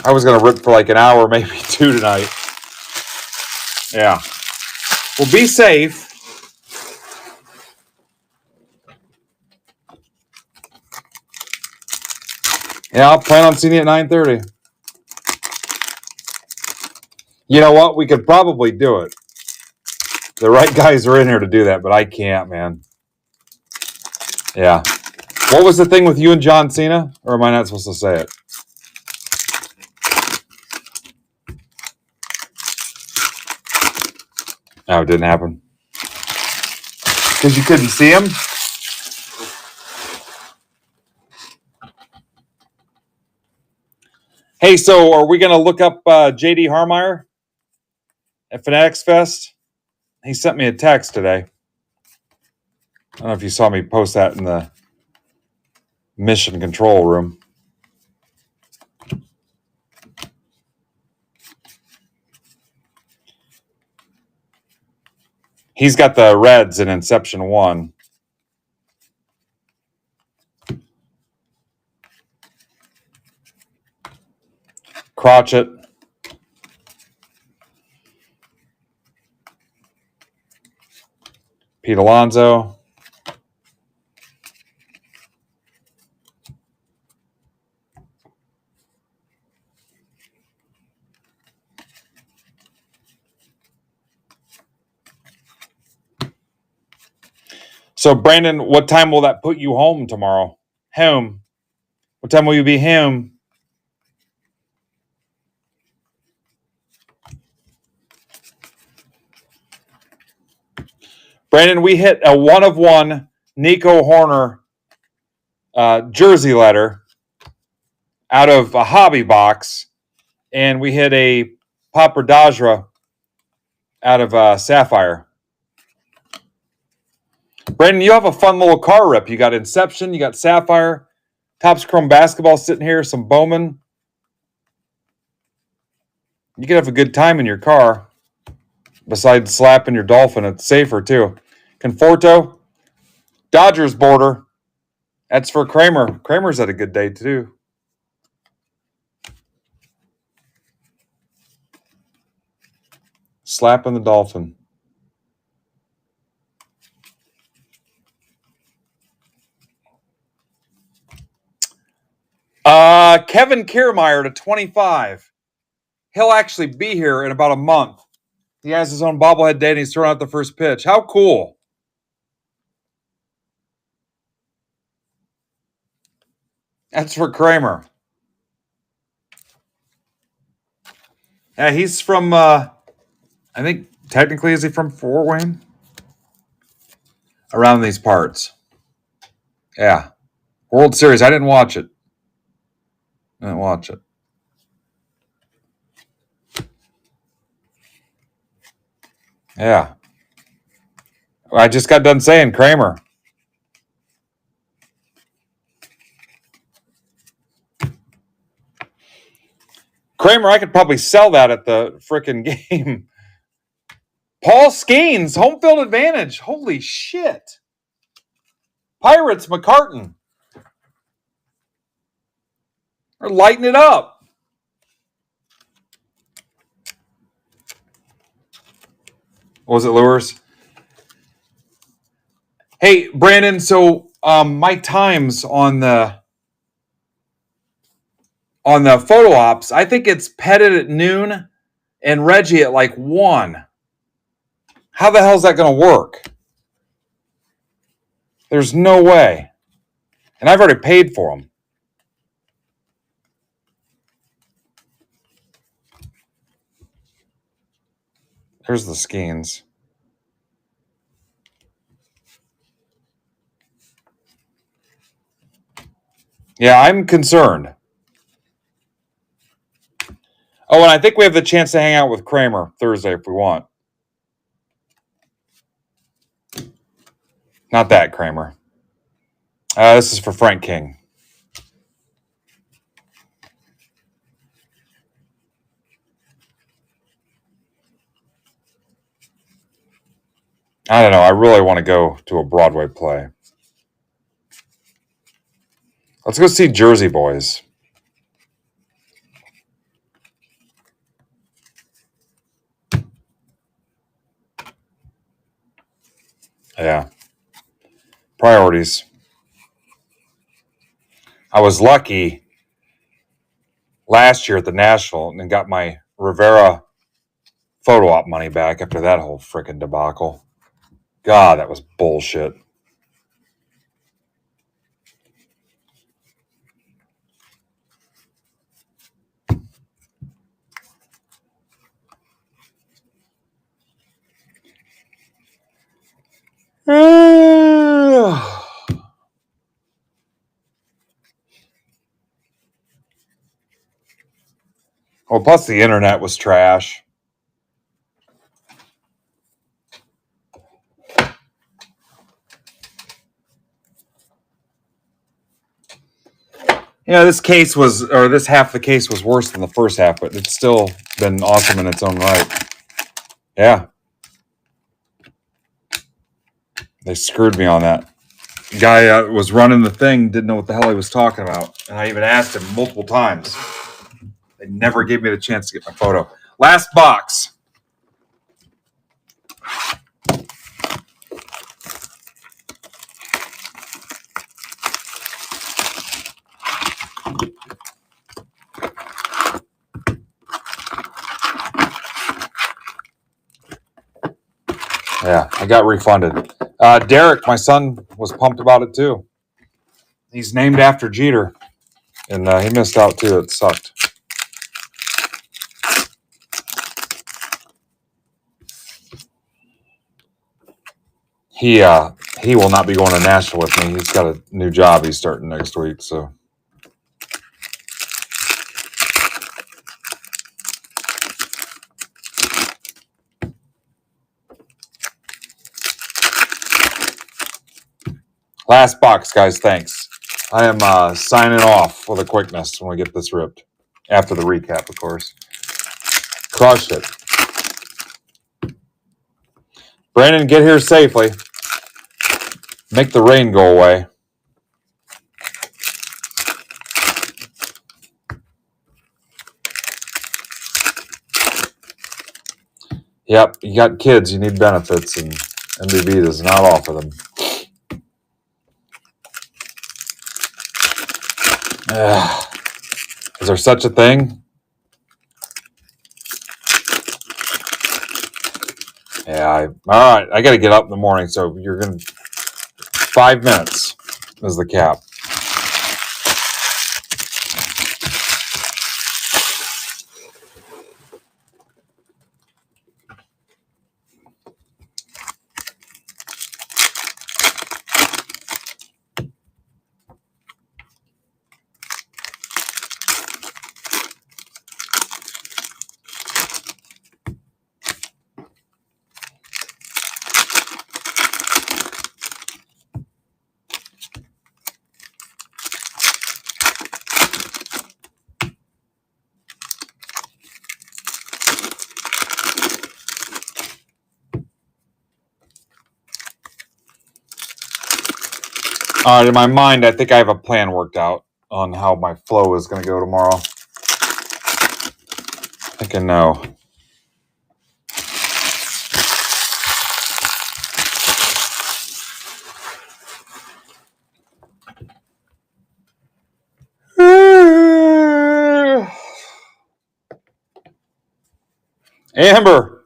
I was going to rip for like an hour, maybe 2 tonight. Yeah. Well, be safe. Yeah, I'll plan on seeing you at 9:30. You know what? We could probably do it. The right guys are in here to do that, but I can't, man. Yeah. What was the thing with you and John Cena? Or am I not supposed to say it? No, it didn't happen. Because you couldn't see him? Hey, so are we going to look up J.D. Harmeyer at Fanatics Fest? He sent me a text today. I don't know if you saw me post that in the mission control room. He's got the Reds in Inception 1. Crotchet. Pete Alonso. So, Brandon, what time will that put you home tomorrow? Home. What time will you be home? Brandon, we hit a 1-of-1 Nico Horner jersey letter out of a hobby box, and we hit a Papradajra out of Sapphire. Brandon, you have a fun little car rip. You got Inception, you got Sapphire, Topps Chrome Basketball sitting here, some Bowman. You could have a good time in your car. Besides slapping your Dolphin, it's safer too. Conforto, Dodgers border. That's for Kramer. Kramer's had a good day too. Slapping the Dolphin. Kevin Kiermaier to 25. He'll actually be here in about a month. He has his own bobblehead day and he's throwing out the first pitch. How cool. That's for Kramer. Yeah, he's from, I think, technically, is he from Fort Wayne? Around these parts. Yeah. World Series. I didn't watch it. Yeah. I just got done saying Kramer. Kramer, I could probably sell that at the frickin' game. Paul Skeens, home field advantage. Holy shit. Pirates, McCartan. They're lighting it up. What was it, Lures? Hey, Brandon, so my times on the photo ops, I think it's Pettit at noon and Reggie at like 1. How the hell is that going to work? There's no way. And I've already paid for them. Here's the Skeens. Yeah, I'm concerned. Oh, and I think we have the chance to hang out with Kramer Thursday if we want. Not that Kramer. This is for Frank King. I don't know. I really want to go to a Broadway play. Let's go see Jersey Boys. Yeah. Priorities. I was lucky last year at the National and got my Rivera photo op money back after that whole freaking debacle. God, that was bullshit. Well, plus the internet was trash. You know, this half of the case was worse than the first half, but it's still been awesome in its own right. Yeah. They screwed me on that. Guy was running the thing, didn't know what the hell he was talking about. And I even asked him multiple times. They never gave me the chance to get my photo. Last box. Yeah, I got refunded. Derek, my son, was pumped about it too. He's named after Jeter. And he missed out too. It sucked. He will not be going to Nashville with me. He's got a new job he's starting next week. So last box, guys. Thanks. I am signing off with a quickness when we get this ripped. After the recap, of course. Crushed it. Brandon, get here safely. Make the rain go away. Yep, you got kids, you need benefits, and MBB does not offer them. Is there such a thing? Yeah, all right. I got to get up in the morning, so you're going to 5 minutes is the cap. All right, in my mind, I think I have a plan worked out on how my flow is going to go tomorrow. I think I know. Amber,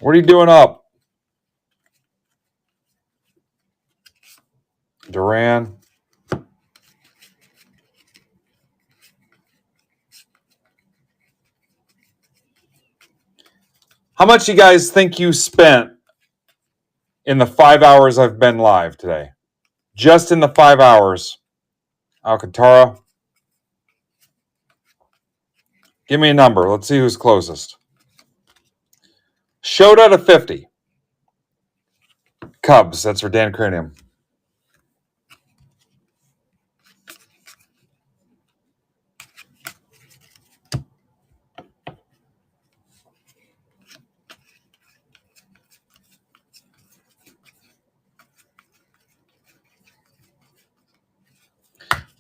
what are you doing up? Duran. How much you guys think you spent in the 5 hours I've been live today? Just in the 5 hours. Alcantara. Give me a number. Let's see who's closest. Showed out of 50. Cubs. That's for Dan Cranium.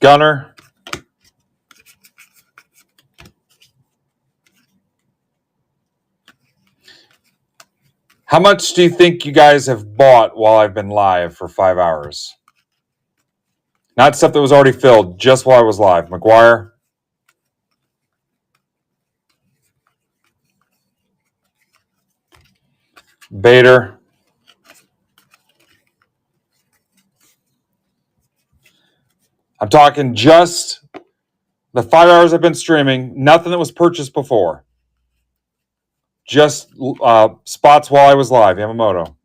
Gunner. How much do you think you guys have bought while I've been live for 5 hours? Not stuff that was already filled, just while I was live. McGuire. Bader. I'm talking just the 5 hours I've been streaming, nothing that was purchased before. Just spots while I was live, Yamamoto.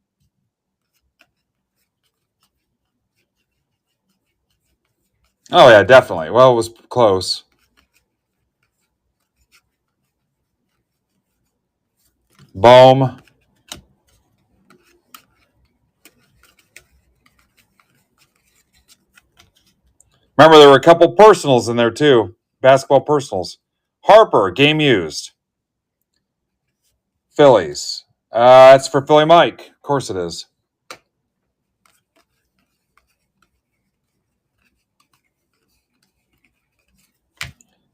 Oh, yeah, definitely. Well, it was close. Bohm. Remember, there were a couple personals in there, too. Basketball personals. Harper, game used. Phillies. It's for Philly Mike. Of course it is.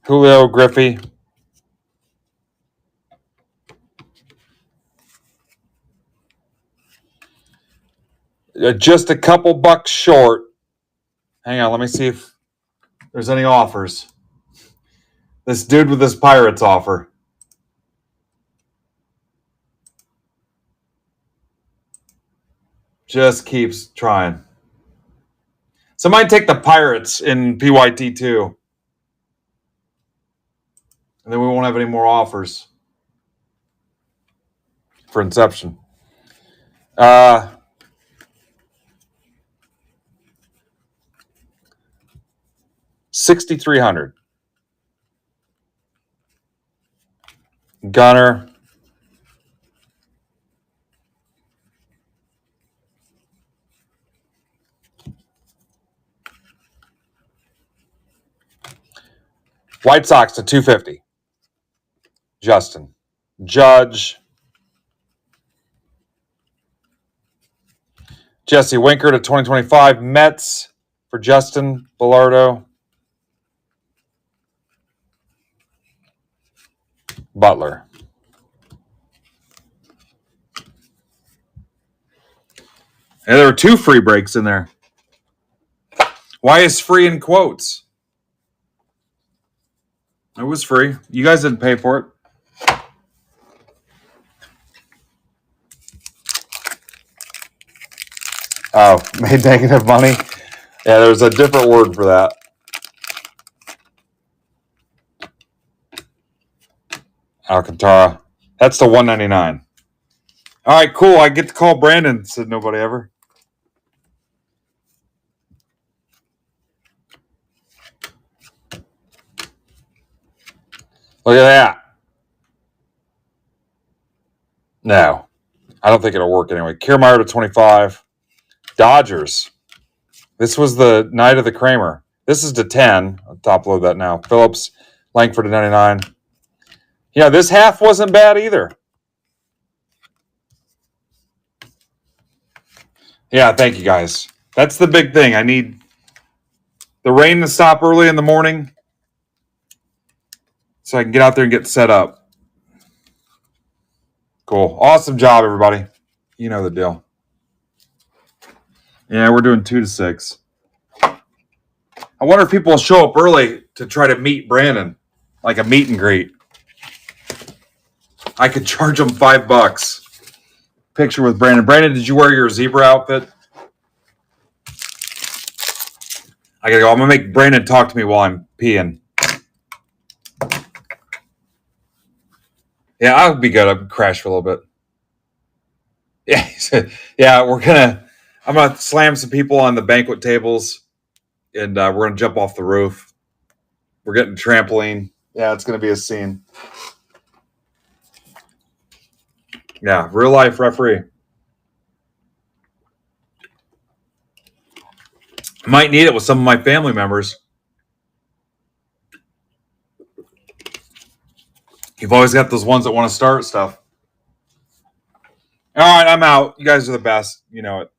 Julio Griffey. Just a couple bucks short. Hang on, let me see if there's any offers. This dude with this Pirates offer. Just keeps trying. Somebody take the Pirates in PYT too. And then we won't have any more offers for Inception. 6,300. Gunner. White Sox to 250. Justin. Judge. Jesse Winker to 2025. Mets for Justin. Bilardo. Butler. And there were 2 free breaks in there. Why is free in quotes? It was free. You guys didn't pay for it. Oh, made negative money? Yeah, there's a different word for that. Alcantara. That's the 199. All right, cool. I get to call Brandon, said nobody ever. Look at that. No, I don't think it'll work anyway. Kiermaier to 25. Dodgers. This was the night of the Kramer. This is to 10. I'll top load that now. Phillips, Langford to 99. Yeah, this half wasn't bad either. Yeah, thank you guys. That's the big thing. I need the rain to stop early in the morning so I can get out there and get set up. Cool. Awesome job, everybody. You know the deal. Yeah, we're doing 2 to 6. I wonder if people will show up early to try to meet Brandon, like a meet and greet. I could charge them $5. Picture with Brandon. Brandon, did you wear your zebra outfit? I gotta go. I'm gonna make Brandon talk to me while I'm peeing. Yeah, I'll be good. I'll crash for a little bit. Yeah, he said, yeah, I'm gonna slam some people on the banquet tables, and we're gonna jump off the roof. We're getting trampoline. Yeah, it's gonna be a scene. Yeah, real life referee. I might need it with some of my family members. You've always got those ones that want to start stuff. All right, I'm out. You guys are the best. You know it.